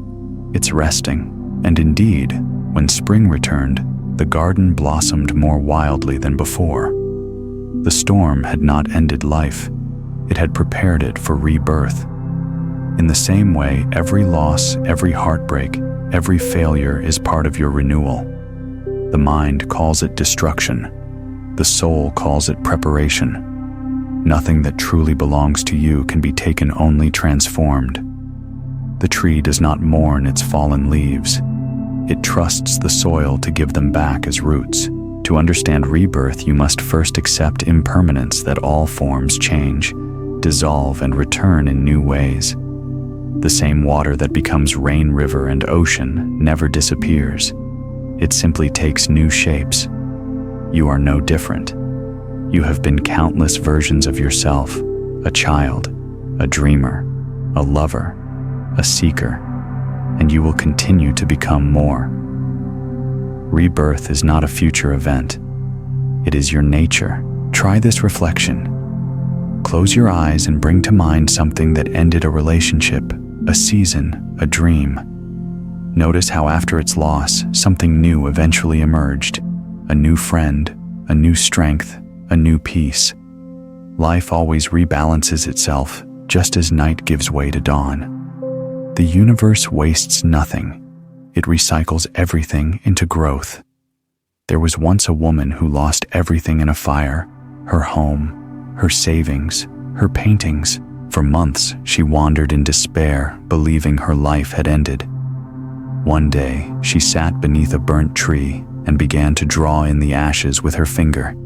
it's resting." And indeed, when spring returned, the garden blossomed more wildly than before. The storm had not ended life, it had prepared it for rebirth. In the same way, every loss, every heartbreak, every failure is part of your renewal. The mind calls it destruction, the soul calls it preparation. Nothing that truly belongs to you can be taken, only transformed. The tree does not mourn its fallen leaves. It trusts the soil to give them back as roots. To understand rebirth, you must first accept impermanence, that all forms change, dissolve, and return in new ways. The same water that becomes rain, river, and ocean never disappears. It simply takes new shapes. You are no different. You have been countless versions of yourself, a child, a dreamer, a lover, a seeker, and you will continue to become more. Rebirth is not a future event. It is your nature. Try this reflection. Close your eyes and bring to mind something that ended a relationship, a season, a dream. Notice how after its loss, something new eventually emerged. A new friend, a new strength, a new peace. Life always rebalances itself, just as night gives way to dawn. The universe wastes nothing. It recycles everything into growth. There was once a woman who lost everything in a fire: her home, her savings, her paintings, For months, she wandered in despair, believing her life had ended. One day, she sat beneath a burnt tree and began to draw in the ashes with her finger.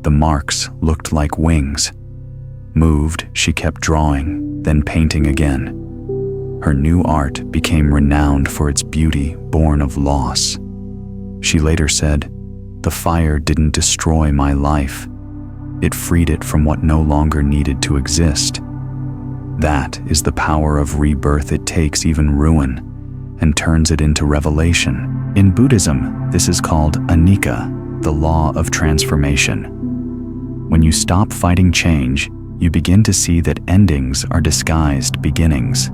The marks looked like wings. Moved, she kept drawing, then painting again. Her new art became renowned for its beauty born of loss. She later said, "The fire didn't destroy my life. It freed it from what no longer needed to exist." That is the power of rebirth. It takes even ruin and turns it into revelation. In Buddhism, this is called anicca, the law of transformation. When you stop fighting change, you begin to see that endings are disguised beginnings.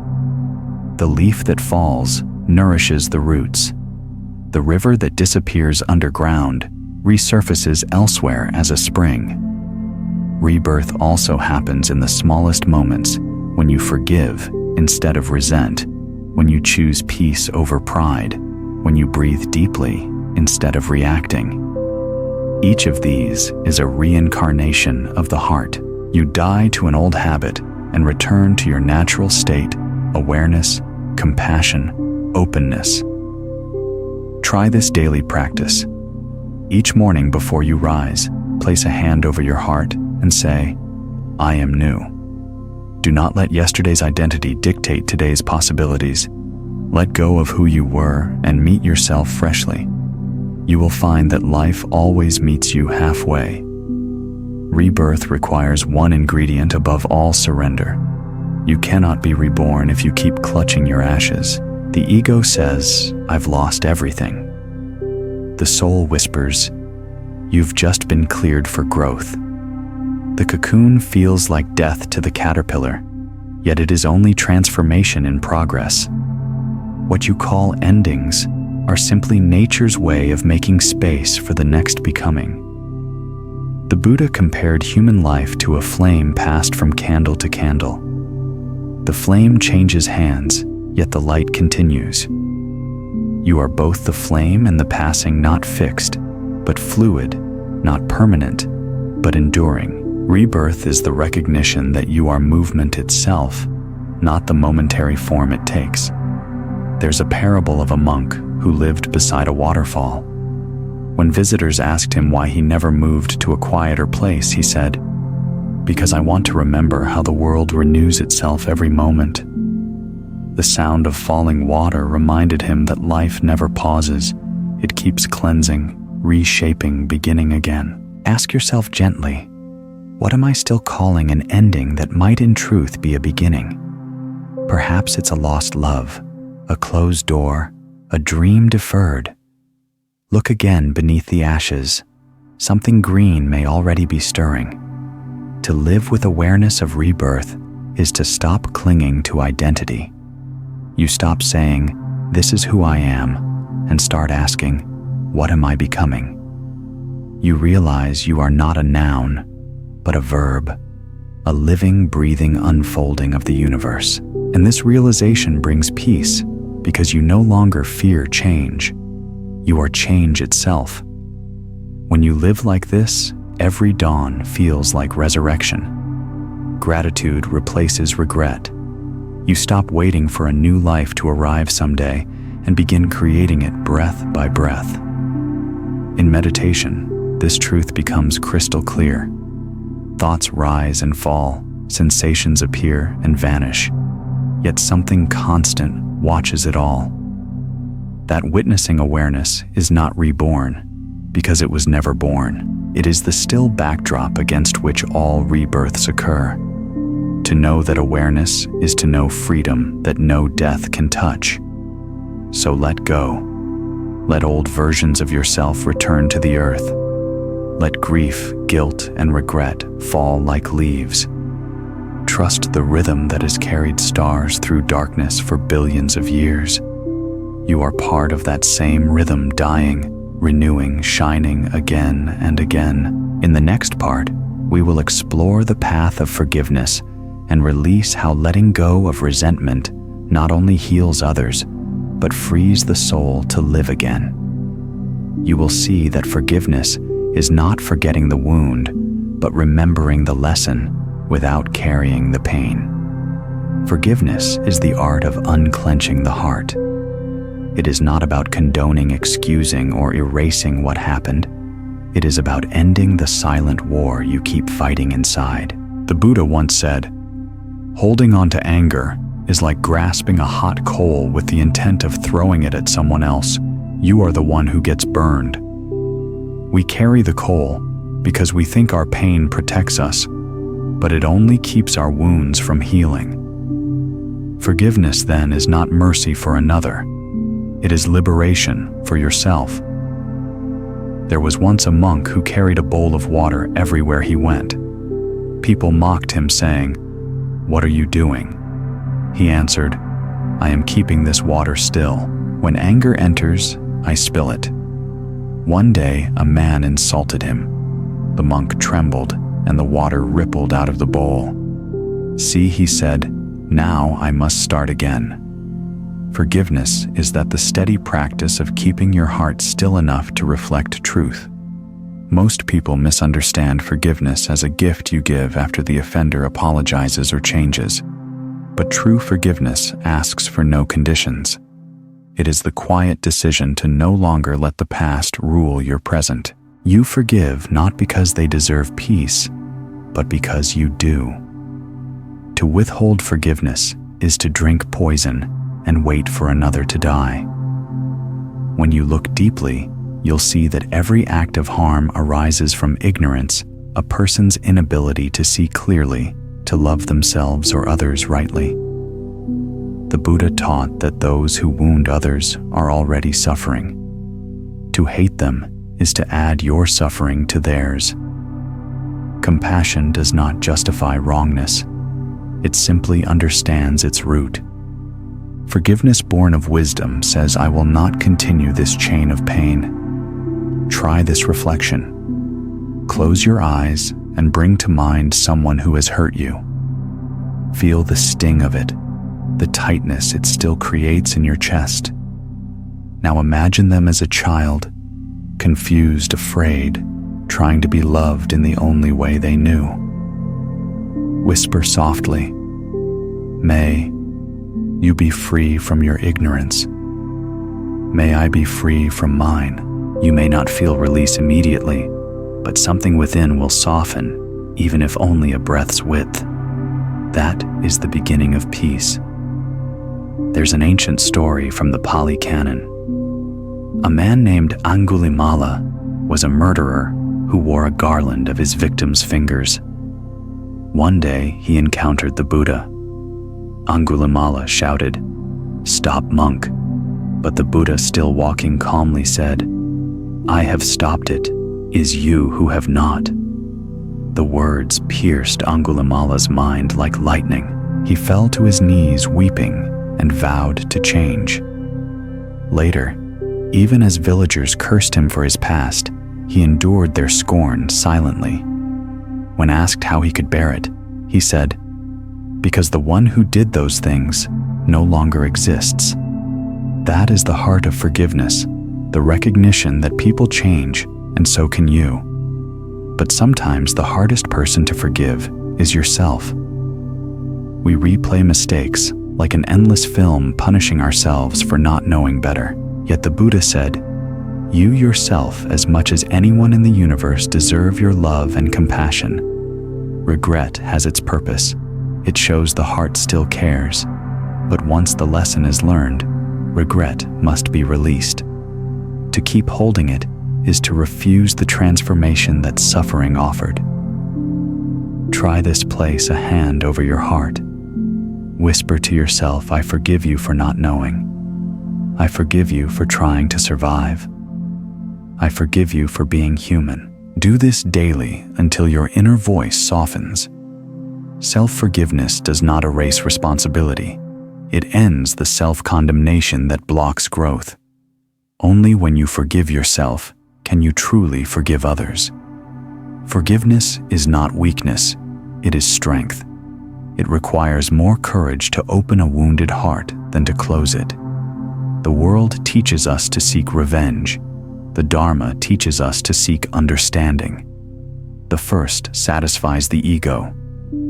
The leaf that falls nourishes the roots. The river that disappears underground resurfaces elsewhere as a spring. Rebirth also happens in the smallest moments, when you forgive instead of resent, when you choose peace over pride, when you breathe deeply instead of reacting. Each of these is a reincarnation of the heart. You die to an old habit and return to your natural state: awareness, compassion, openness. Try this daily practice. Each morning before you rise, place a hand over your heart and say, "I am new." Do not let yesterday's identity dictate today's possibilities. Let go of who you were and meet yourself freshly. You will find that life always meets you halfway. Rebirth requires one ingredient above all: surrender. You cannot be reborn if you keep clutching your ashes. The ego says, "I've lost everything." The soul whispers, "You've just been cleared for growth." The cocoon feels like death to the caterpillar, yet it is only transformation in progress. What you call endings are simply nature's way of making space for the next becoming. The Buddha compared human life to a flame passed from candle to candle. The flame changes hands, yet the light continues. You are both the flame and the passing, not fixed, but fluid, not permanent, but enduring. Rebirth is the recognition that you are movement itself, not the momentary form it takes. There's a parable of a monk who lived beside a waterfall. When visitors asked him why he never moved to a quieter place, he said, "Because I want to remember how the world renews itself every moment." The sound of falling water reminded him that life never pauses. It keeps cleansing, reshaping, beginning again. Ask yourself gently, what am I still calling an ending that might in truth be a beginning? Perhaps it's a lost love, a closed door, a dream deferred. Look again beneath the ashes. Something green may already be stirring. To live with awareness of rebirth is to stop clinging to identity. You stop saying, "This is who I am," and start asking, "What am I becoming?" You realize you are not a noun, but a verb, a living, breathing unfolding of the universe. And this realization brings peace because you no longer fear change. You are change itself. When you live like this, every dawn feels like resurrection. Gratitude replaces regret. You stop waiting for a new life to arrive someday and begin creating it breath by breath. In meditation, this truth becomes crystal clear. Thoughts rise and fall, sensations appear and vanish, yet something constant watches it all. That witnessing awareness is not reborn, because it was never born. It is the still backdrop against which all rebirths occur. To know that awareness is to know freedom that no death can touch. So let go. Let old versions of yourself return to the earth. Let grief, guilt, and regret fall like leaves. Trust the rhythm that has carried stars through darkness for billions of years. You are part of that same rhythm, dying, renewing, shining again and again. In the next part, we will explore the path of forgiveness and release how letting go of resentment not only heals others, but frees the soul to live again. You will see that forgiveness is not forgetting the wound, but remembering the lesson without carrying the pain. Forgiveness is the art of unclenching the heart. It is not about condoning, excusing, or erasing what happened. It is about ending the silent war you keep fighting inside. The Buddha once said, "Holding on to anger is like grasping a hot coal with the intent of throwing it at someone else. You are the one who gets burned." We carry the coal because we think our pain protects us, but it only keeps our wounds from healing. Forgiveness, then, is not mercy for another. It is liberation for yourself. There was once a monk who carried a bowl of water everywhere he went. People mocked him, saying, "What are you doing?" He answered, "I am keeping this water still. When anger enters, I spill it." One day, a man insulted him. The monk trembled, and the water rippled out of the bowl. "See," he said, "now I must start again." Forgiveness is the steady practice of keeping your heart still enough to reflect truth. Most people misunderstand forgiveness as a gift you give after the offender apologizes or changes. But true forgiveness asks for no conditions. It is the quiet decision to no longer let the past rule your present. You forgive not because they deserve peace, but because you do. To withhold forgiveness is to drink poison and wait for another to die. When you look deeply, you'll see that every act of harm arises from ignorance, a person's inability to see clearly, to love themselves or others rightly. The Buddha taught that those who wound others are already suffering. To hate them is to add your suffering to theirs. Compassion does not justify wrongness. It simply understands its root. Forgiveness born of wisdom says, "I will not continue this chain of pain." Try this reflection. Close your eyes and bring to mind someone who has hurt you. Feel the sting of it, the tightness it still creates in your chest. Now imagine them as a child, confused, afraid, trying to be loved in the only way they knew. Whisper softly, "May you be free from your ignorance. May I be free from mine." You may not feel release immediately, but something within will soften, even if only a breath's width. That is the beginning of peace. There's an ancient story from the Pali Canon. A man named Angulimala was a murderer who wore a garland of his victim's fingers. One day he encountered the Buddha. Angulimala shouted, "Stop, monk!" But the Buddha, still walking calmly, said, "I have stopped it. Is you who have not." The words pierced Angulimala's mind like lightning. He fell to his knees weeping and vowed to change. Later, even as villagers cursed him for his past, he endured their scorn silently. When asked how he could bear it, he said, "Because the one who did those things no longer exists." That is the heart of forgiveness, the recognition that people change, and so can you. But sometimes the hardest person to forgive is yourself. We replay mistakes like an endless film, punishing ourselves for not knowing better. Yet the Buddha said, "You yourself, as much as anyone in the universe, deserve your love and compassion." Regret has its purpose. It shows the heart still cares. But once the lesson is learned, regret must be released. To keep holding it is to refuse the transformation that suffering offered. Try this. Place a hand over your heart. Whisper to yourself, "I forgive you for not knowing. I forgive you for trying to survive. I forgive you for being human." Do this daily until your inner voice softens. Self-forgiveness does not erase responsibility. It ends the self-condemnation that blocks growth. Only when you forgive yourself can you truly forgive others. Forgiveness is not weakness, it is strength. It requires more courage to open a wounded heart than to close it. The world teaches us to seek revenge. The Dharma teaches us to seek understanding. The first satisfies the ego.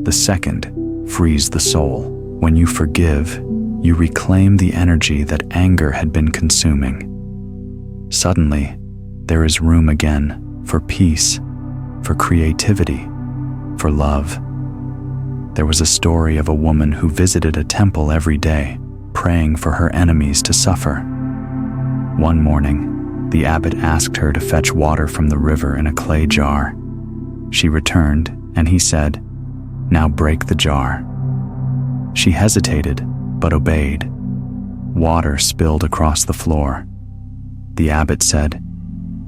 The second frees the soul. When you forgive, you reclaim the energy that anger had been consuming. Suddenly, there is room again for peace, for creativity, for love. There was a story of a woman who visited a temple every day, praying for her enemies to suffer. One morning, the abbot asked her to fetch water from the river in a clay jar. She returned, and he said, "Now break the jar." She hesitated, but obeyed. Water spilled across the floor. The abbot said,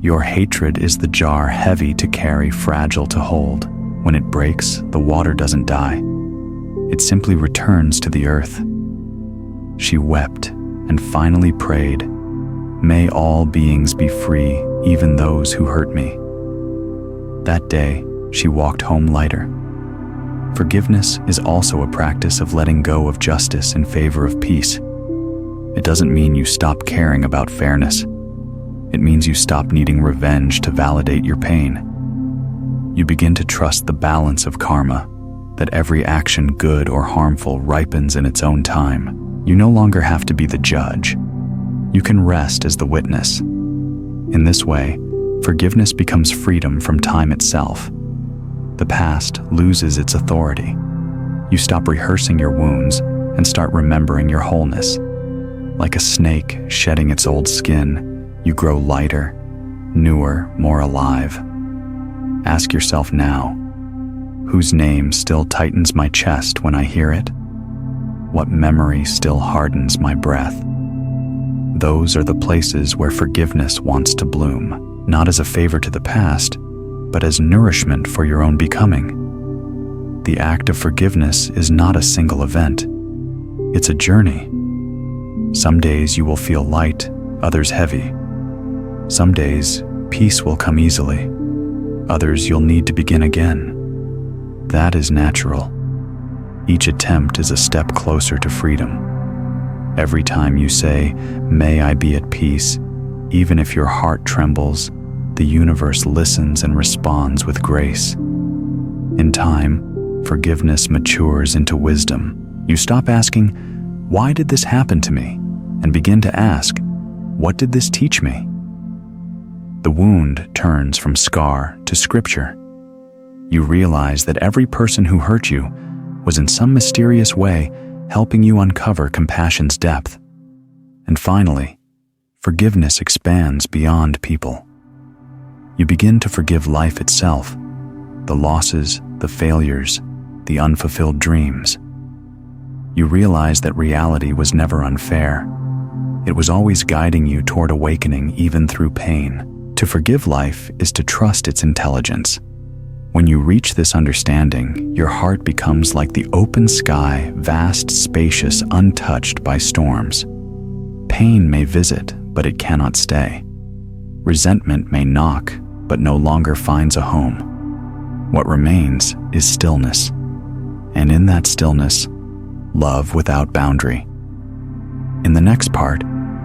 "Your hatred is the jar heavy to carry, fragile to hold. When it breaks, the water doesn't die. It simply returns to the earth." She wept and finally prayed, "May all beings be free, even those who hurt me." That day, she walked home lighter. Forgiveness is also a practice of letting go of justice in favor of peace. It doesn't mean you stop caring about fairness. It means you stop needing revenge to validate your pain. You begin to trust the balance of karma, that every action, good or harmful, ripens in its own time. You no longer have to be the judge. You can rest as the witness. In this way, forgiveness becomes freedom from time itself. The past loses its authority. You stop rehearsing your wounds and start remembering your wholeness. Like a snake shedding its old skin, you grow lighter, newer, more alive. Ask yourself now, whose name still tightens my chest when I hear it? What memory still hardens my breath? Those are the places where forgiveness wants to bloom, not as a favor to the past, but as nourishment for your own becoming. The act of forgiveness is not a single event. It's a journey. Some days you will feel light, others heavy. Some days, peace will come easily. Others you'll need to begin again. That is natural. Each attempt is a step closer to freedom. Every time you say, "May I be at peace," even if your heart trembles, the universe listens and responds with grace. In time, forgiveness matures into wisdom. You stop asking, "Why did this happen to me?" and begin to ask, "What did this teach me?" The wound turns from scar to scripture. You realize that every person who hurt you was in some mysterious way helping you uncover compassion's depth. And finally, forgiveness expands beyond people. You begin to forgive life itself, the losses, the failures, the unfulfilled dreams. You realize that reality was never unfair. It was always guiding you toward awakening even through pain. To forgive life is to trust its intelligence. When you reach this understanding, your heart becomes like the open sky, vast, spacious, untouched by storms. Pain may visit, but it cannot stay. Resentment may knock, but no longer finds a home. What remains is stillness. And in that stillness, love without boundary. In the next part,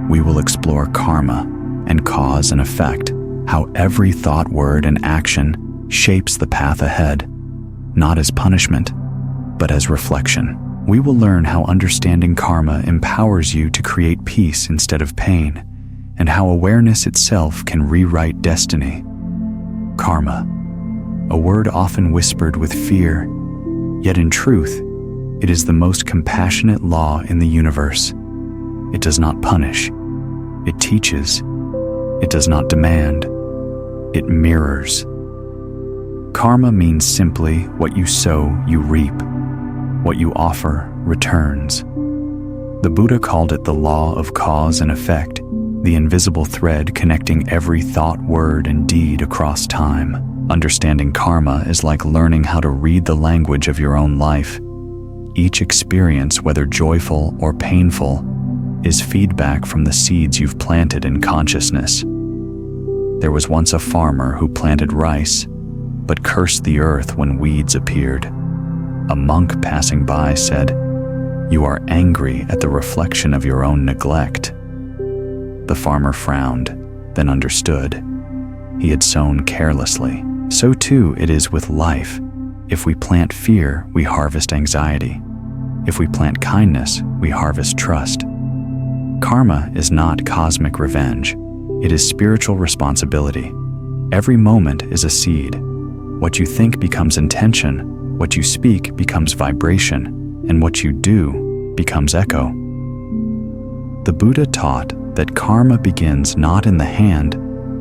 we will explore karma and cause and effect, how every thought, word, and action shapes the path ahead, not as punishment, but as reflection. We will learn how understanding karma empowers you to create peace instead of pain, and how awareness itself can rewrite destiny. Karma, a word often whispered with fear, yet in truth, it is the most compassionate law in the universe. It does not punish. It teaches. It does not demand. It mirrors. Karma means simply what you sow, you reap. What you offer returns. The Buddha called it the law of cause and effect, the invisible thread connecting every thought, word, and deed across time. Understanding karma is like learning how to read the language of your own life. Each experience, whether joyful or painful, is feedback from the seeds you've planted in consciousness. There was once a farmer who planted rice, but cursed the earth when weeds appeared. A monk passing by said, "You are angry at the reflection of your own neglect." The farmer frowned, then understood. He had sown carelessly. So too it is with life. If we plant fear, we harvest anxiety. If we plant kindness, we harvest trust. Karma is not cosmic revenge. It is spiritual responsibility. Every moment is a seed. What you think becomes intention, what you speak becomes vibration, and what you do becomes echo. The Buddha taught that karma begins not in the hand,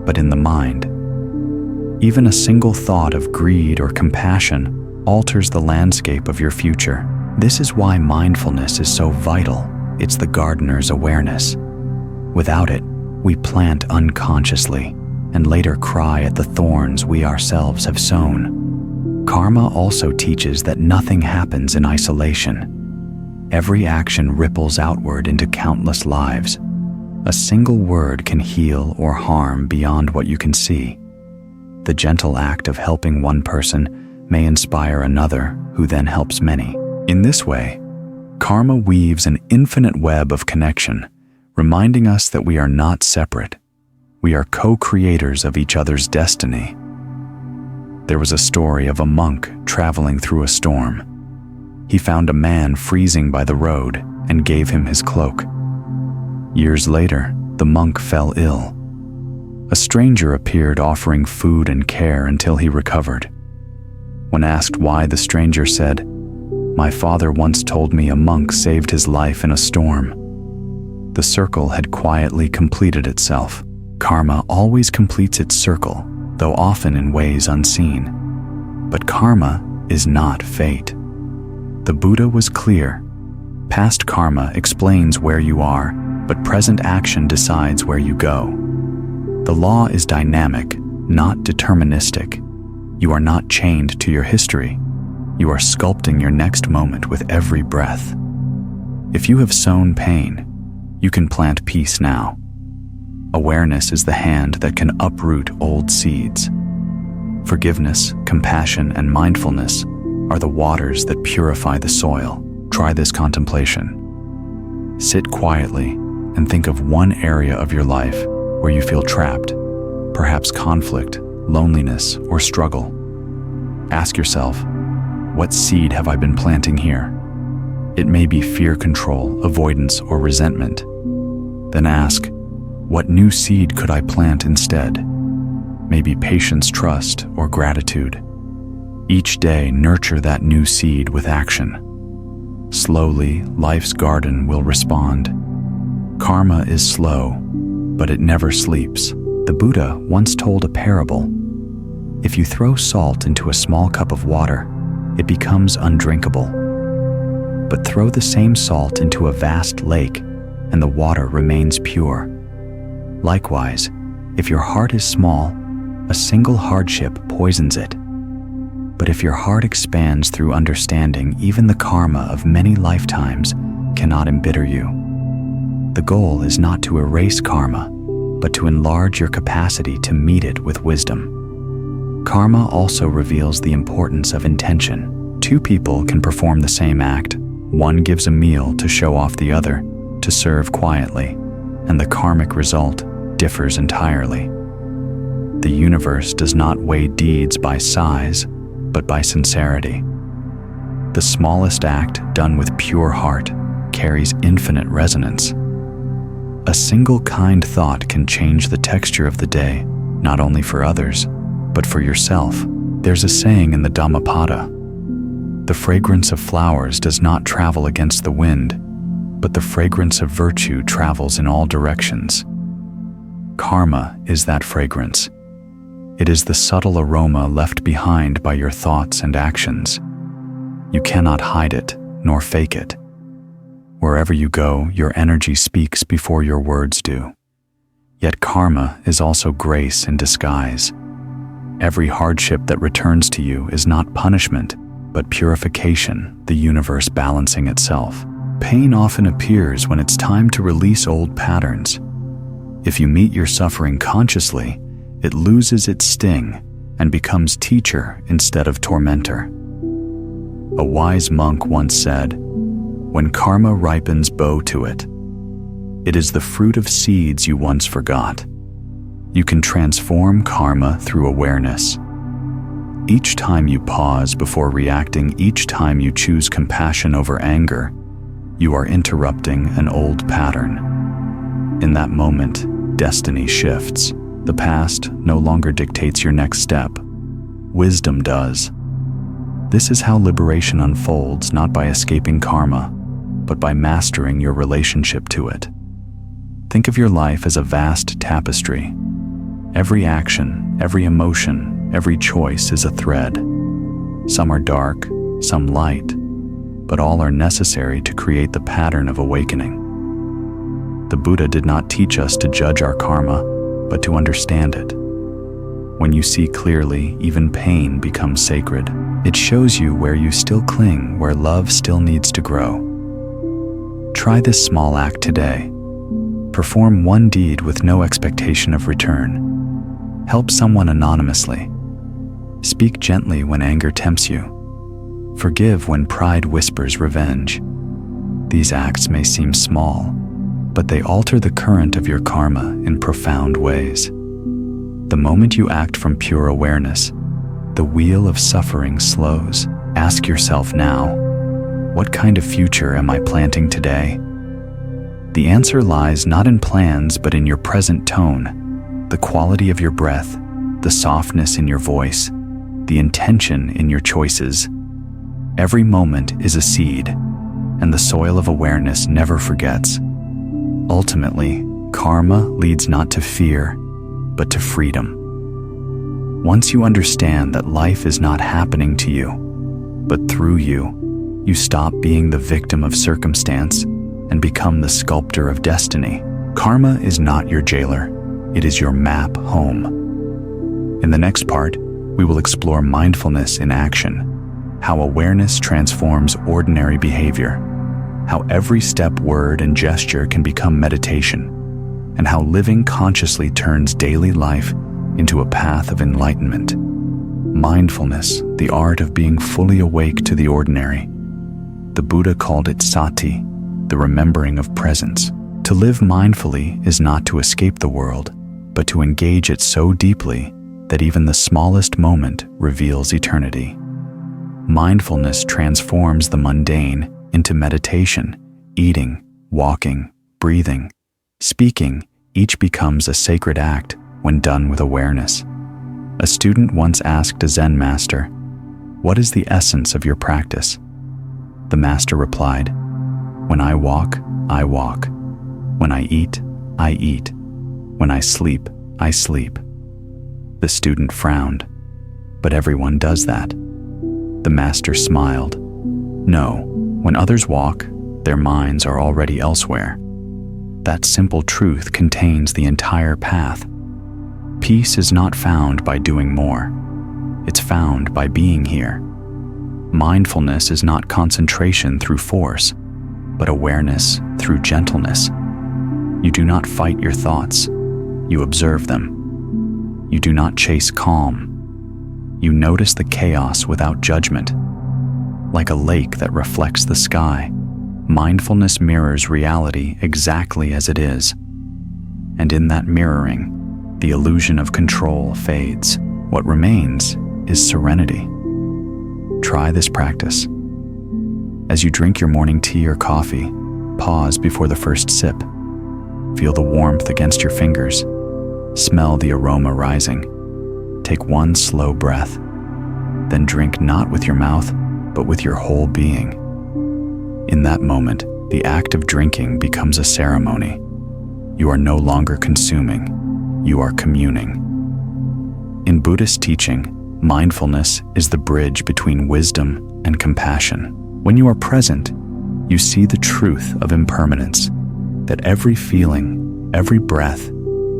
but in the mind. Even a single thought of greed or compassion alters the landscape of your future. This is why mindfulness is so vital. It's the gardener's awareness. Without it, we plant unconsciously and later cry at the thorns we ourselves have sown. Karma also teaches that nothing happens in isolation. Every action ripples outward into countless lives. A single word can heal or harm beyond what you can see. The gentle act of helping one person may inspire another, who then helps many. In this way, karma weaves an infinite web of connection, reminding us that we are not separate. We are co-creators of each other's destiny. There was a story of a monk traveling through a storm. He found a man freezing by the road and gave him his cloak. Years later, the monk fell ill. A stranger appeared offering food and care until he recovered. When asked why, the stranger said, "My father once told me a monk saved his life in a storm." The circle had quietly completed itself. Karma always completes its circle, though often in ways unseen. But karma is not fate. The Buddha was clear. Past karma explains where you are, but present action decides where you go. The law is dynamic, not deterministic. You are not chained to your history. You are sculpting your next moment with every breath. If you have sown pain, you can plant peace now. Awareness is the hand that can uproot old seeds. Forgiveness, compassion, and mindfulness are the waters that purify the soil. Try this contemplation. Sit quietly and think of one area of your life where you feel trapped, perhaps conflict, loneliness, or struggle. Ask yourself, what seed have I been planting here? It may be fear control, avoidance, or resentment. Then ask, what new seed could I plant instead? Maybe patience, trust, or gratitude. Each day, nurture that new seed with action. Slowly, life's garden will respond. Karma is slow, but it never sleeps. The Buddha once told a parable. If you throw salt into a small cup of water, it becomes undrinkable. But throw the same salt into a vast lake, and the water remains pure. Likewise, if your heart is small, a single hardship poisons it. But if your heart expands through understanding, even the karma of many lifetimes cannot embitter you. The goal is not to erase karma, but to enlarge your capacity to meet it with wisdom. Karma also reveals the importance of intention. Two people can perform the same act. One gives a meal to show off the other, to serve quietly, and the karmic result differs entirely. The universe does not weigh deeds by size, but by sincerity. The smallest act done with pure heart carries infinite resonance. A single kind thought can change the texture of the day, not only for others, but for yourself. There's a saying in the Dhammapada, the fragrance of flowers does not travel against the wind, but the fragrance of virtue travels in all directions. Karma is that fragrance. It is the subtle aroma left behind by your thoughts and actions. You cannot hide it, nor fake it. Wherever you go, your energy speaks before your words do. Yet karma is also grace in disguise. Every hardship that returns to you is not punishment, but purification, the universe balancing itself. Pain often appears when it's time to release old patterns. If you meet your suffering consciously, it loses its sting and becomes teacher instead of tormentor. A wise monk once said, "When karma ripens, bow to it. It is the fruit of seeds you once forgot." You can transform karma through awareness. Each time you pause before reacting, each time you choose compassion over anger, you are interrupting an old pattern. In that moment, destiny shifts. The past no longer dictates your next step. Wisdom does. This is how liberation unfolds, not by escaping karma, but by mastering your relationship to it. Think of your life as a vast tapestry. Every action, every emotion, every choice is a thread. Some are dark, some light, but all are necessary to create the pattern of awakening. The Buddha did not teach us to judge our karma, but to understand it. When you see clearly, even pain becomes sacred. It shows you where you still cling, where love still needs to grow. Try this small act today. Perform one deed with no expectation of return. Help someone anonymously. Speak gently when anger tempts you. Forgive when pride whispers revenge. These acts may seem small, but they alter the current of your karma in profound ways. The moment you act from pure awareness, the wheel of suffering slows. Ask yourself now, what kind of future am I planting today? The answer lies not in plans, but in your present tone, the quality of your breath, the softness in your voice, the intention in your choices. Every moment is a seed, and the soil of awareness never forgets. Ultimately, karma leads not to fear, but to freedom. Once you understand that life is not happening to you, but through you, you stop being the victim of circumstance and become the sculptor of destiny. Karma is not your jailer, it is your map home. In the next part, we will explore mindfulness in action, how awareness transforms ordinary behavior, how every step, word, and gesture can become meditation, and how living consciously turns daily life into a path of enlightenment. Mindfulness, the art of being fully awake to the ordinary. The Buddha called it sati, the remembering of presence. To live mindfully is not to escape the world, but to engage it so deeply that even the smallest moment reveals eternity. Mindfulness transforms the mundane into meditation. Eating, walking, breathing, speaking, each becomes a sacred act when done with awareness. A student once asked a Zen master, "What is the essence of your practice?" The master replied, "When I walk, I walk. When I eat, I eat. When I sleep, I sleep." The student frowned. "But everyone does that." The master smiled. "No, when others walk, their minds are already elsewhere." That simple truth contains the entire path. Peace is not found by doing more. It's found by being here. Mindfulness is not concentration through force, but awareness through gentleness. You do not fight your thoughts. You observe them. You do not chase calm. You notice the chaos without judgment. Like a lake that reflects the sky, mindfulness mirrors reality exactly as it is. And in that mirroring, the illusion of control fades. What remains is serenity. Try this practice. As you drink your morning tea or coffee, pause before the first sip. Feel the warmth against your fingers. Smell the aroma rising. Take one slow breath. Then drink not with your mouth, but with your whole being. In that moment, the act of drinking becomes a ceremony. You are no longer consuming, you are communing. In Buddhist teaching, mindfulness is the bridge between wisdom and compassion. When you are present, you see the truth of impermanence, that every feeling, every breath,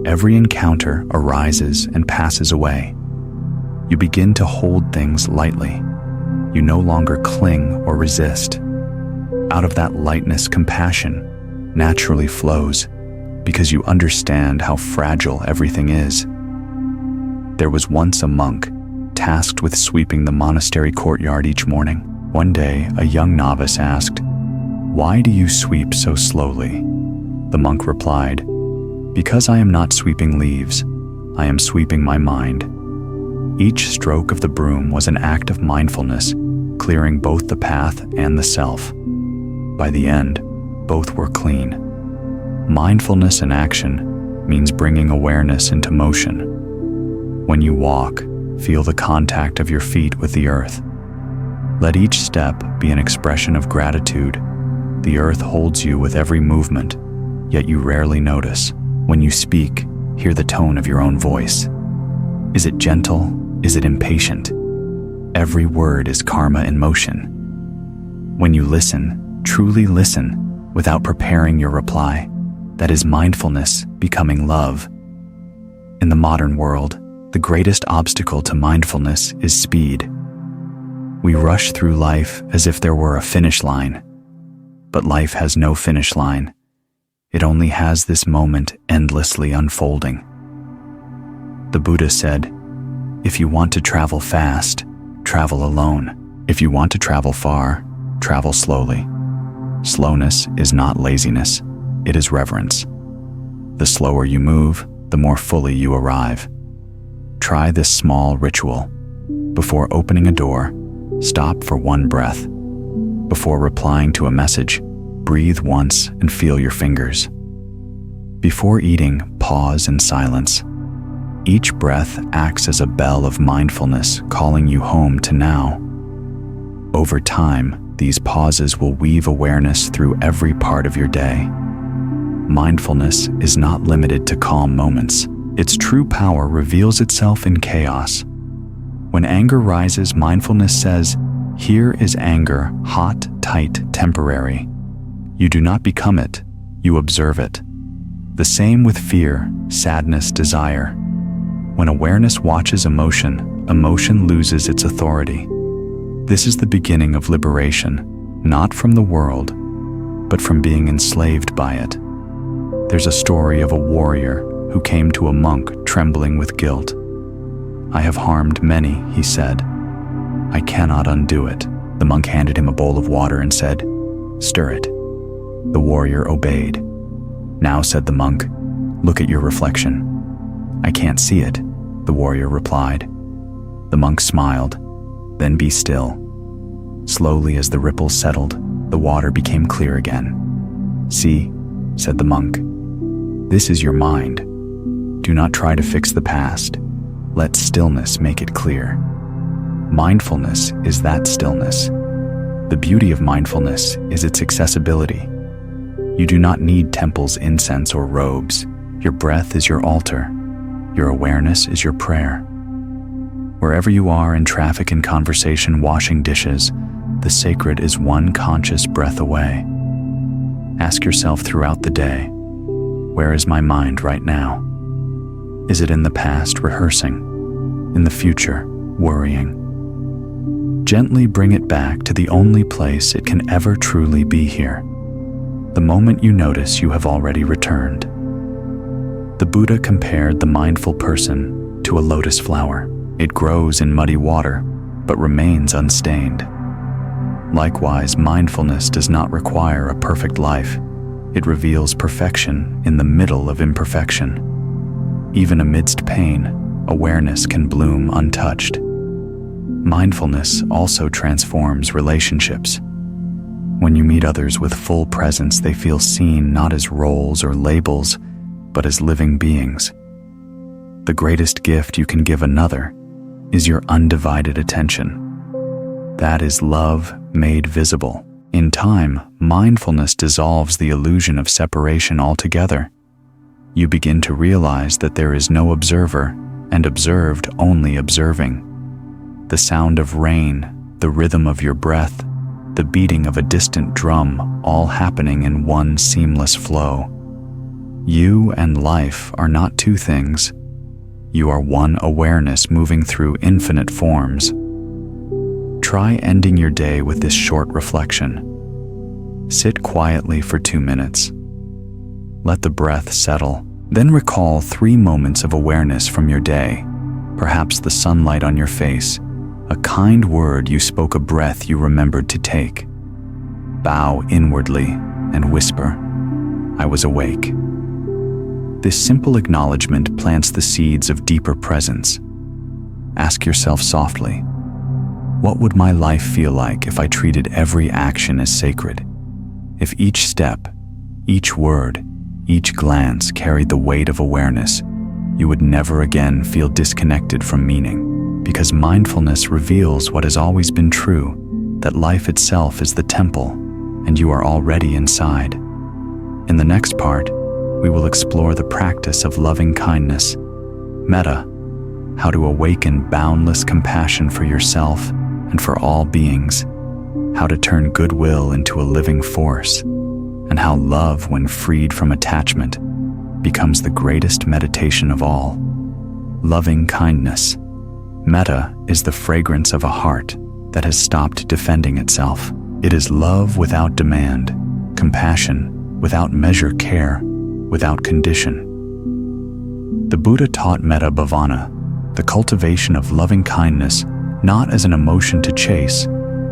every encounter arises and passes away. You begin to hold things lightly. You no longer cling or resist. Out of that lightness, compassion naturally flows because you understand how fragile everything is. There was once a monk tasked with sweeping the monastery courtyard each morning. One day, a young novice asked, "Why do you sweep so slowly?" The monk replied, "Because I am not sweeping leaves, I am sweeping my mind." Each stroke of the broom was an act of mindfulness, clearing both the path and the self. By the end, both were clean. Mindfulness in action means bringing awareness into motion. When you walk, feel the contact of your feet with the earth. Let each step be an expression of gratitude. The earth holds you with every movement, yet you rarely notice. When you speak, hear the tone of your own voice. Is it gentle? Is it impatient? Every word is karma in motion. When you listen, truly listen, without preparing your reply, that is mindfulness becoming love. In the modern world, the greatest obstacle to mindfulness is speed. We rush through life as if there were a finish line. But life has no finish line. It only has this moment endlessly unfolding. The Buddha said, "If you want to travel fast, travel alone. If you want to travel far, travel slowly." Slowness is not laziness, it is reverence. The slower you move, the more fully you arrive. Try this small ritual. Before opening a door, stop for one breath. Before replying to a message, breathe once and feel your fingers. Before eating, pause in silence. Each breath acts as a bell of mindfulness calling you home to now. Over time, these pauses will weave awareness through every part of your day. Mindfulness is not limited to calm moments. Its true power reveals itself in chaos. When anger rises, mindfulness says, "Here is anger, hot, tight, temporary." You do not become it, you observe it. The same with fear, sadness, desire. When awareness watches emotion, emotion loses its authority. This is the beginning of liberation, not from the world, but from being enslaved by it. There's a story of a warrior who came to a monk trembling with guilt. "I have harmed many," he said. "I cannot undo it." The monk handed him a bowl of water and said, "Stir it." The warrior obeyed. "Now," said the monk, "look at your reflection." "I can't see it," the warrior replied. The monk smiled. "Then be still." Slowly, as the ripples settled, the water became clear again. "See," said the monk, "this is your mind. Do not try to fix the past. Let stillness make it clear." Mindfulness is that stillness. The beauty of mindfulness is its accessibility. You do not need temples, incense, or robes. Your breath is your altar. Your awareness is your prayer. Wherever you are, in traffic, in conversation, washing dishes, the sacred is one conscious breath away. Ask yourself throughout the day, where is my mind right now? Is it in the past, rehearsing? In the future, worrying? Gently bring it back to the only place it can ever truly be here. The moment you notice, you have already returned. The Buddha compared the mindful person to a lotus flower. It grows in muddy water, but remains unstained. Likewise, mindfulness does not require a perfect life. It reveals perfection in the middle of imperfection. Even amidst pain, awareness can bloom untouched. Mindfulness also transforms relationships. When you meet others with full presence, they feel seen not as roles or labels, but as living beings. The greatest gift you can give another is your undivided attention. That is love made visible. In time, mindfulness dissolves the illusion of separation altogether. You begin to realize that there is no observer, and observed only observing. The sound of rain, the rhythm of your breath, the beating of a distant drum, all happening in one seamless flow. You and life are not two things. You are one awareness moving through infinite forms. Try ending your day with this short reflection. Sit quietly for 2 minutes. Let the breath settle. Then recall 3 moments of awareness from your day. Perhaps the sunlight on your face, a kind word you spoke, a breath you remembered to take. Bow inwardly and whisper, "I was awake." This simple acknowledgement plants the seeds of deeper presence. Ask yourself softly, what would my life feel like if I treated every action as sacred? If each step, each word, each glance carried the weight of awareness, you would never again feel disconnected from meaning, because mindfulness reveals what has always been true, that life itself is the temple, and you are already inside. In the next part, we will explore the practice of loving kindness, metta, how to awaken boundless compassion for yourself and for all beings, how to turn goodwill into a living force, and how love, when freed from attachment, becomes the greatest meditation of all. Loving kindness. Metta is the fragrance of a heart that has stopped defending itself. It is love without demand, compassion without measure, care without condition. The Buddha taught metta bhavana, the cultivation of loving kindness, not as an emotion to chase,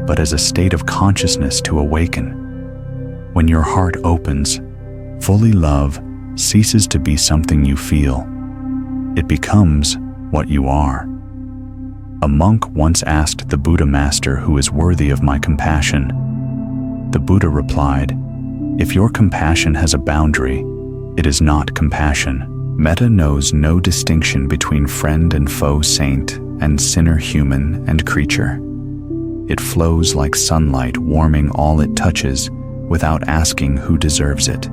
but as a state of consciousness to awaken. When your heart opens, fully love ceases to be something you feel. It becomes what you are. A monk once asked the Buddha master who is worthy of my compassion. The Buddha replied, if your compassion has a boundary, it is not compassion. Metta knows no distinction between friend and foe, saint and sinner, human and creature. It flows like sunlight, warming all it touches without asking who deserves it.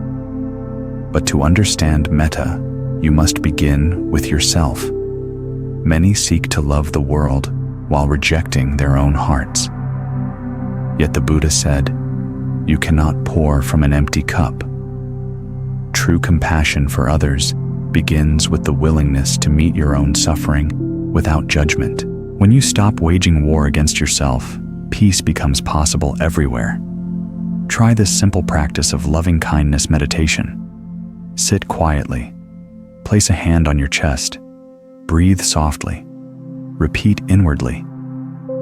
But to understand metta, you must begin with yourself. Many seek to love the world while rejecting their own hearts. Yet the Buddha said, you cannot pour from an empty cup. True compassion for others begins with the willingness to meet your own suffering without judgment. When you stop waging war against yourself, peace becomes possible everywhere. Try this simple practice of loving kindness meditation. Sit quietly. Place a hand on your chest. Breathe softly. Repeat inwardly.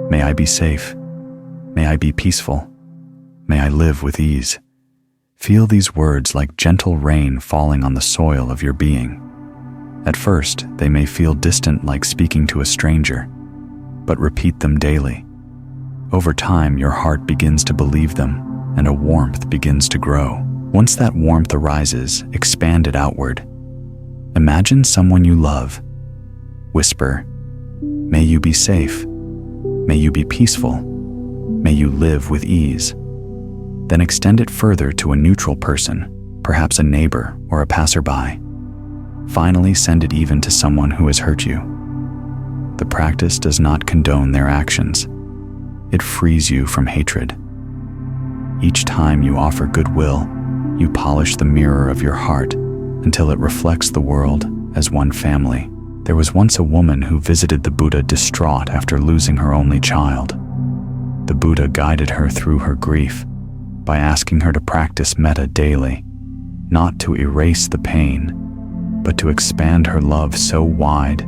May I be safe. May I be peaceful. May I live with ease. Feel these words like gentle rain falling on the soil of your being. At first, they may feel distant, like speaking to a stranger, but repeat them daily. Over time, your heart begins to believe them, and a warmth begins to grow. Once that warmth arises, expand it outward. Imagine someone you love. Whisper, may you be safe. May you be peaceful. May you live with ease. Then extend it further to a neutral person, perhaps a neighbor or a passerby. Finally, send it even to someone who has hurt you. The practice does not condone their actions. It frees you from hatred. Each time you offer goodwill, you polish the mirror of your heart until it reflects the world as one family. There was once a woman who visited the Buddha distraught after losing her only child. The Buddha guided her through her grief by asking her to practice metta daily, not to erase the pain, but to expand her love so wide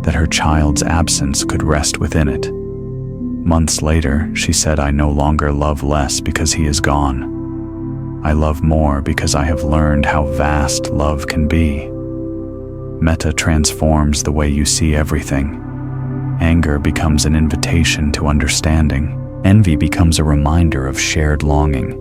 that her child's absence could rest within it. Months later, she said, I no longer love less because he is gone. I love more because I have learned how vast love can be. Metta transforms the way you see everything. Anger becomes an invitation to understanding. Envy becomes a reminder of shared longing.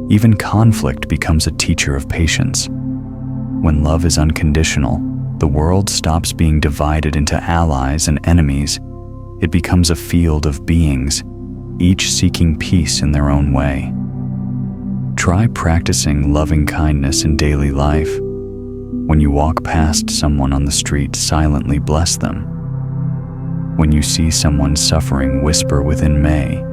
Even conflict becomes a teacher of patience. When love is unconditional, the world stops being divided into allies and enemies. It becomes a field of beings, each seeking peace in their own way. Try practicing loving kindness in daily life. When you walk past someone on the street, silently bless them. When you see someone suffering, whisper within may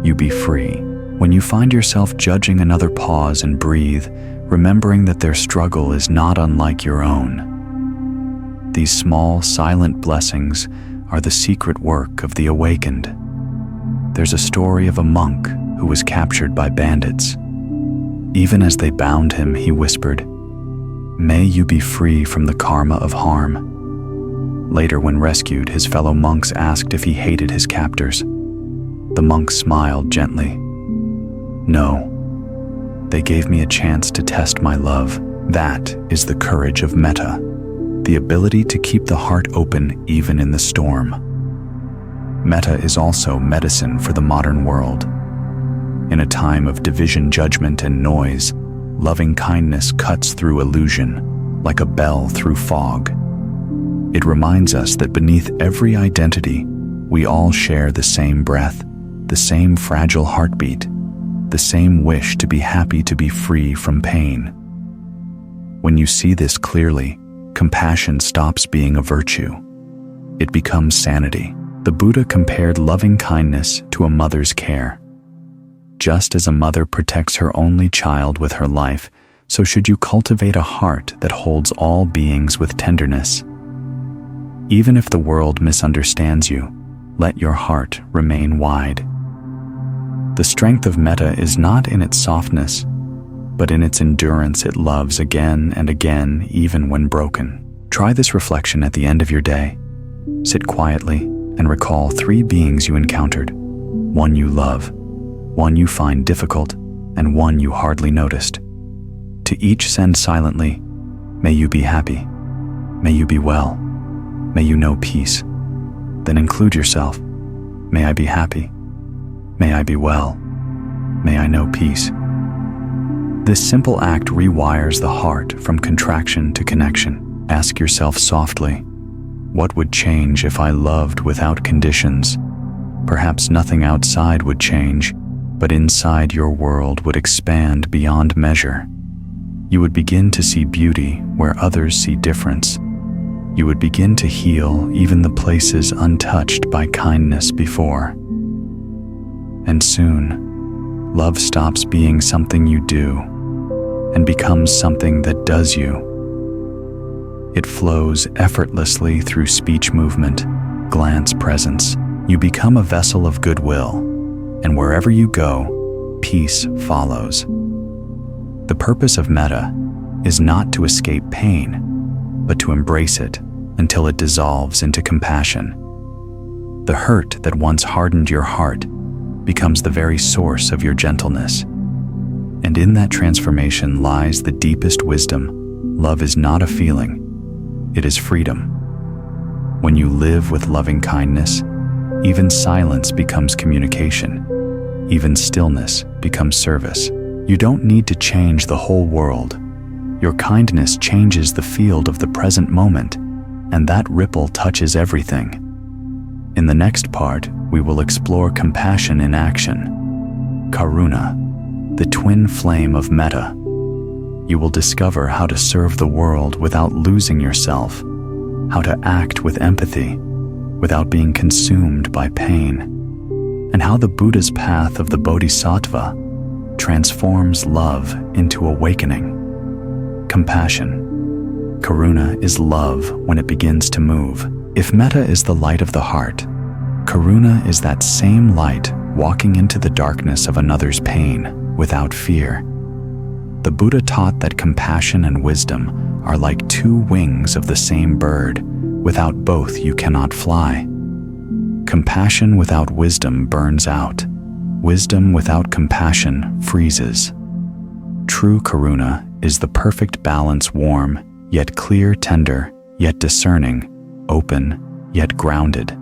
you be free. When you find yourself judging another, pause and breathe, remembering that their struggle is not unlike your own. These small, silent blessings are the secret work of the awakened. There's a story of a monk who was captured by bandits. Even as they bound him, he whispered, "May you be free from the karma of harm." Later, when rescued, his fellow monks asked if he hated his captors. The monk smiled gently. "No, they gave me a chance to test my love." That is the courage of metta, the ability to keep the heart open even in the storm. Metta is also medicine for the modern world. In a time of division, judgment, and noise, loving kindness cuts through illusion like a bell through fog. It reminds us that beneath every identity, we all share the same breath, the same fragile heartbeat, the same wish to be happy, to be free from pain. When you see this clearly, compassion stops being a virtue. It becomes sanity. The Buddha compared loving kindness to a mother's care. Just as a mother protects her only child with her life, so should you cultivate a heart that holds all beings with tenderness. Even if the world misunderstands you, let your heart remain wide. The strength of metta is not in its softness, but in its endurance. It loves again and again, even when broken. Try this reflection at the end of your day. Sit quietly and recall 3 beings you encountered: 1 you love, 1 you find difficult, and 1 you hardly noticed. To each send silently, "May you be happy. May you be well. May you know peace." Then include yourself. "May I be happy. May I be well. May I know peace." This simple act rewires the heart from contraction to connection. Ask yourself softly, what would change if I loved without conditions? Perhaps nothing outside would change, but inside your world would expand beyond measure. You would begin to see beauty where others see difference. You would begin to heal even the places untouched by kindness before. And soon, love stops being something you do and becomes something that does you. It flows effortlessly through speech, movement, glance, presence. You become a vessel of goodwill, and wherever you go, peace follows. The purpose of metta is not to escape pain, but to embrace it until it dissolves into compassion. The hurt that once hardened your heart becomes the very source of your gentleness. And in that transformation lies the deepest wisdom. Love is not a feeling, it is freedom. When you live with loving kindness, even silence becomes communication. Even stillness becomes service. You don't need to change the whole world. Your kindness changes the field of the present moment, and that ripple touches everything. In the next part, we will explore compassion in action. Karuna, the twin flame of metta. You will discover how to serve the world without losing yourself, how to act with empathy without being consumed by pain, and how the Buddha's path of the Bodhisattva transforms love into awakening. Compassion. Karuna is love when it begins to move. If metta is the light of the heart, karuna is that same light walking into the darkness of another's pain without fear. The Buddha taught that compassion and wisdom are like 2 wings of the same bird. Without both, you cannot fly. Compassion without wisdom burns out. Wisdom without compassion freezes. True karuna is the perfect balance, warm, yet clear, tender, yet discerning, open, yet grounded.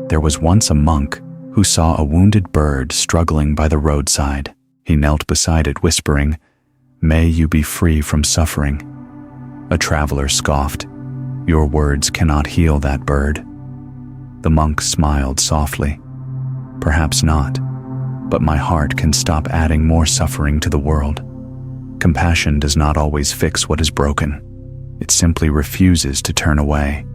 There was once a monk who saw a wounded bird struggling by the roadside. He knelt beside it, whispering, "May you be free from suffering." A traveler scoffed, "Your words cannot heal that bird." The monk smiled softly, "Perhaps not, but my heart can stop adding more suffering to the world." Compassion does not always fix what is broken. It simply refuses to turn away.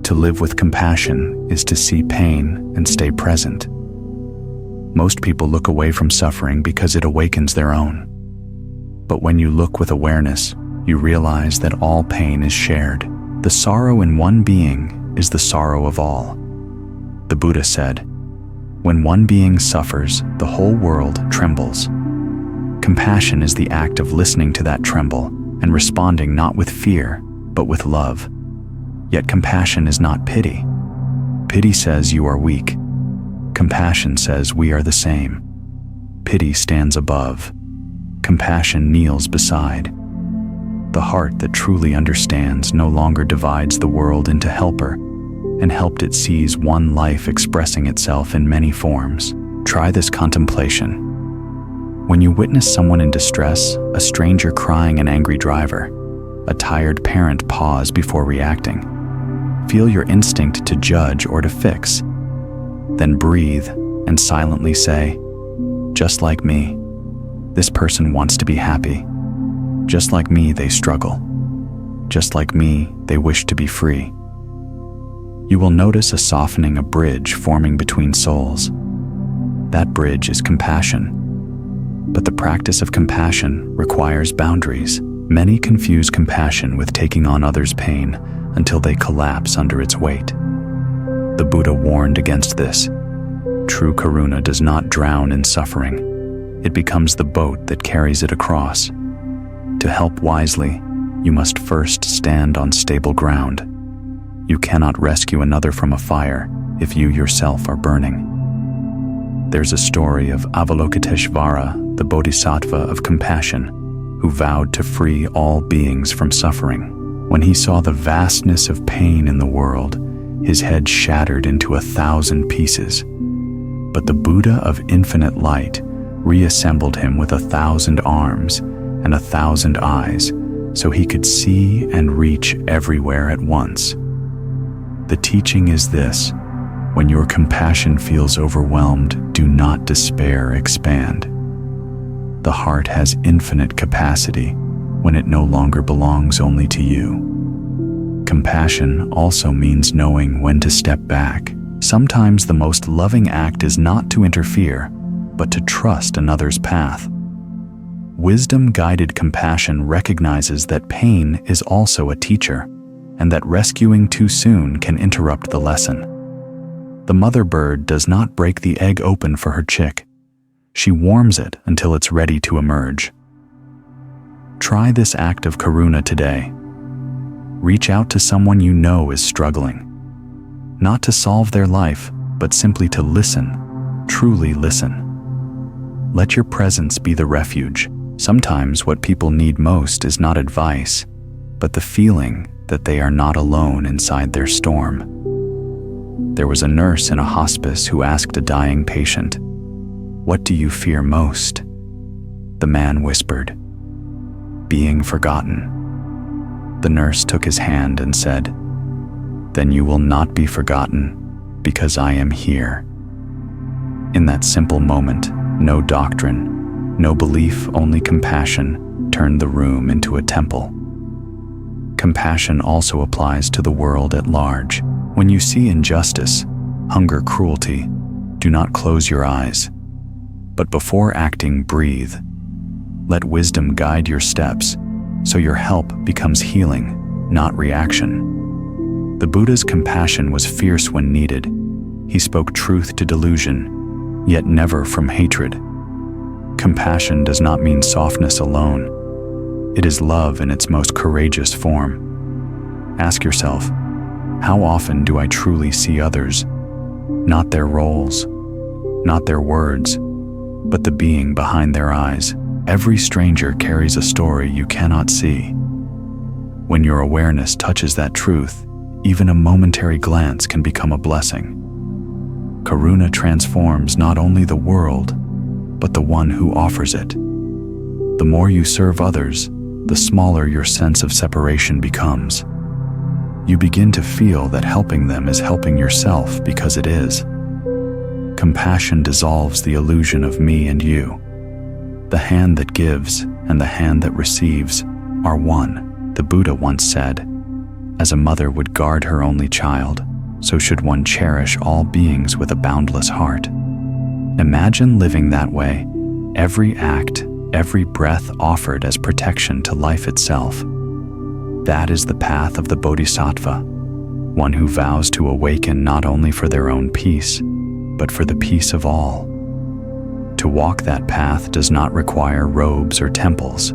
To live with compassion is to see pain and stay present. Most people look away from suffering because it awakens their own. But when you look with awareness, you realize that all pain is shared. The sorrow in one being is the sorrow of all. The Buddha said, "When one being suffers, the whole world trembles." Compassion is the act of listening to that tremble and responding not with fear, but with love. Yet compassion is not pity. Pity says you are weak. Compassion says we are the same. Pity stands above. Compassion kneels beside. The heart that truly understands no longer divides the world into helper and helped it seize one life expressing itself in many forms. Try this contemplation. When you witness someone in distress, a stranger crying, an angry driver, a tired parent, pause before reacting. Feel your instinct to judge or to fix. Then breathe and silently say, just like me, this person wants to be happy. Just like me, they struggle. Just like me, they wish to be free. You will notice a softening, a bridge forming between souls. That bridge is compassion. But the practice of compassion requires boundaries. Many confuse compassion with taking on others' pain until they collapse under its weight. The Buddha warned against this. True karuna does not drown in suffering. It becomes the boat that carries it across. To help wisely, you must first stand on stable ground. You cannot rescue another from a fire if you yourself are burning. There's a story of Avalokiteshvara, the bodhisattva of compassion, who vowed to free all beings from suffering. When he saw the vastness of pain in the world, his head shattered into 1,000 pieces. But the Buddha of infinite light reassembled him with 1,000 arms and 1,000 eyes, so he could see and reach everywhere at once. The teaching is this: when your compassion feels overwhelmed, do not despair, expand. The heart has infinite capacity when it no longer belongs only to you. Compassion also means knowing when to step back. Sometimes the most loving act is not to interfere, but to trust another's path. Wisdom-guided compassion recognizes that pain is also a teacher, and that rescuing too soon can interrupt the lesson. The mother bird does not break the egg open for her chick. She warms it until it's ready to emerge. Try this act of karuna today. Reach out to someone you know is struggling. Not to solve their life, but simply to listen, truly listen. Let your presence be the refuge. Sometimes what people need most is not advice, but the feeling that they are not alone inside their storm. There was a nurse in a hospice who asked a dying patient, "What do you fear most?" The man whispered, "Being forgotten." The nurse took his hand and said, "Then you will not be forgotten, because I am here." In that simple moment, no doctrine, no belief, only compassion turned the room into a temple. Compassion also applies to the world at large. When you see injustice, hunger, cruelty, do not close your eyes. But before acting, breathe. Let wisdom guide your steps, so your help becomes healing, not reaction. The Buddha's compassion was fierce when needed. He spoke truth to delusion, yet never from hatred. Compassion does not mean softness alone. It is love in its most courageous form. Ask yourself, how often do I truly see others? Not their roles, not their words, but the being behind their eyes. Every stranger carries a story you cannot see. When your awareness touches that truth, even a momentary glance can become a blessing. Karuna transforms not only the world, but the one who offers it. The more you serve others, the smaller your sense of separation becomes. You begin to feel that helping them is helping yourself because it is. Compassion dissolves the illusion of me and you. The hand that gives and the hand that receives are one. The Buddha once said, "As a mother would guard her only child, so should one cherish all beings with a boundless heart." Imagine living that way, every act, every breath offered as protection to life itself. That is the path of the Bodhisattva, one who vows to awaken not only for their own peace, but for the peace of all. To walk that path does not require robes or temples.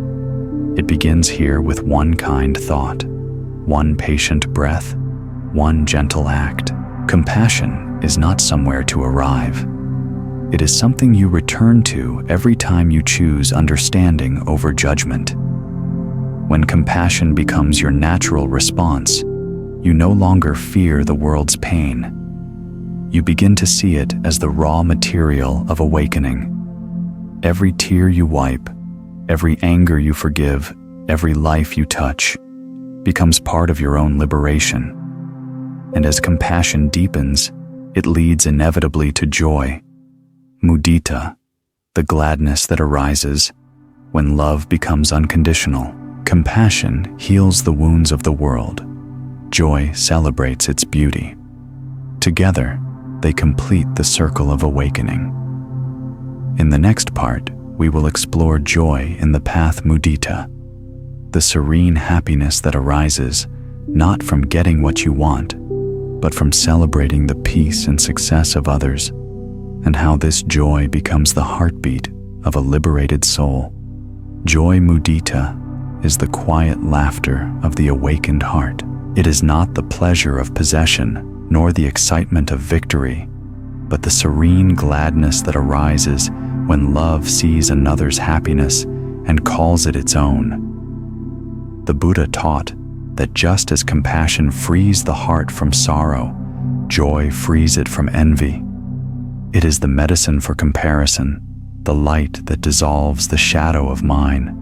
It begins here with one kind thought, one patient breath, one gentle act. Compassion is not somewhere to arrive. It is something you return to every time you choose understanding over judgment. When compassion becomes your natural response, you no longer fear the world's pain. You begin to see it as the raw material of awakening. Every tear you wipe, every anger you forgive, every life you touch, becomes part of your own liberation. And as compassion deepens, it leads inevitably to joy, mudita, the gladness that arises when love becomes unconditional. Compassion heals the wounds of the world. Joy celebrates its beauty. Together, they complete the circle of awakening. In the next part, we will explore joy in the path mudita, the serene happiness that arises not from getting what you want, but from celebrating the peace and success of others, and how this joy becomes the heartbeat of a liberated soul. Joy mudita is the quiet laughter of the awakened heart. It is not the pleasure of possession, nor the excitement of victory, but the serene gladness that arises when love sees another's happiness and calls it its own. The Buddha taught that just as compassion frees the heart from sorrow, joy frees it from envy. It is the medicine for comparison, the light that dissolves the shadow of mine.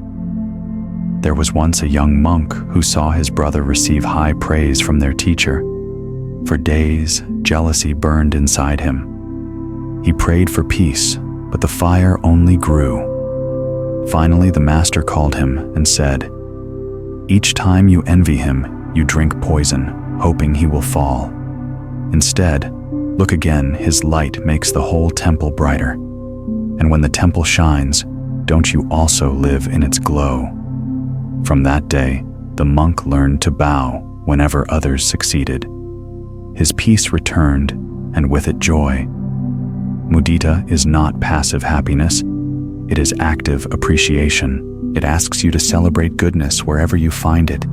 There was once a young monk who saw his brother receive high praise from their teacher. For days, jealousy burned inside him. He prayed for peace, but the fire only grew. Finally, the master called him and said, "Each time you envy him, you drink poison, hoping he will fall. Instead, look again, his light makes the whole temple brighter. And when the temple shines, don't you also live in its glow?" From that day, the monk learned to bow whenever others succeeded. His peace returned, and with it joy. Mudita is not passive happiness, it is active appreciation. It asks you to celebrate goodness wherever you find it,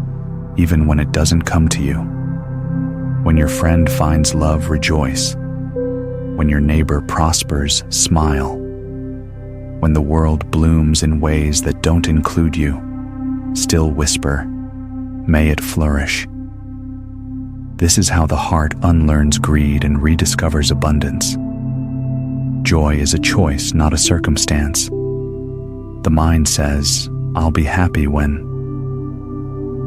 even when it doesn't come to you. When your friend finds love, rejoice. When your neighbor prospers, smile. When the world blooms in ways that don't include you, still whisper, "May it flourish." This is how the heart unlearns greed and rediscovers abundance. Joy is a choice, not a circumstance. The mind says, "I'll be happy when."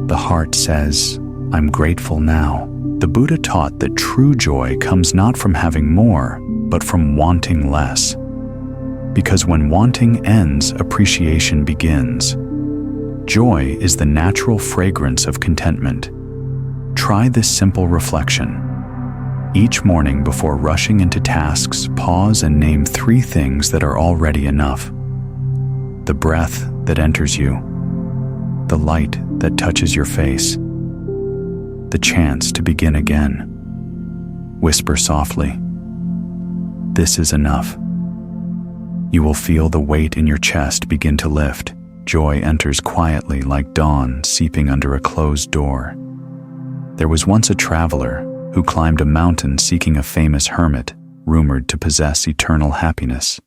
The heart says, "I'm grateful now." The Buddha taught that true joy comes not from having more, but from wanting less. Because when wanting ends, appreciation begins. Joy is the natural fragrance of contentment. Try this simple reflection. Each morning before rushing into tasks, pause and name 3 things that are already enough. The breath that enters you, the light that touches your face, the chance to begin again. Whisper softly, "This is enough." You will feel the weight in your chest begin to lift. Joy enters quietly like dawn seeping under a closed door. There was once a traveler who climbed a mountain seeking a famous hermit, rumored to possess eternal happiness.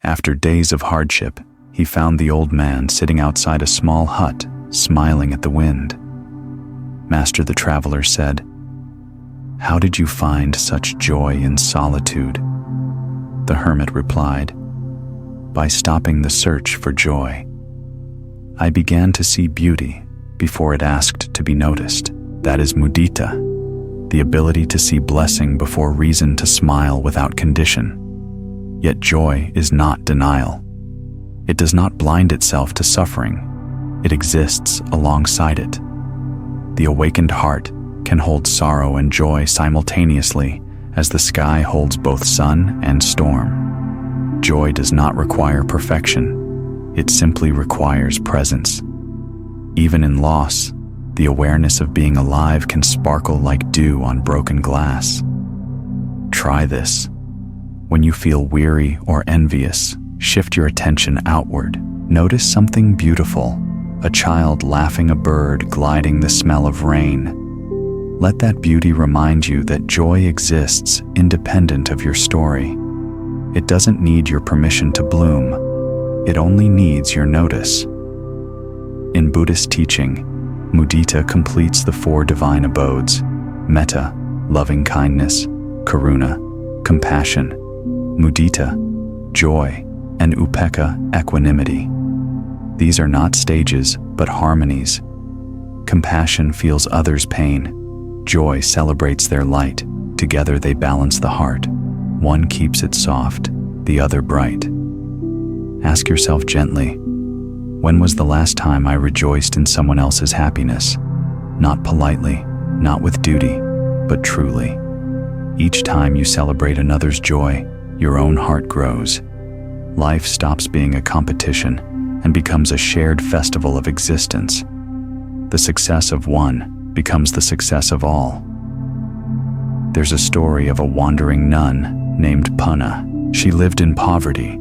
After days of hardship, he found the old man sitting outside a small hut, smiling at the wind. "Master," the traveler said, "how did you find such joy in solitude?" The hermit replied, "By stopping the search for joy. I began to see beauty before it asked to be noticed." That is mudita, the ability to see blessing before reason to smile without condition. Yet joy is not denial. It does not blind itself to suffering. It exists alongside it. The awakened heart can hold sorrow and joy simultaneously as the sky holds both sun and storm. Joy does not require perfection. It simply requires presence. Even in loss, the awareness of being alive can sparkle like dew on broken glass. Try this. When you feel weary or envious, shift your attention outward. Notice something beautiful, a child laughing, a bird gliding, the smell of rain. Let that beauty remind you that joy exists independent of your story. It doesn't need your permission to bloom. It only needs your notice. In Buddhist teaching, Mudita completes the four divine abodes: metta, loving kindness; karuna, compassion; mudita, joy; and upekkha, equanimity. These are not stages, but harmonies. Compassion feels others' pain. Joy celebrates their light. Together they balance the heart. One keeps it soft, the other bright. Ask yourself gently, when was the last time I rejoiced in someone else's happiness? Not politely, not with duty, but truly. Each time you celebrate another's joy, your own heart grows. Life stops being a competition and becomes a shared festival of existence. The success of one becomes the success of all. There's a story of a wandering nun named Punna. She lived in poverty,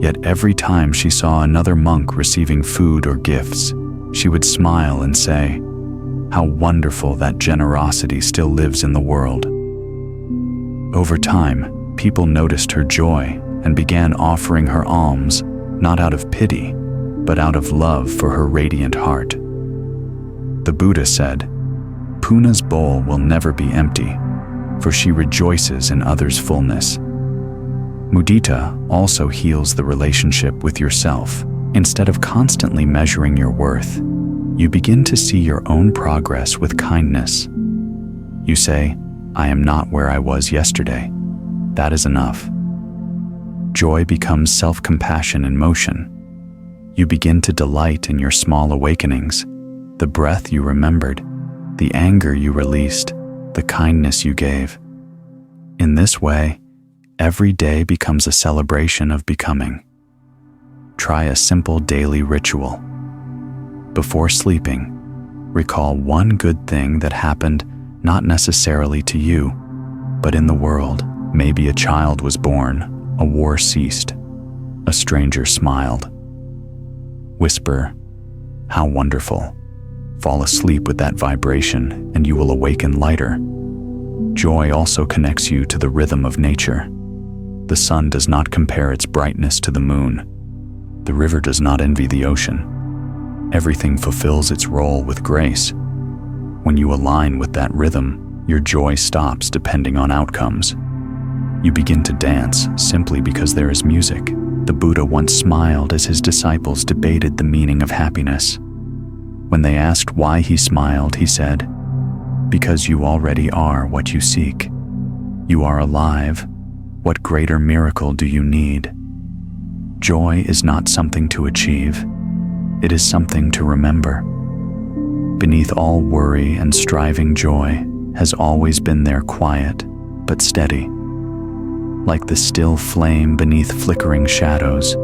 yet every time she saw another monk receiving food or gifts, she would smile and say, "How wonderful that generosity still lives in the world." Over time, people noticed her joy and began offering her alms, not out of pity, but out of love for her radiant heart. The Buddha said, "Punna's bowl will never be empty, for she rejoices in others' fullness." Mudita also heals the relationship with yourself. Instead of constantly measuring your worth, you begin to see your own progress with kindness. You say, "I am not where I was yesterday. That is enough." Joy becomes self-compassion in motion. You begin to delight in your small awakenings, the breath you remembered, the anger you released, the kindness you gave. In this way, every day becomes a celebration of becoming. Try a simple daily ritual. Before sleeping, recall one good thing that happened not necessarily to you, but in the world. Maybe a child was born, a war ceased, a stranger smiled. Whisper, "How wonderful." Fall asleep with that vibration and you will awaken lighter. Joy also connects you to the rhythm of nature. The sun does not compare its brightness to the moon. The river does not envy the ocean. Everything fulfills its role with grace. When you align with that rhythm, your joy stops depending on outcomes. You begin to dance simply because there is music. The Buddha once smiled as his disciples debated the meaning of happiness. When they asked why he smiled, he said, "Because you already are what you seek. You are alive. What greater miracle do you need?" Joy is not something to achieve. It is something to remember. Beneath all worry and striving, joy has always been there, quiet but steady. Like the still flame beneath flickering shadows,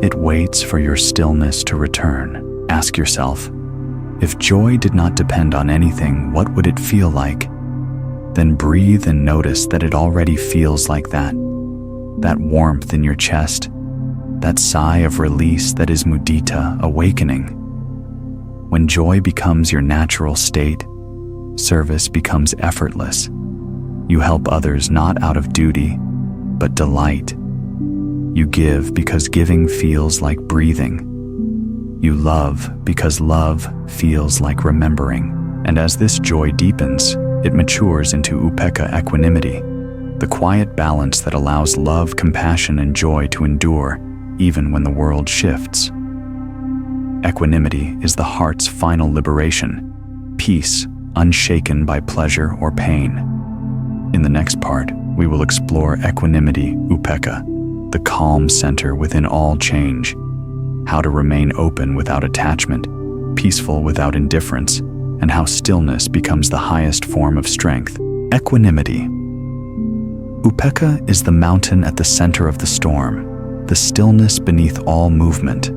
it waits for your stillness to return. Ask yourself, if joy did not depend on anything, what would it feel like? Then breathe and notice that it already feels like that. That warmth in your chest, that sigh of release that is mudita, awakening. When joy becomes your natural state, service becomes effortless. You help others not out of duty, but delight. You give because giving feels like breathing. You love because love feels like remembering. And as this joy deepens, it matures into upekkha, equanimity, the quiet balance that allows love, compassion, and joy to endure even when the world shifts. Equanimity is the heart's final liberation, peace unshaken by pleasure or pain. In the next part, we will explore equanimity, upekkha, the calm center within all change, how to remain open without attachment, peaceful without indifference, and how stillness becomes the highest form of strength. Equanimity. Upekkha is the mountain at the center of the storm, the stillness beneath all movement.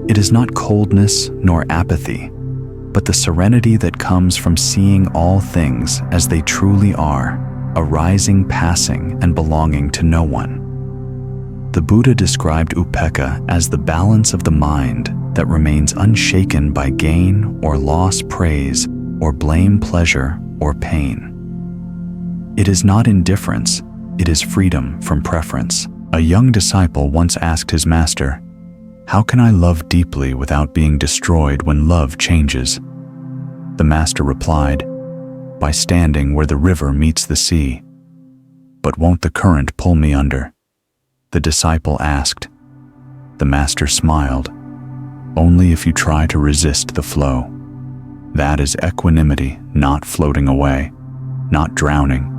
It is not coldness nor apathy, but the serenity that comes from seeing all things as they truly are, arising, passing, and belonging to no one. The Buddha described upekkha as the balance of the mind that remains unshaken by gain or loss, praise or blame, pleasure or pain. It is not indifference, it is freedom from preference. A young disciple once asked his master, "How can I love deeply without being destroyed when love changes?" The master replied, "By standing where the river meets the sea." "But won't the current pull me under?" the disciple asked. The master smiled. "Only if you try to resist the flow. That is equanimity, not floating away, not drowning,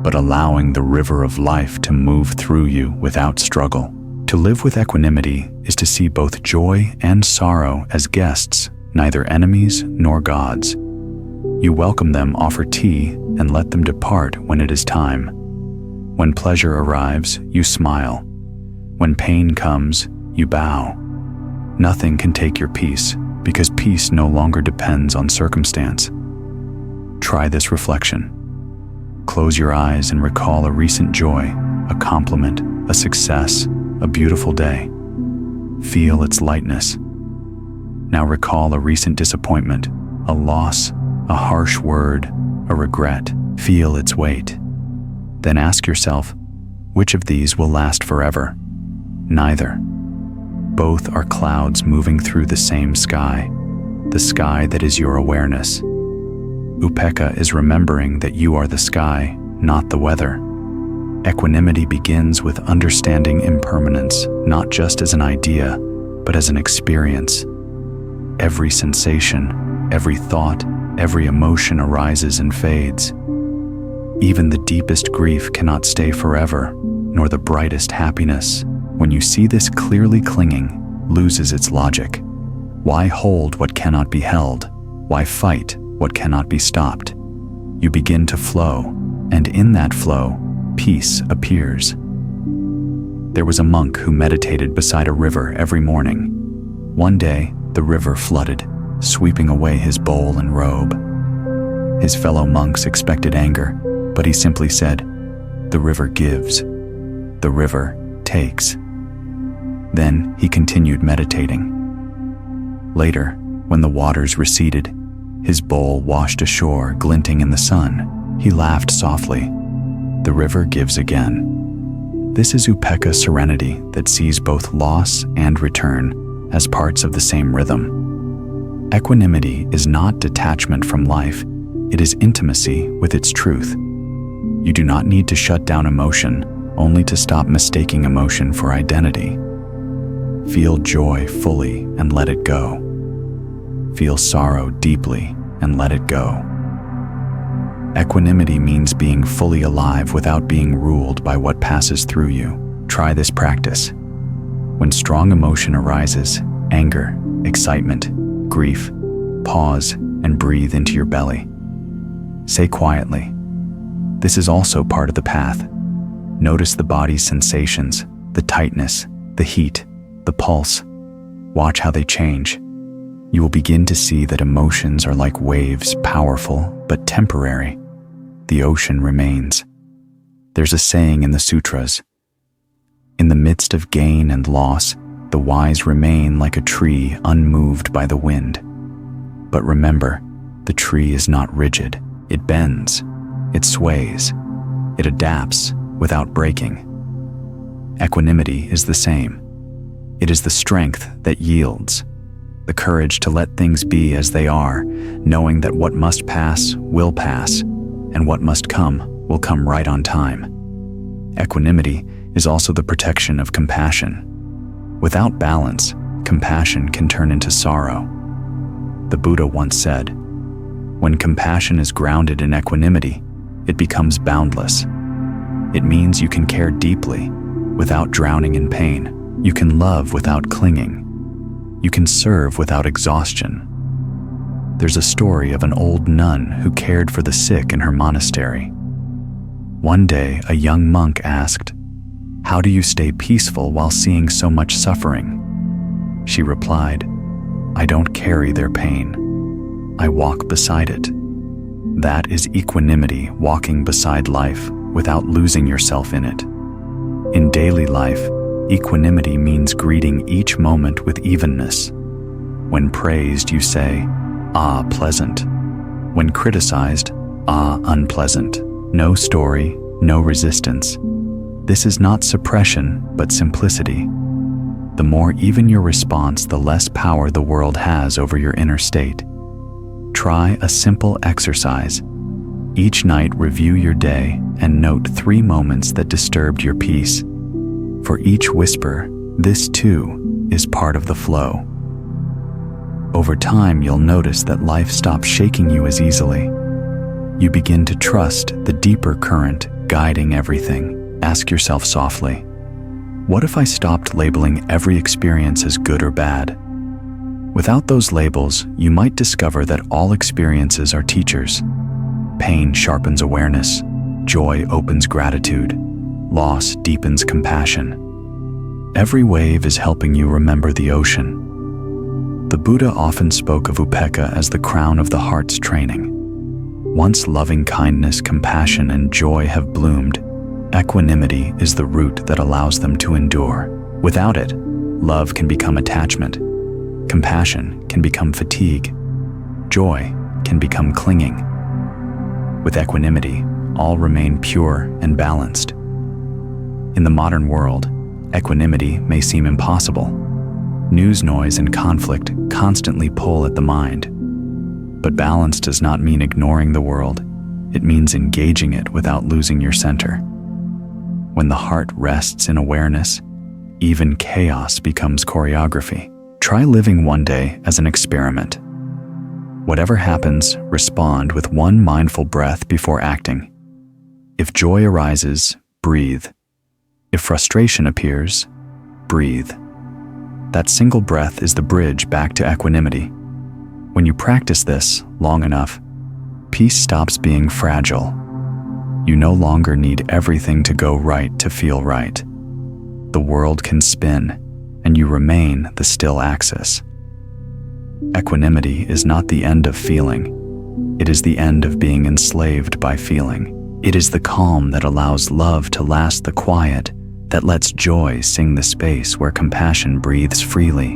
but allowing the river of life to move through you without struggle." To live with equanimity is to see both joy and sorrow as guests, neither enemies nor gods. You welcome them, offer tea, and let them depart when it is time. When pleasure arrives, you smile. When pain comes, you bow. Nothing can take your peace, because peace no longer depends on circumstance. Try this reflection. Close your eyes and recall a recent joy, a compliment, a success, a beautiful day. Feel its lightness. Now recall a recent disappointment, a loss, a harsh word, a regret. Feel its weight. Then ask yourself, which of these will last forever? Neither. Both are clouds moving through the same sky, the sky that is your awareness. Upekkha is remembering that you are the sky, not the weather. Equanimity begins with understanding impermanence, not just as an idea, but as an experience. Every sensation, every thought, every emotion arises and fades. Even the deepest grief cannot stay forever, nor the brightest happiness. When you see this clearly, clinging loses its logic. Why hold what cannot be held? Why fight what cannot be stopped? You begin to flow, and in that flow, peace appears. There was a monk who meditated beside a river every morning. One day, the river flooded, sweeping away his bowl and robe. His fellow monks expected anger, but he simply said, "The river gives. The river takes." Then he continued meditating. Later, when the waters receded, his bowl washed ashore, glinting in the sun, he laughed softly. The river gives again. This is upekkha serenity that sees both loss and return as parts of the same rhythm. Equanimity is not detachment from life, it is intimacy with its truth. You do not need to shut down emotion, only to stop mistaking emotion for identity. Feel joy fully and let it go. Feel sorrow deeply and let it go. Equanimity means being fully alive without being ruled by what passes through you. Try this practice. When strong emotion arises, anger, excitement, grief, pause and breathe into your belly. Say quietly, "This is also part of the path." Notice the body's sensations, the tightness, the heat, the pulse. Watch how they change. You will begin to see that emotions are like waves, powerful but temporary. The ocean remains. There's a saying in the sutras, "In the midst of gain and loss, the wise remain like a tree unmoved by the wind." But remember, the tree is not rigid. It bends, it sways, it adapts without breaking. Equanimity is the same. It is the strength that yields, the courage to let things be as they are, knowing that what must pass will pass, and what must come will come right on time. Equanimity is also the protection of compassion. Without balance, compassion can turn into sorrow. The Buddha once said, "When compassion is grounded in equanimity, it becomes boundless." It means you can care deeply without drowning in pain. You can love without clinging. You can serve without exhaustion. There's a story of an old nun who cared for the sick in her monastery. One day, a young monk asked, "How do you stay peaceful while seeing so much suffering?" She replied, "I don't carry their pain. I walk beside it." That is equanimity, walking beside life without losing yourself in it. In daily life, equanimity means greeting each moment with evenness. When praised, you say, "Ah, pleasant." When criticized, "Ah, unpleasant." No story, no resistance. This is not suppression, but simplicity. The more even your response, the less power the world has over your inner state. Try a simple exercise. Each night, review your day and note 3 moments that disturbed your peace. For each whisper, this too is part of the flow. Over time, you'll notice that life stops shaking you as easily. You begin to trust the deeper current guiding everything. Ask yourself softly, what if I stopped labeling every experience as good or bad? Without those labels, you might discover that all experiences are teachers. Pain sharpens awareness, joy opens gratitude, loss deepens compassion. Every wave is helping you remember the ocean. The Buddha often spoke of upekkha as the crown of the heart's training. Once loving kindness, compassion, and joy have bloomed, equanimity is the root that allows them to endure. Without it, love can become attachment, compassion can become fatigue, joy can become clinging. With equanimity, all remain pure and balanced. In the modern world, equanimity may seem impossible. News noise and conflict constantly pull at the mind. But balance does not mean ignoring the world. It means engaging it without losing your center. When the heart rests in awareness, even chaos becomes choreography. Try living one day as an experiment. Whatever happens, respond with one mindful breath before acting. If joy arises, breathe. If frustration appears, breathe. That single breath is the bridge back to equanimity. When you practice this long enough, peace stops being fragile. You no longer need everything to go right to feel right. The world can spin, and you remain the still axis. Equanimity is not the end of feeling. It is the end of being enslaved by feeling. It is the calm that allows love to last, the quiet that lets joy sing the space where compassion breathes freely.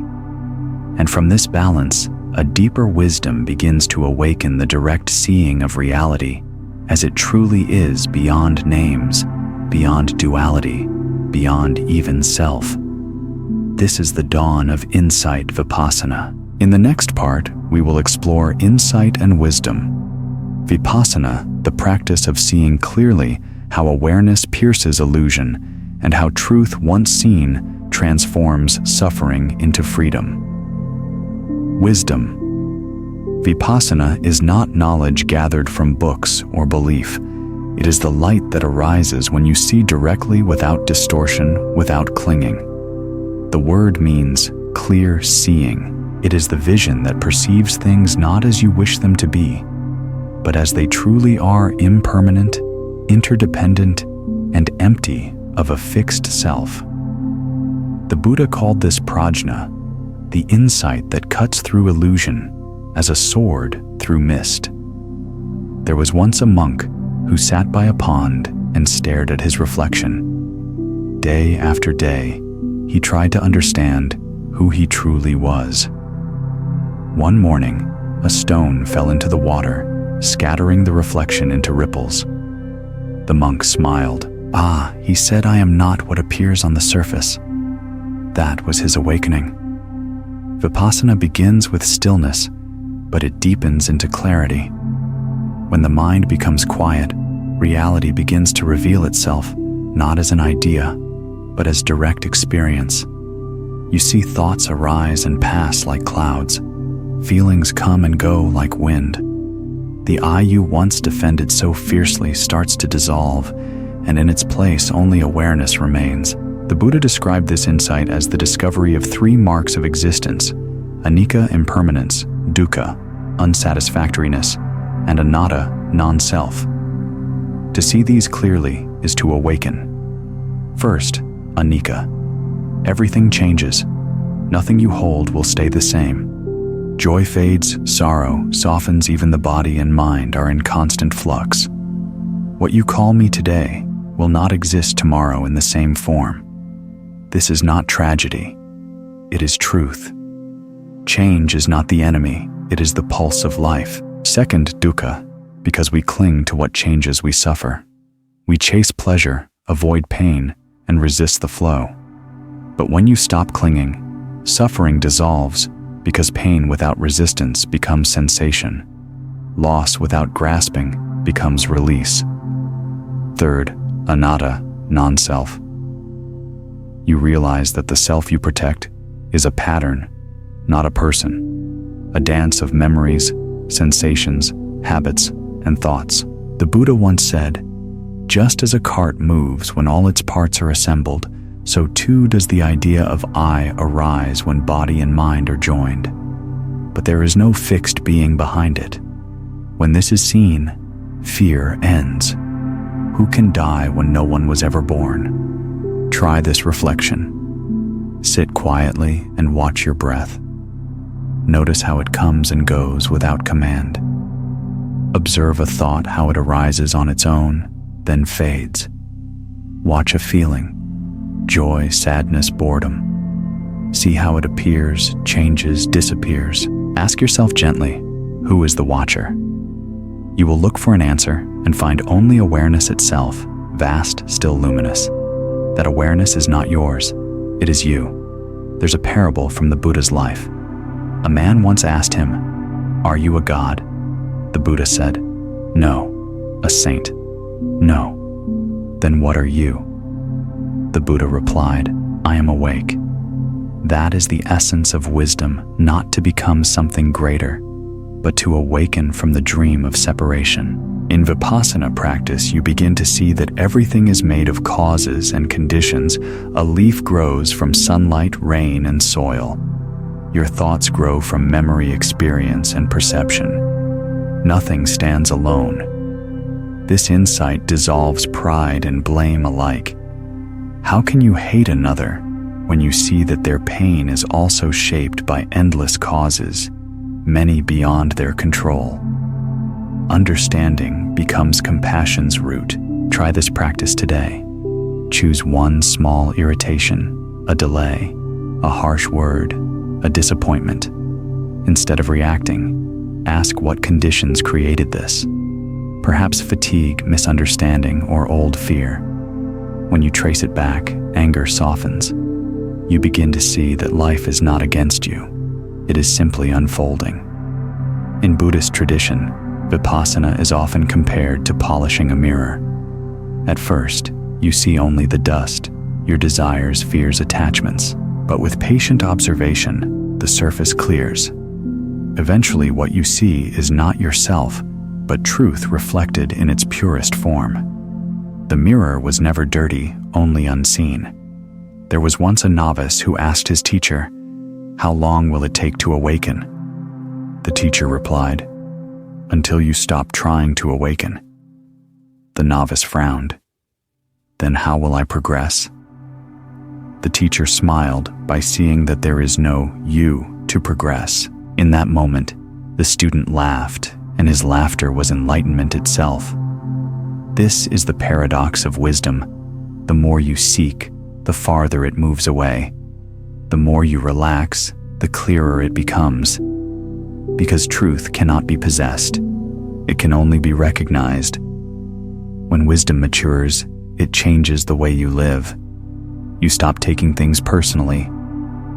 And from this balance, a deeper wisdom begins to awaken, the direct seeing of reality as it truly is, beyond names, beyond duality, beyond even self. This is the dawn of insight, vipassana. In the next part, we will explore insight and wisdom. Vipassana, the practice of seeing clearly how awareness pierces illusion and how truth once seen transforms suffering into freedom. Wisdom. Vipassana is not knowledge gathered from books or belief. It is the light that arises when you see directly, without distortion, without clinging. The word means clear seeing. It is the vision that perceives things not as you wish them to be, but as they truly are: impermanent, interdependent, and empty of a fixed self. The Buddha called this prajna, the insight that cuts through illusion as a sword through mist. There was once a monk who sat by a pond and stared at his reflection. Day after day, he tried to understand who he truly was. One morning, a stone fell into the water, scattering the reflection into ripples. The monk smiled. "Ah," he said, "I am not what appears on the surface." That was his awakening. Vipassana begins with stillness, but it deepens into clarity. When the mind becomes quiet, reality begins to reveal itself, not as an idea, but as direct experience. You see thoughts arise and pass like clouds. Feelings come and go like wind. The I you once defended so fiercely starts to dissolve, and in its place only awareness remains. The Buddha described this insight as the discovery of 3 marks of existence: anicca, impermanence; dukkha, unsatisfactoriness; and anatta, non-self. To see these clearly is to awaken. First, anicca. Everything changes. Nothing you hold will stay the same. Joy fades, sorrow softens, even the body and mind are in constant flux. What you call me today will not exist tomorrow in the same form. This is not tragedy. It is truth. Change is not the enemy. It is the pulse of life. Second, dukkha. Because we cling to what changes, we suffer. We chase pleasure, avoid pain, and resist the flow. But when you stop clinging, suffering dissolves, because pain without resistance becomes sensation. loss without grasping becomes release. Third, anatta, non-self. You realize that the self you protect is a pattern, not a person, a dance of memories, sensations, habits, and thoughts. The Buddha once said, "Just as a cart moves when all its parts are assembled, so too does the idea of I arise when body and mind are joined. But there is no fixed being behind it. When this is seen, fear ends. Who can die when no one was ever born?" Try this reflection. Sit quietly and watch your breath. Notice how it comes and goes without command. Observe a thought, how it arises on its own, then fades. Watch a feeling, joy, sadness, boredom. See how it appears, changes, disappears. Ask yourself gently, who is the watcher? You will look for an answer and find only awareness itself, vast, still luminous. That awareness is not yours, it is you. There's a parable from the Buddha's life. A man once asked him, "Are you a god?" The Buddha said, "No." A saint? "No." "Then what are you?" The Buddha replied, "I am awake." That is the essence of wisdom, not to become something greater, but to awaken from the dream of separation. In Vipassana practice, you begin to see that everything is made of causes and conditions. A leaf grows from sunlight, rain, and soil. Your thoughts grow from memory, experience, and perception. Nothing stands alone. This insight dissolves pride and blame alike. How can you hate another when you see that their pain is also shaped by endless causes, many beyond their control? Understanding becomes compassion's root. Try this practice today. Choose one small irritation, a delay, a harsh word, a disappointment. Instead of reacting, ask what conditions created this. Perhaps fatigue, misunderstanding, or old fear. When you trace it back, anger softens. You begin to see that life is not against you. It is simply unfolding. In Buddhist tradition, Vipassana is often compared to polishing a mirror. At first, you see only the dust, your desires, fears, attachments. But with patient observation, the surface clears. Eventually, what you see is not yourself, but truth reflected in its purest form. The mirror was never dirty, only unseen. There was once a novice who asked his teacher, "How long will it take to awaken?" The teacher replied, "Until you stop trying to awaken." The novice frowned. "Then how will I progress?" The teacher smiled by seeing that there is no you to progress. In that moment, the student laughed, and his laughter was enlightenment itself. This is the paradox of wisdom. The more you seek, the farther it moves away. The more you relax, the clearer it becomes. Because truth cannot be possessed. It can only be recognized. When wisdom matures, it changes the way you live. You stop taking things personally.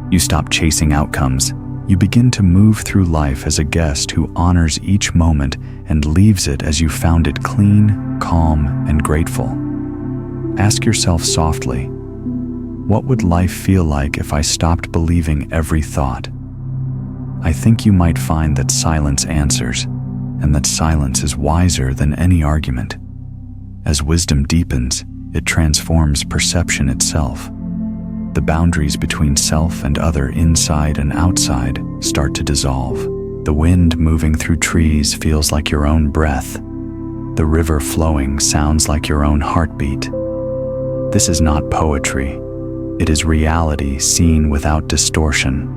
You stop chasing outcomes. You begin to move through life as a guest who honors each moment and leaves it as you found it, clean, calm, and grateful. Ask yourself softly, what would life feel like if I stopped believing every thought? I think you might find that silence answers, and that silence is wiser than any argument. As wisdom deepens, it transforms perception itself. The boundaries between self and other, inside and outside, start to dissolve. The wind moving through trees feels like your own breath. The river flowing sounds like your own heartbeat. This is not poetry. It is reality seen without distortion.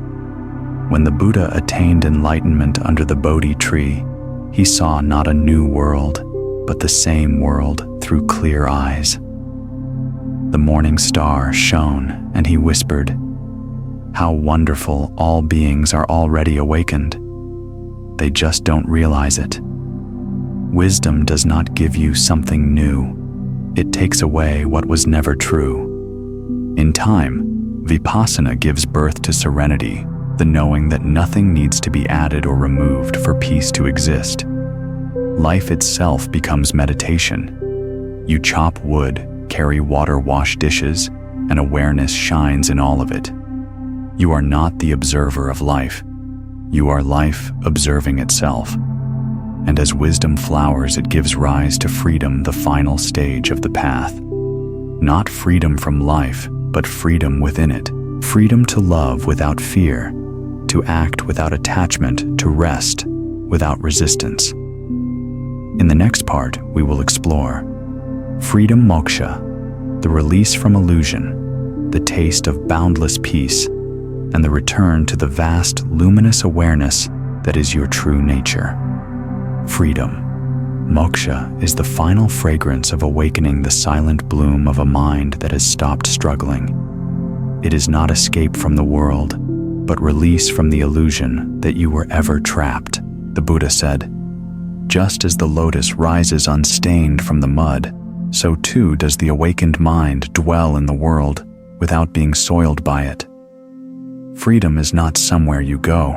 When the Buddha attained enlightenment under the Bodhi tree, he saw not a new world, but the same world through clear eyes. The morning star shone, and he whispered, "How wonderful, all beings are already awakened. They just don't realize it." Wisdom does not give you something new. It takes away what was never true. In time, Vipassana gives birth to serenity, the knowing that nothing needs to be added or removed for peace to exist. life itself becomes meditation. You chop wood, carry water, wash dishes, and awareness shines in all of it. You are not the observer of life. You are life observing itself. And as wisdom flowers, it gives rise to freedom, the final stage of the path. Not freedom from life, but freedom within it. Freedom to love without fear, to act without attachment, to rest without resistance. In the next part, we will explore freedom moksha, the release from illusion, the taste of boundless peace, and the return to the vast, luminous awareness that is your true nature. Freedom. Moksha is the final fragrance of awakening the silent bloom of a mind that has stopped struggling. It is not escape from the world, but release from the illusion that you were ever trapped. The Buddha said, "Just as the lotus rises unstained from the mud, so too does the awakened mind dwell in the world without being soiled by it." Freedom is not somewhere you go.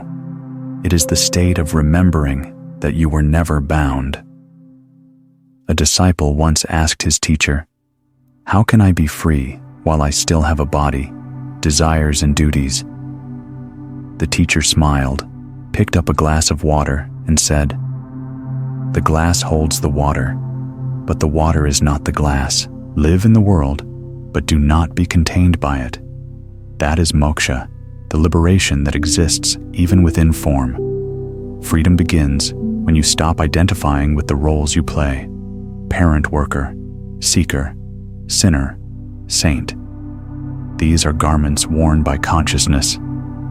It is the state of remembering that you were never bound. A disciple once asked his teacher, "How can I be free while I still have a body, desires and duties?" The teacher smiled, picked up a glass of water, and said, "The glass holds the water, but the water is not the glass. Live in the world, but do not be contained by it." That is moksha, the liberation that exists even within form. Freedom begins when you stop identifying with the roles you play: parent, worker, seeker, sinner, saint. These are garments worn by consciousness,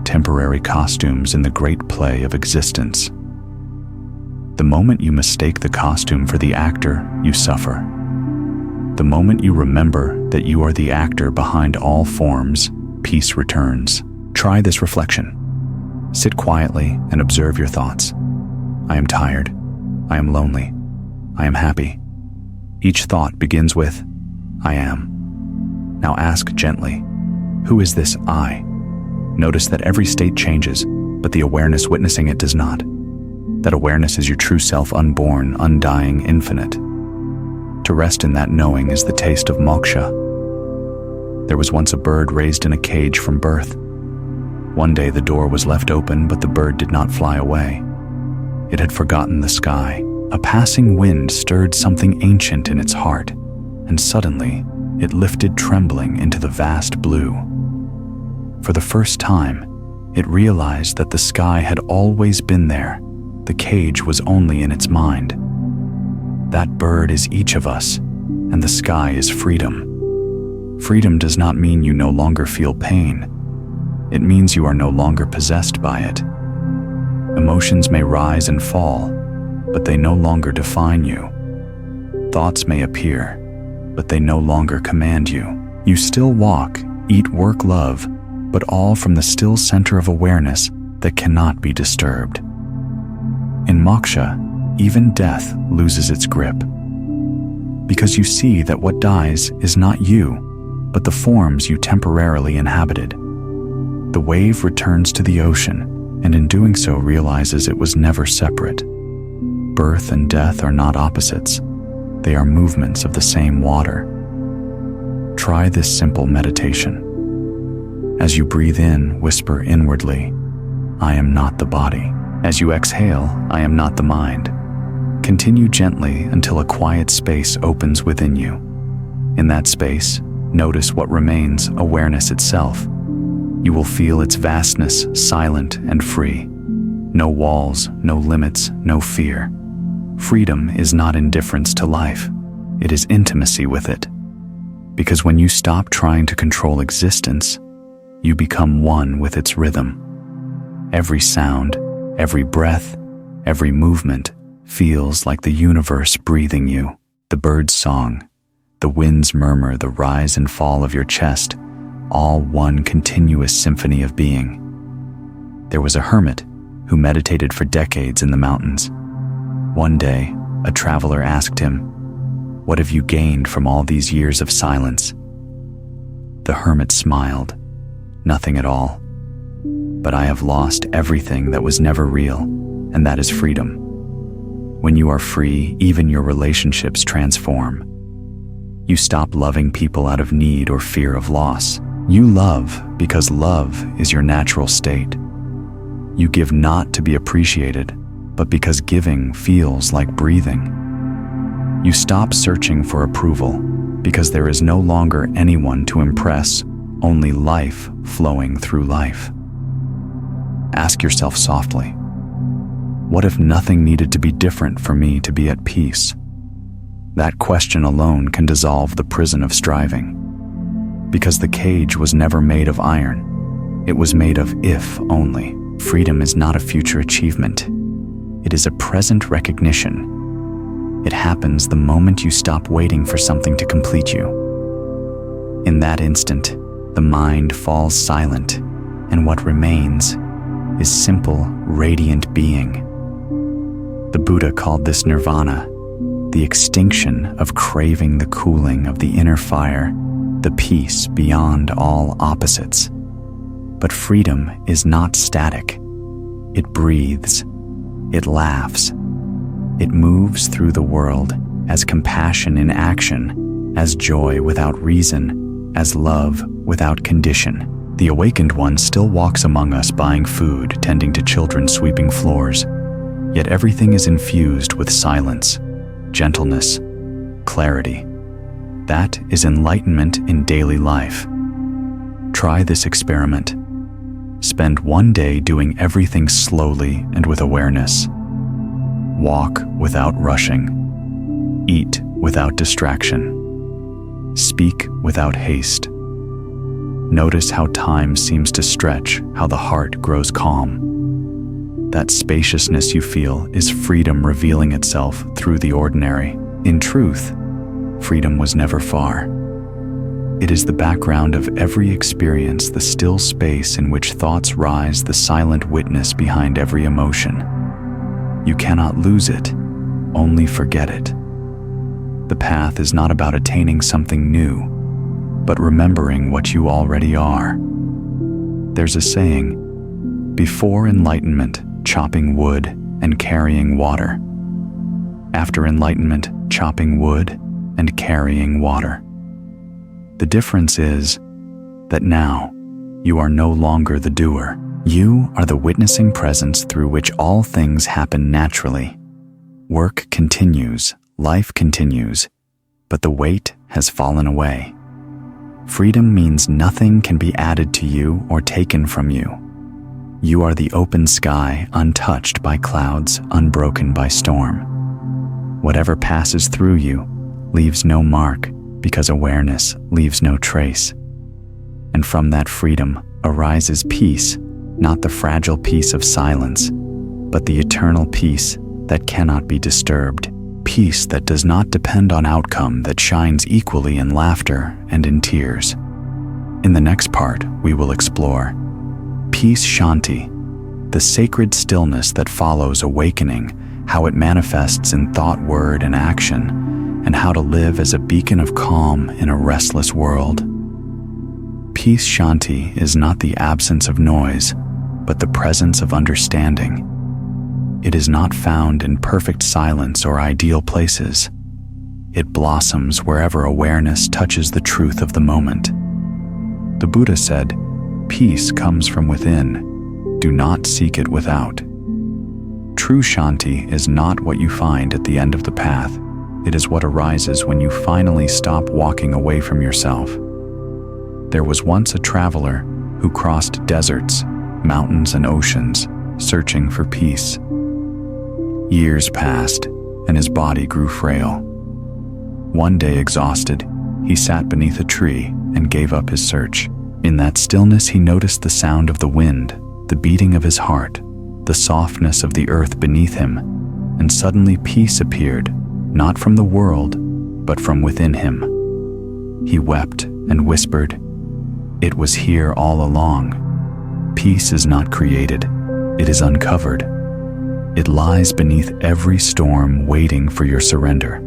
temporary costumes in the great play of existence. The moment you mistake the costume for the actor, you suffer. The moment you remember that you are the actor behind all forms, peace returns. Try this reflection. Sit quietly and observe your thoughts. I am tired. I am lonely. I am happy. Each thought begins with, I am. Now ask gently, who is this I? Notice that every state changes, but the awareness witnessing it does not. That awareness is your true self, unborn, undying, infinite. To rest in that knowing is the taste of moksha. There was once a bird raised in a cage from birth. One day the door was left open, but the bird did not fly away. It had forgotten the sky. A passing wind stirred something ancient in its heart, and suddenly it lifted trembling into the vast blue. For the first time, it realized that the sky had always been there. The cage was only in its mind. That bird is each of us, and the sky is freedom. Freedom does not mean you no longer feel pain. It means you are no longer possessed by it. Emotions may rise and fall, but they no longer define you. Thoughts may appear, but they no longer command you. You still walk, eat, work, love, but all from the still center of awareness that cannot be disturbed. In moksha, even death loses its grip, because you see that what dies is not you, but the forms you temporarily inhabited. The wave returns to the ocean, and in doing so realizes it was never separate. Birth and death are not opposites. They are movements of the same water. Try this simple meditation. As you breathe in, whisper inwardly, I am not the body. As you exhale, I am not the mind. Continue gently until a quiet space opens within you. In that space, notice what remains, awareness itself. You will feel its vastness, silent and free. No walls, no limits, no fear. Freedom is not indifference to life. It is intimacy with it. Because when you stop trying to control existence, you become one with its rhythm. Every sound, every breath, every movement feels like the universe breathing you. The bird's song, the wind's murmur, the rise and fall of your chest, all one continuous symphony of being. There was a hermit who meditated for decades in the mountains. One day, a traveler asked him, "What have you gained from all these years of silence?" The hermit smiled, "Nothing at all. But I have lost everything that was never real, and that is freedom." When you are free, even your relationships transform. You stop loving people out of need or fear of loss. You love because love is your natural state. You give not to be appreciated, but because giving feels like breathing. You stop searching for approval because there is no longer anyone to impress, only life flowing through life. Ask yourself softly, what if nothing needed to be different for me to be at peace? That question alone can dissolve the prison of striving. Because the cage was never made of iron. It was made of if only. Freedom is not a future achievement. It is a present recognition. It happens the moment you stop waiting for something to complete you. In that instant, the mind falls silent, and what remains is simple, radiant being. The Buddha called this nirvana, the extinction of craving, the cooling of the inner fire, the peace beyond all opposites. But freedom is not static. It breathes, it laughs, it moves through the world as compassion in action, as joy without reason, as love without condition. The awakened one still walks among us buying food, tending to children, sweeping floors. Yet everything is infused with silence, gentleness, clarity. That is enlightenment in daily life. Try this experiment. Spend one day doing everything slowly and with awareness. Walk without rushing. Eat without distraction. Speak without haste. Notice how time seems to stretch, how the heart grows calm. That spaciousness you feel is freedom revealing itself through the ordinary. In truth, freedom was never far. It is the background of every experience, the still space in which thoughts rise, the silent witness behind every emotion. You cannot lose it, only forget it. The path is not about attaining something new, but remembering what you already are. There's a saying, before enlightenment, chopping wood and carrying water. After enlightenment, chopping wood and carrying water. The difference is that now you are no longer the doer. You are the witnessing presence through which all things happen naturally. Work continues, life continues, but the weight has fallen away. Freedom means nothing can be added to you or taken from you. You are the open sky, untouched by clouds, unbroken by storm. Whatever passes through you leaves no mark, because awareness leaves no trace. And from that freedom arises peace, not the fragile peace of silence, but the eternal peace that cannot be disturbed. Peace that does not depend on outcome, that shines equally in laughter and in tears. In the next part, we will explore peace shanti, the sacred stillness that follows awakening, how it manifests in thought, word, and action, and how to live as a beacon of calm in a restless world. Peace shanti is not the absence of noise, but the presence of understanding. It is not found in perfect silence or ideal places. It blossoms wherever awareness touches the truth of the moment. The Buddha said, "Peace comes from within. Do not seek it without." True shanti is not what you find at the end of the path. It is what arises when you finally stop walking away from yourself. There was once a traveler who crossed deserts, mountains, and oceans, searching for peace. Years passed, and his body grew frail. One day, exhausted, he sat beneath a tree and gave up his search. In that stillness, he noticed the sound of the wind, the beating of his heart, the softness of the earth beneath him, and suddenly peace appeared, not from the world, but from within him. He wept and whispered, "It was here all along." Peace is not created, it is uncovered. It lies beneath every storm, waiting for your surrender.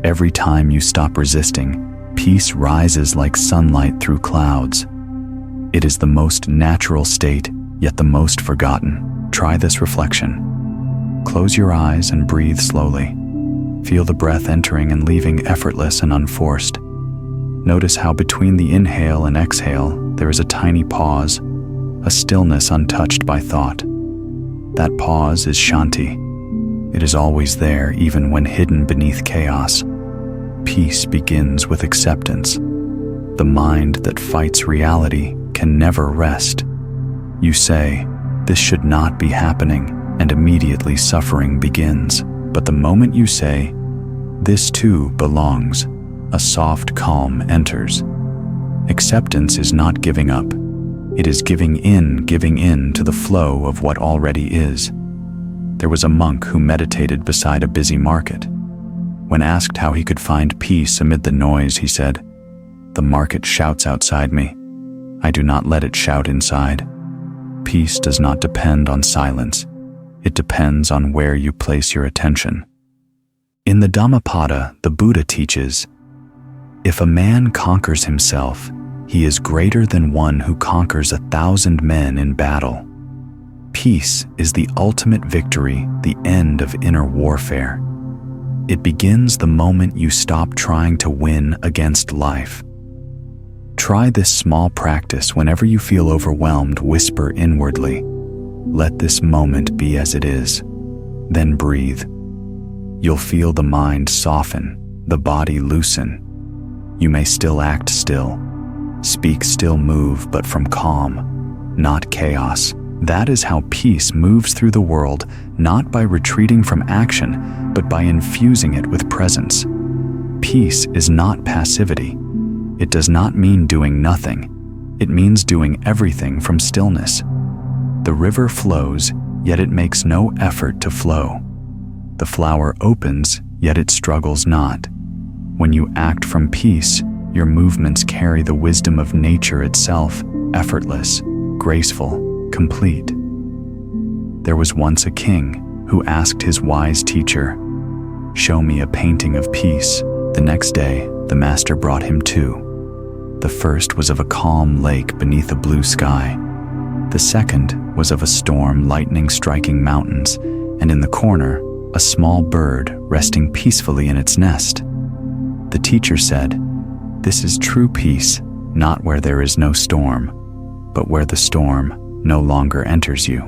Every time you stop resisting, peace rises like sunlight through clouds. It is the most natural state, yet the most forgotten. Try this reflection. Close your eyes and breathe slowly. Feel the breath entering and leaving effortless and unforced. Notice how between the inhale and exhale, there is a tiny pause, a stillness untouched by thought. That pause is Shanti. It is always there, even when hidden beneath chaos. Peace begins with acceptance. The mind that fights reality can never rest. You say, "This should not be happening," and immediately suffering begins. But the moment you say, "This too belongs," a soft calm enters. Acceptance is not giving up. It is giving in to the flow of what already is. There was a monk who meditated beside a busy market. When asked how he could find peace amid the noise, he said, "The market shouts outside me. I do not let it shout inside." Peace does not depend on silence. It depends on where you place your attention. In the Dhammapada, the Buddha teaches, "If a man conquers himself, he is greater than one who conquers 1,000 men in battle." Peace is the ultimate victory, the end of inner warfare. It begins the moment you stop trying to win against life. Try this small practice whenever you feel overwhelmed. Whisper inwardly, "Let this moment be as it is." Then breathe. You'll feel the mind soften, the body loosen. You may still act still, speak still, move, but from calm, not chaos. That is how peace moves through the world, not by retreating from action, but by infusing it with presence. Peace is not passivity. It does not mean doing nothing. It means doing everything from stillness. The river flows, yet it makes no effort to flow. The flower opens, yet it struggles not. When you act from peace, your movements carry the wisdom of nature itself, effortless, graceful, complete. There was once a king who asked his wise teacher, "Show me a painting of peace." The next day, the master brought him two. The first was of a calm lake beneath a blue sky. The second was of a storm, lightning striking mountains, and in the corner, a small bird resting peacefully in its nest. The teacher said, "This is true peace, not where there is no storm, but where the storm no longer enters you."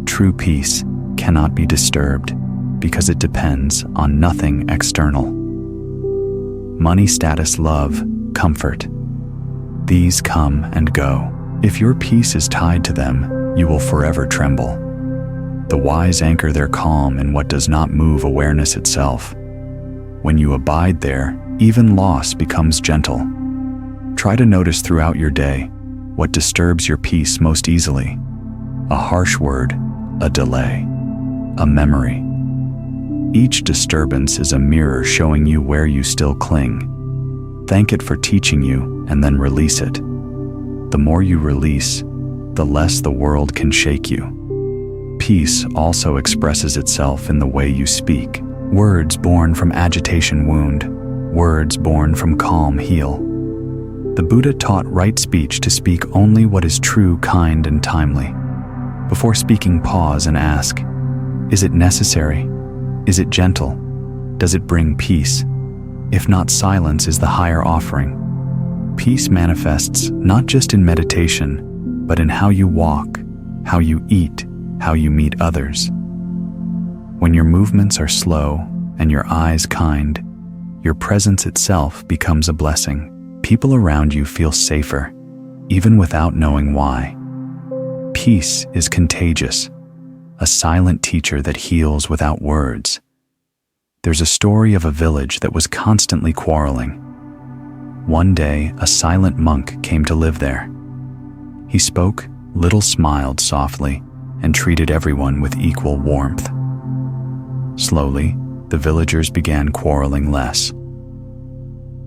True peace cannot be disturbed because it depends on nothing external. Money, status, love, comfort. These come and go. If your peace is tied to them, you will forever tremble. The wise anchor their calm in what does not move, awareness itself. When you abide there, even loss becomes gentle. Try to notice throughout your day what disturbs your peace most easily. A harsh word, a delay, a memory. Each disturbance is a mirror showing you where you still cling. Thank it for teaching you and then release it. The more you release, the less the world can shake you. Peace also expresses itself in the way you speak. Words born from agitation wound. Words born from calm heal. The Buddha taught right speech to speak only what is true, kind, and timely. Before speaking, pause and ask, is it necessary? Is it gentle? Does it bring peace? If not, silence is the higher offering. Peace manifests not just in meditation, but in how you walk, how you eat, how you meet others. When your movements are slow and your eyes kind, your presence itself becomes a blessing. People around you feel safer, even without knowing why. Peace is contagious, a silent teacher that heals without words. There's a story of a village that was constantly quarreling. One day, a silent monk came to live there. He spoke, little, smiled softly, and treated everyone with equal warmth. Slowly, the villagers began quarreling less.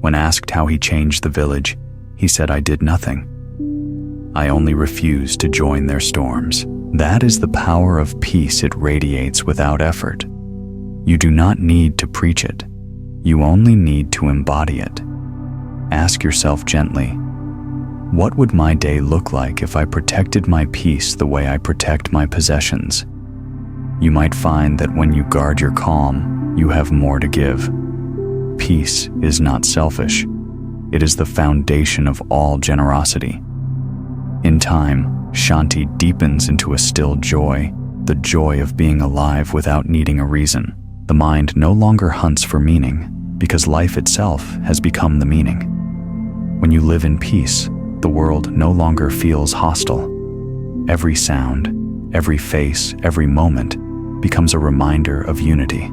When asked how he changed the village, he said, "I did nothing. I only refused to join their storms." That is the power of peace. It radiates without effort. You do not need to preach it. You only need to embody it. Ask yourself gently, what would my day look like if I protected my peace the way I protect my possessions? You might find that when you guard your calm, you have more to give. Peace is not selfish. It is the foundation of all generosity. In time, Shanti deepens into a still joy, the joy of being alive without needing a reason. The mind no longer hunts for meaning, because life itself has become the meaning. When you live in peace, the world no longer feels hostile. Every sound, every face, every moment becomes a reminder of unity.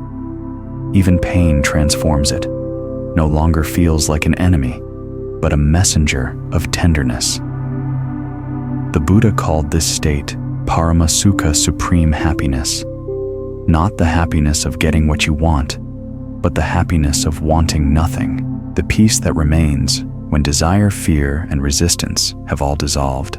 Even pain transforms it, no longer feels like an enemy, but a messenger of tenderness. The Buddha called this state Parama Sukha, supreme happiness. Not the happiness of getting what you want, but the happiness of wanting nothing, the peace that remains when desire, fear, and resistance have all dissolved.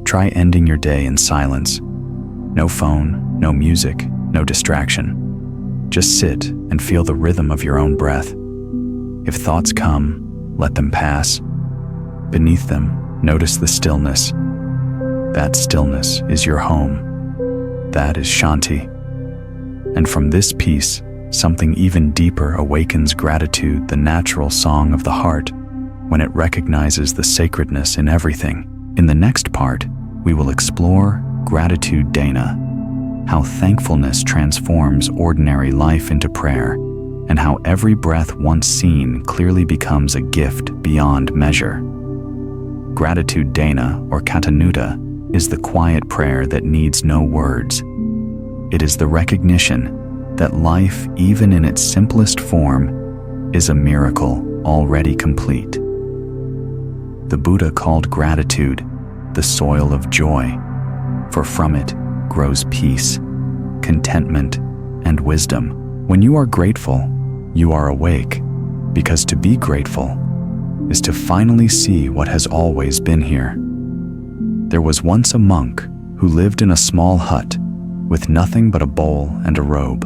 Try ending your day in silence. No phone, no music, no distraction. Just sit and feel the rhythm of your own breath. If thoughts come, let them pass. Beneath them, notice the stillness. That stillness is your home. That is Shanti. And from this peace, something even deeper awakens gratitude, the natural song of the heart, when it recognizes the sacredness in everything. In the next part, we will explore Gratitude Dana, how thankfulness transforms ordinary life into prayer, and how every breath once seen clearly becomes a gift beyond measure. Gratitude Dana, or Katanuta, is the quiet prayer that needs no words. It is the recognition that life, even in its simplest form, is a miracle already complete. The Buddha called gratitude the soil of joy, for from it grows peace, contentment, and wisdom. When you are grateful, you are awake, because to be grateful is to finally see what has always been here. There was once a monk who lived in a small hut with nothing but a bowl and a robe.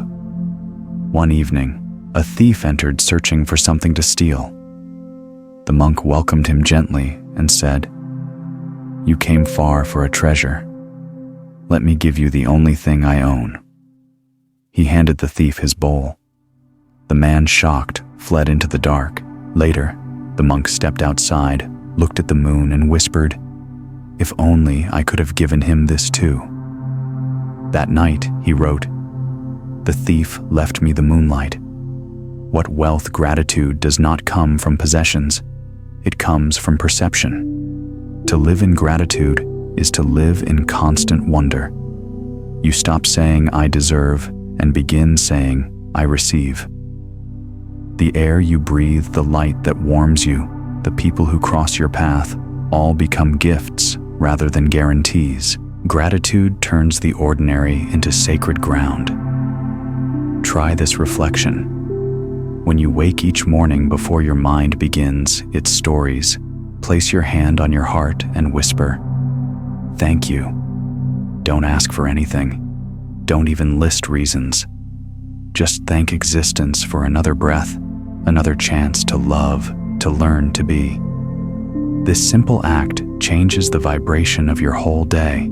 One evening, a thief entered searching for something to steal. The monk welcomed him gently and said, "You came far for a treasure. Let me give you the only thing I own." He handed the thief his bowl. The man, shocked, fled into the dark. Later, the monk stepped outside, looked at the moon, and whispered, "If only I could have given him this too." That night, he wrote, "The thief left me the moonlight." What wealth gratitude does not come from possessions, it comes from perception. To live in gratitude is to live in constant wonder. You stop saying, "I deserve," and begin saying, "I receive." The air you breathe, the light that warms you, the people who cross your path, all become gifts rather than guarantees. Gratitude turns the ordinary into sacred ground. Try this reflection. When you wake each morning before your mind begins its stories, place your hand on your heart and whisper, "Thank you." Don't ask for anything. Don't even list reasons. Just thank existence for another breath, another chance to love, to learn to be. This simple act changes the vibration of your whole day.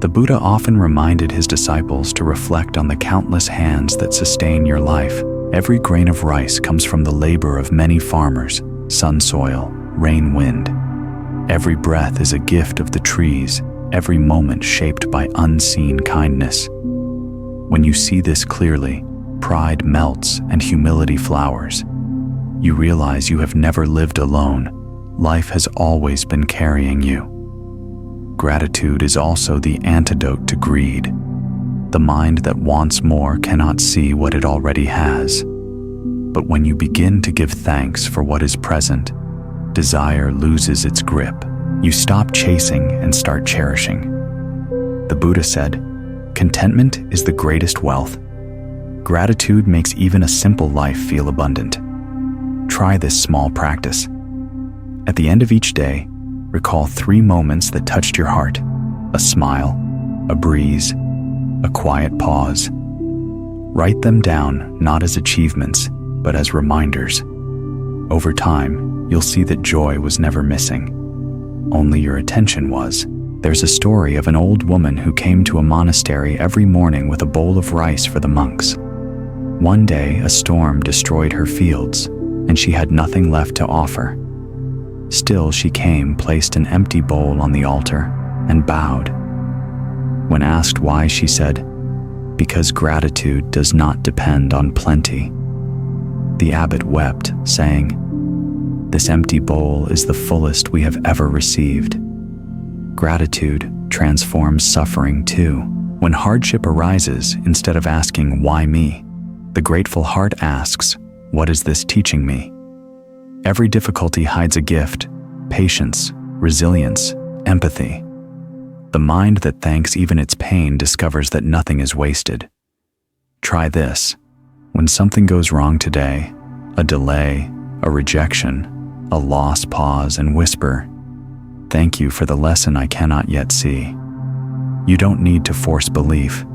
The Buddha often reminded his disciples to reflect on the countless hands that sustain your life. Every grain of rice comes from the labor of many farmers, sun soil, rain wind. Every breath is a gift of the trees, every moment shaped by unseen kindness. When you see this clearly, pride melts and humility flowers. You realize you have never lived alone. Life has always been carrying you. Gratitude is also the antidote to greed. The mind that wants more cannot see what it already has. But when you begin to give thanks for what is present, desire loses its grip. You stop chasing and start cherishing. The Buddha said, "Contentment is the greatest wealth." Gratitude makes even a simple life feel abundant. Try this small practice. At the end of each day, recall 3 moments that touched your heart: a smile, a breeze, a quiet pause. Write them down not as achievements, but as reminders. Over time, you'll see that joy was never missing. Only your attention was. There's a story of an old woman who came to a monastery every morning with a bowl of rice for the monks. One day, a storm destroyed her fields, and she had nothing left to offer. Still, she came, placed an empty bowl on the altar, and bowed. When asked why, she said, "Because gratitude does not depend on plenty." The abbot wept, saying, "This empty bowl is the fullest we have ever received." Gratitude transforms suffering too. When hardship arises, instead of asking, "Why me?" the grateful heart asks, "What is this teaching me?" Every difficulty hides a gift: patience, resilience, empathy. The mind that thanks even its pain discovers that nothing is wasted. Try this. When something goes wrong today, a delay, a rejection, a loss, pause and whisper, "Thank you for the lesson I cannot yet see." You don't need to force belief.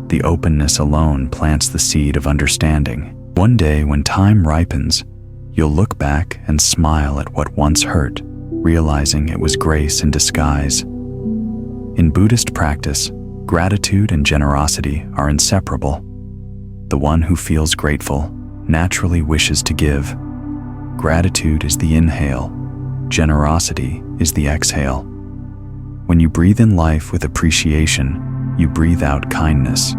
The openness alone plants the seed of understanding. One day, when time ripens, you'll look back and smile at what once hurt, realizing it was grace in disguise. In Buddhist practice, gratitude and generosity are inseparable. The one who feels grateful naturally wishes to give. Gratitude is the inhale, generosity is the exhale. When you breathe in life with appreciation, you breathe out kindness.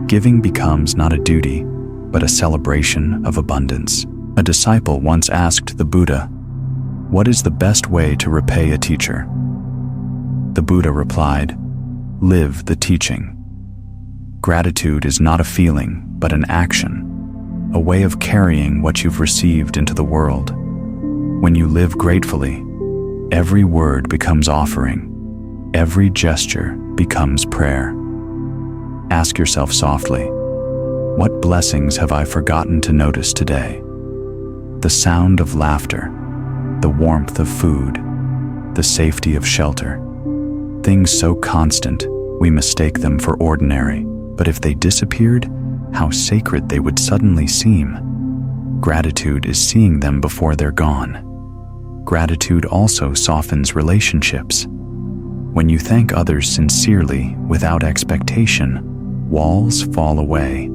Giving becomes not a duty, but a celebration of abundance. A disciple once asked the Buddha, "What is the best way to repay a teacher?" The Buddha replied, "Live the teaching." Gratitude is not a feeling, but an action, a way of carrying what you've received into the world. When you live gratefully, every word becomes offering, every gesture becomes prayer. Ask yourself softly, what blessings have I forgotten to notice today? The sound of laughter, the warmth of food, the safety of shelter. Things so constant, we mistake them for ordinary, but if they disappeared, how sacred they would suddenly seem. Gratitude is seeing them before they're gone. Gratitude also softens relationships. When you thank others sincerely, without expectation, walls fall away.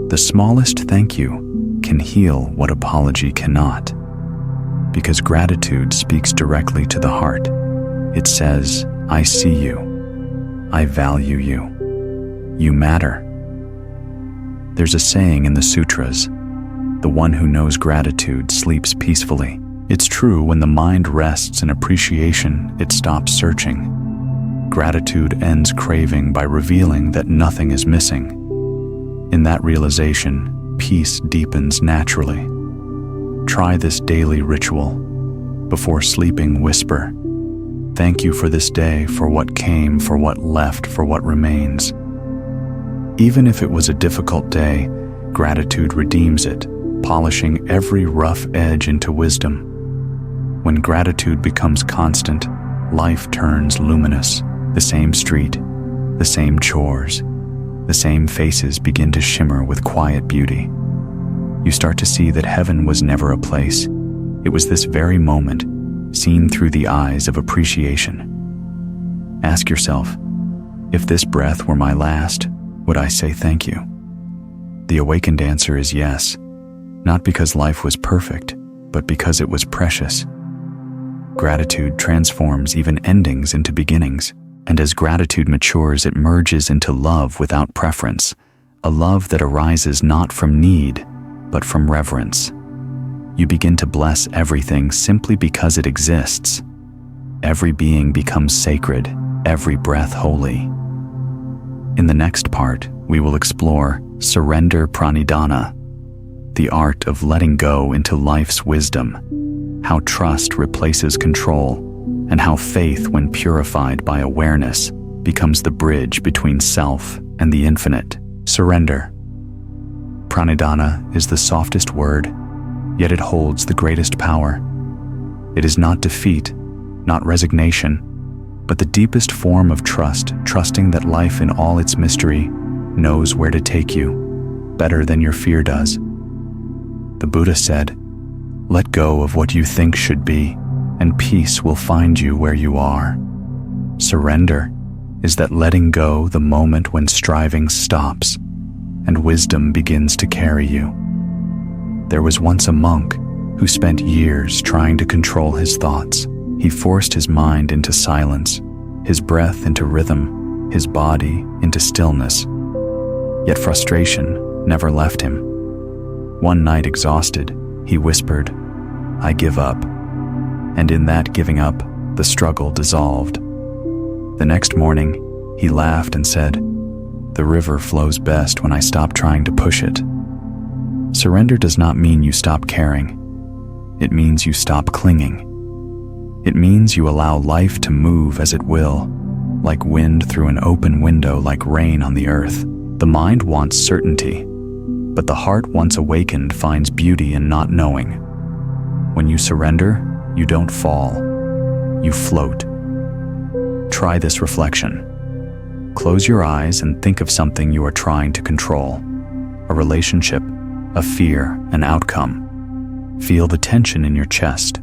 The smallest thank you can heal what apology cannot. Because gratitude speaks directly to the heart. It says, "I see you. I value you. You matter." There's a saying in the sutras, "The one who knows gratitude sleeps peacefully." It's true, when the mind rests in appreciation, it stops searching. Gratitude ends craving by revealing that nothing is missing. In that realization, peace deepens naturally. Try this daily ritual. Before sleeping, whisper, "Thank you for this day, for what came, for what left, for what remains." Even if it was a difficult day, gratitude redeems it, polishing every rough edge into wisdom. When gratitude becomes constant, life turns luminous. The same street, the same chores, the same faces begin to shimmer with quiet beauty. You start to see that heaven was never a place. It was this very moment, seen through the eyes of appreciation. Ask yourself, if this breath were my last, would I say thank you? The awakened answer is yes, not because life was perfect, but because it was precious. Gratitude transforms even endings into beginnings, and as gratitude matures, it merges into love without preference, a love that arises not from need, but from reverence. You begin to bless everything simply because it exists. Every being becomes sacred, every breath holy. In the next part, we will explore surrender pranidhana, the art of letting go into life's wisdom, how trust replaces control, and how faith, when purified by awareness, becomes the bridge between self and the infinite. Surrender. Pranidhana is the softest word, yet it holds the greatest power. It is not defeat, not resignation, but the deepest form of trust, trusting that life in all its mystery knows where to take you, better than your fear does. The Buddha said, "Let go of what you think should be, and peace will find you where you are." Surrender is that letting go the moment when striving stops and wisdom begins to carry you. There was once a monk who spent years trying to control his thoughts. He forced his mind into silence, his breath into rhythm, his body into stillness. Yet frustration never left him. One night, exhausted, he whispered, "I give up." And in that giving up, the struggle dissolved. The next morning, he laughed and said, "The river flows best when I stop trying to push it." Surrender does not mean you stop caring. It means you stop clinging. It means you allow life to move as it will, like wind through an open window, like rain on the earth. The mind wants certainty, but the heart, once awakened, finds beauty in not knowing. When you surrender, you don't fall, you float. Try this reflection. Close your eyes and think of something you are trying to control. A relationship, a fear, an outcome. Feel the tension in your chest.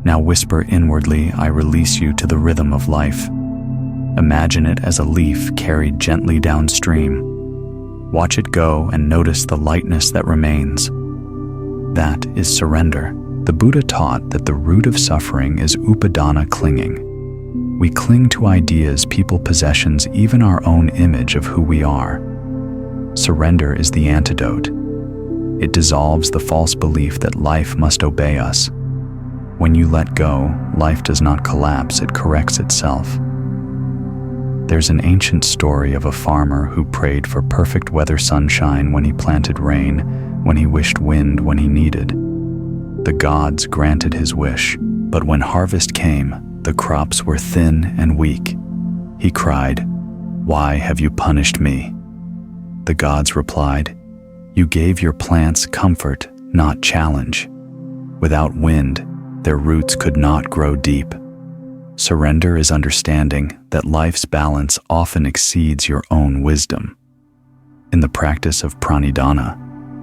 Now whisper inwardly, "I release you to the rhythm of life." Imagine it as a leaf carried gently downstream. Watch it go and notice the lightness that remains. That is surrender. The Buddha taught that the root of suffering is upadana, clinging. We cling to ideas, people, possessions, even our own image of who we are. Surrender is the antidote. It dissolves the false belief that life must obey us. When you let go, life does not collapse, it corrects itself. There's an ancient story of a farmer who prayed for perfect weather, sunshine when he planted, rain when he wished, wind when he needed. The gods granted his wish, but when harvest came, the crops were thin and weak. He cried, "Why have you punished me?" The gods replied, "You gave your plants comfort, not challenge. Without wind, their roots could not grow deep." Surrender is understanding that life's balance often exceeds your own wisdom. In the practice of pranidhana,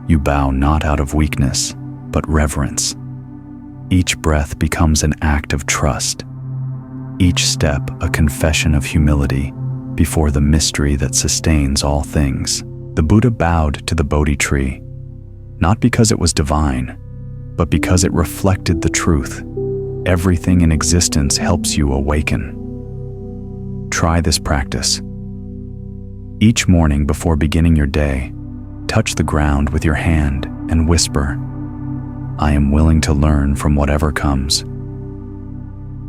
you bow not out of weakness, but reverence. Each breath becomes an act of trust. Each step a confession of humility before the mystery that sustains all things. The Buddha bowed to the Bodhi tree, not because it was divine, but because it reflected the truth. Everything in existence helps you awaken. Try this practice. Each morning before beginning your day, touch the ground with your hand and whisper, "I am willing to learn from whatever comes."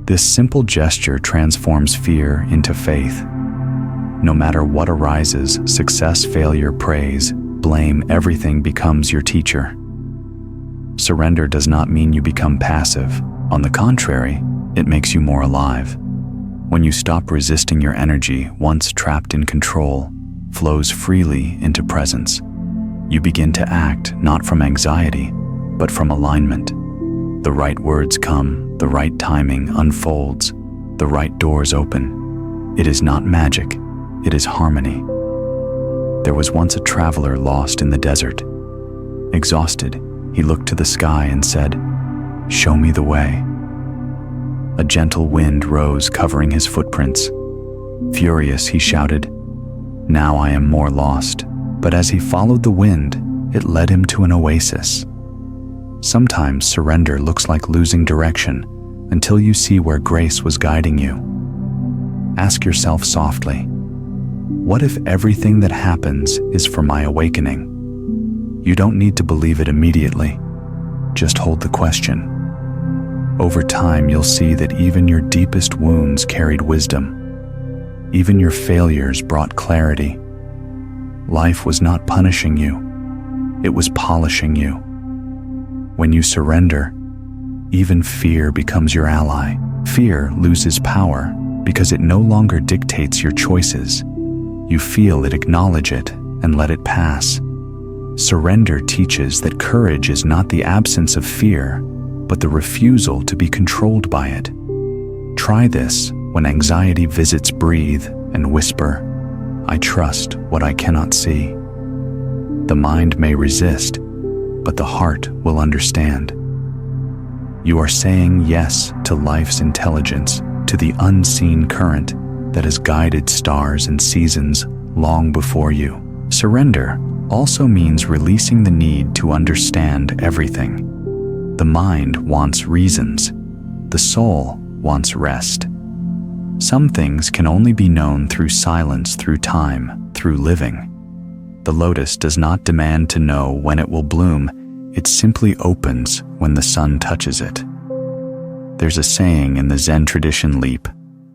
This simple gesture transforms fear into faith. No matter what arises, success, failure, praise, blame, everything becomes your teacher. Surrender does not mean you become passive. On the contrary, it makes you more alive. When you stop resisting, your energy, once trapped in control, flows freely into presence. You begin to act not from anxiety, but from alignment. The right words come, the right timing unfolds, the right doors open. It is not magic, it is harmony. There was once a traveler lost in the desert. Exhausted, he looked to the sky and said, "Show me the way." A gentle wind rose, covering his footprints. Furious, he shouted, "Now I am more lost." But as he followed the wind, it led him to an oasis. Sometimes surrender looks like losing direction until you see where grace was guiding you. Ask yourself softly, what if everything that happens is for my awakening? You don't need to believe it immediately. Just hold the question. Over time, you'll see that even your deepest wounds carried wisdom. Even your failures brought clarity. Life was not punishing you. It was polishing you. When you surrender, even fear becomes your ally. Fear loses power because it no longer dictates your choices. You feel it, acknowledge it, and let it pass. Surrender teaches that courage is not the absence of fear, but the refusal to be controlled by it. Try this when anxiety visits. Breathe and whisper, "I trust what I cannot see." The mind may resist, but the heart will understand. You are saying yes to life's intelligence, to the unseen current that has guided stars and seasons long before you. Surrender also means releasing the need to understand everything. The mind wants reasons. The soul wants rest. Some things can only be known through silence, through time, through living. The lotus does not demand to know when it will bloom. It simply opens when the sun touches it. There's a saying in the Zen tradition, leap,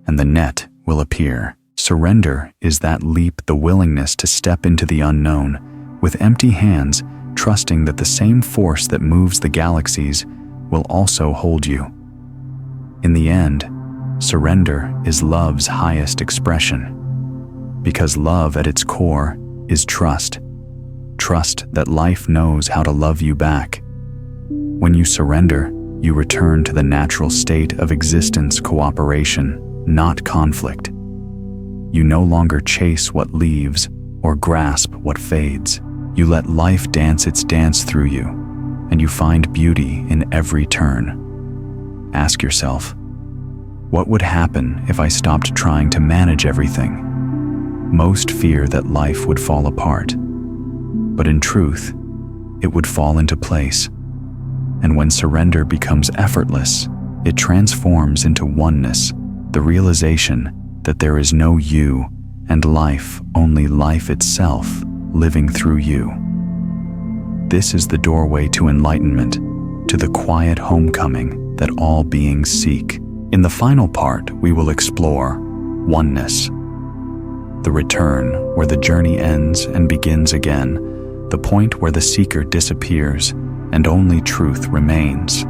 and the net will appear. Surrender is that leap, the willingness to step into the unknown with empty hands, trusting that the same force that moves the galaxies will also hold you. In the end, surrender is love's highest expression, because love at its core is trust. Trust that life knows how to love you back. When you surrender, you return to the natural state of existence, cooperation, not conflict. You no longer chase what leaves or grasp what fades. You let life dance its dance through you, and you find beauty in every turn. Ask yourself, what would happen if I stopped trying to manage everything? Most fear that life would fall apart, but in truth, it would fall into place. And when surrender becomes effortless, it transforms into oneness, the realization that there is no you and life, only life itself living through you. This is the doorway to enlightenment, to the quiet homecoming that all beings seek. In the final part, we will explore oneness, the return where the journey ends and begins again, the point where the seeker disappears and only truth remains.